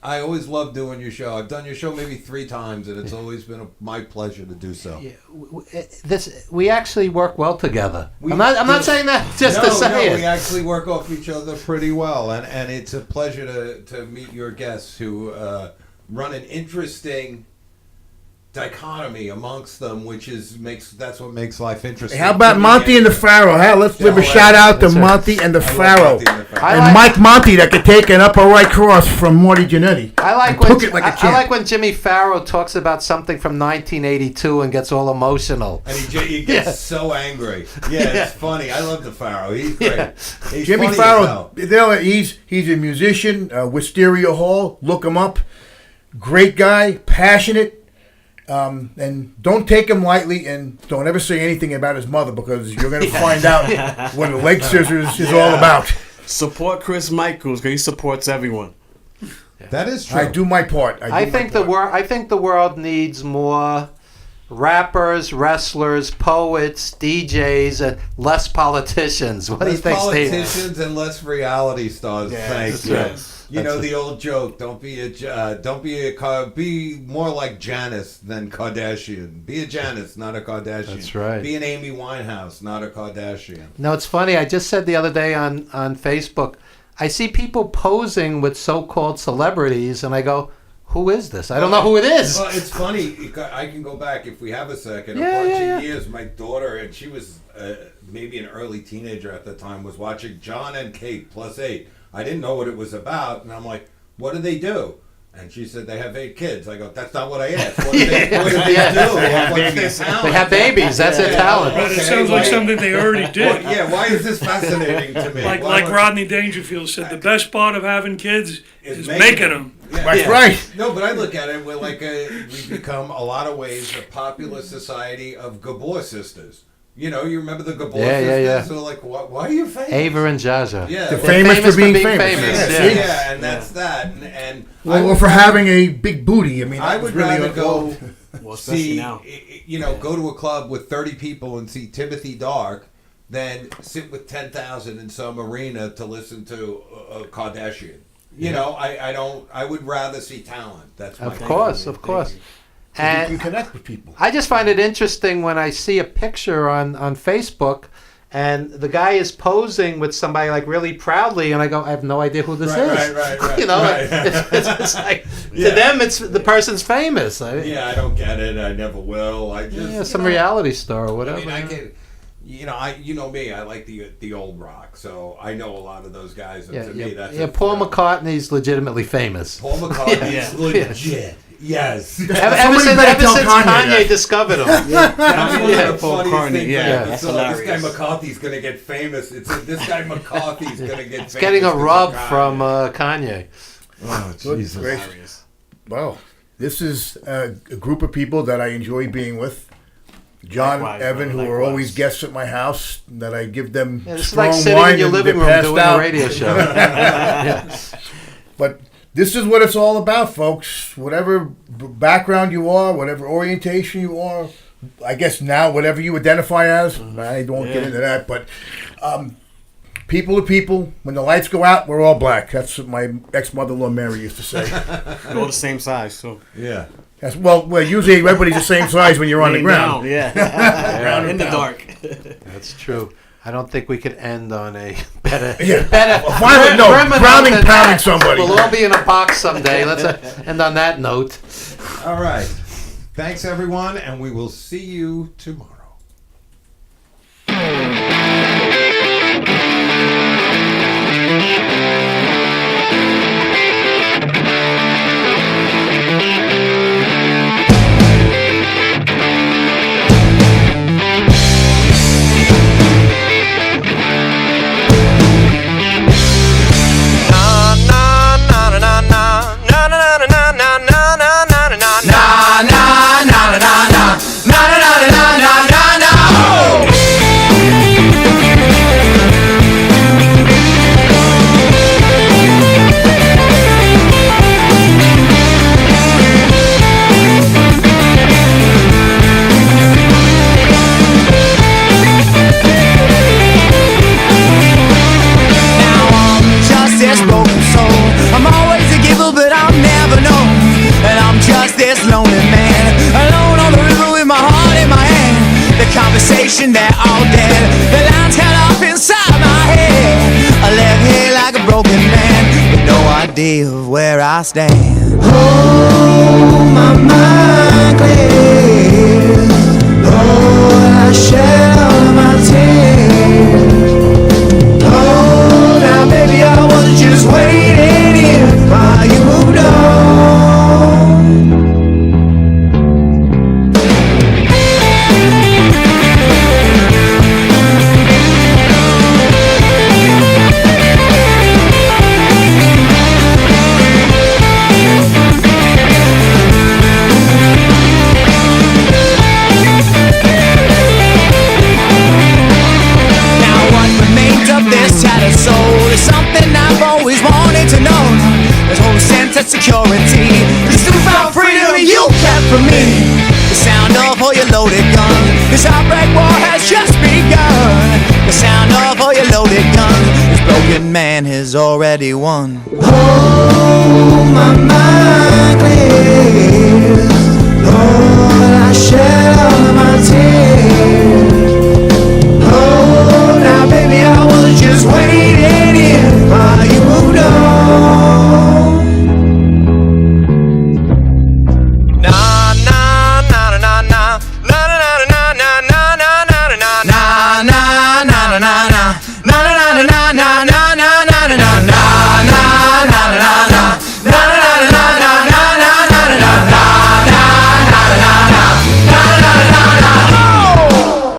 I always love doing your show. I've done your show maybe 3 times, and it's always been my pleasure to do so. Yeah, we actually work well together. I'm not saying that just to say it. We actually work off each other pretty well, and it's a pleasure to meet your guests who run an interesting dichotomy amongst them, which that's what makes life interesting. Hey, how about Monty and the Pharaoh? Huh? Let's give a shout out to Monty and the Pharaoh. And Mike Monty that could take an upper right cross from Marty Jannetty. I like when Jimmy Farrow talks about something from 1982 and gets all emotional. And he gets so angry. Yeah, it's funny. I love the Pharaoh. He's great. Yeah. He's Jimmy funny Farrow, he's a musician with Stereo Hall. Look him up. Great guy, passionate. And don't take him lightly, and don't ever say anything about his mother, because you're going to find out what the leg scissors is all about. Support Chris Michaels, because he supports everyone. That is true. I do my part. I think the world needs more rappers, wrestlers, poets, DJs, and less politicians. What do you think, Steve? Less politicians and less reality stars. Thank you. Right. The old joke. Be more like Janice than Kardashian. Be a Janice, not a Kardashian. That's right. Be an Amy Winehouse, not a Kardashian. No, it's funny. I just said the other day on Facebook, I see people posing with so-called celebrities, and I go, who is this? I don't know who it is. Well, it's funny. I can go back if we have a second. Yeah, a bunch yeah, of years, my daughter, and she was maybe an early teenager at the time, was watching John and Kate +8. I didn't know what it was about, and I'm like, what do they do? And she said, they have 8 kids. I go, that's not what I asked. What do they do? What's their talent? They have babies. That's their talent. But it sounds like something they already did. Why is this fascinating to me? Like Rodney Dangerfield said, the best part of having kids is making them. That's right. No, but I look at it, we've become a lot of ways a popular society of Gabor sisters. You know, you remember the Gabor sisters? Yeah. So like, why are you famous? Ava and Jaja. Yeah. They're famous for being famous. Yeah, and that's that. And or for having a big booty. I mean, I would rather go especially see, now. Go to a club with 30 people and see Timothy Dark than sit with 10,000 in some arena to listen to a Kardashian. You know, I would rather see talent. That's my Of course. And you can connect with people. I just find it interesting when I see a picture on Facebook and the guy is posing with somebody like really proudly, and I go, I have no idea who this is. Right. You know, it's like to them, it's the person's famous. I don't get it. I never will. I just some reality star or whatever. I mean, you know me. I like the old rock, so I know a lot of those guys. And to me, that's Paul McCartney's legitimately famous. Paul McCartney's legit. Yes. Ever since Kanye discovered him. That's one of the Paul funniest McCartney. things. That's This hilarious. guy McCarthy's going to get famous. This guy McCarthy's going to get famous. He's getting a rub because of from Kanye. Oh, Jesus. Gracious. Well, this is a group of people that I enjoy being with. John, Likewise, Evan, who are always guests at my house, that I give them It's strong like sitting wine in your and living they're room passed doing out. a radio show. But this is what it's all about, folks. Whatever background you are, whatever orientation you are, I guess now whatever you identify as, I don't get into that, but people are people. When the lights go out, we're all black. That's what my ex-mother-in-law Mary used to say. We're all the same size, so. Yeah. That's, well, usually everybody's the same size when you're on the ground. Down, in the dark. That's true. I don't think we could end on a better, grounding pounding somebody. We'll all be in a box someday. Let's end on that note. All right. Thanks, everyone, and we will see you tomorrow. They're all dead. The lines cut off inside my head. I left here like a broken man with no idea of where I stand. Oh, my mind clear. Lord, I shed all my tears. Oh, now baby, I was just waiting here while you moved on. Security, this newfound freedom you kept from me. The sound of all your loaded guns. This heartbreak war has just begun. The sound of all your loaded guns. This broken man has already won. Oh, my mind clear. Lord, I shed all my tears.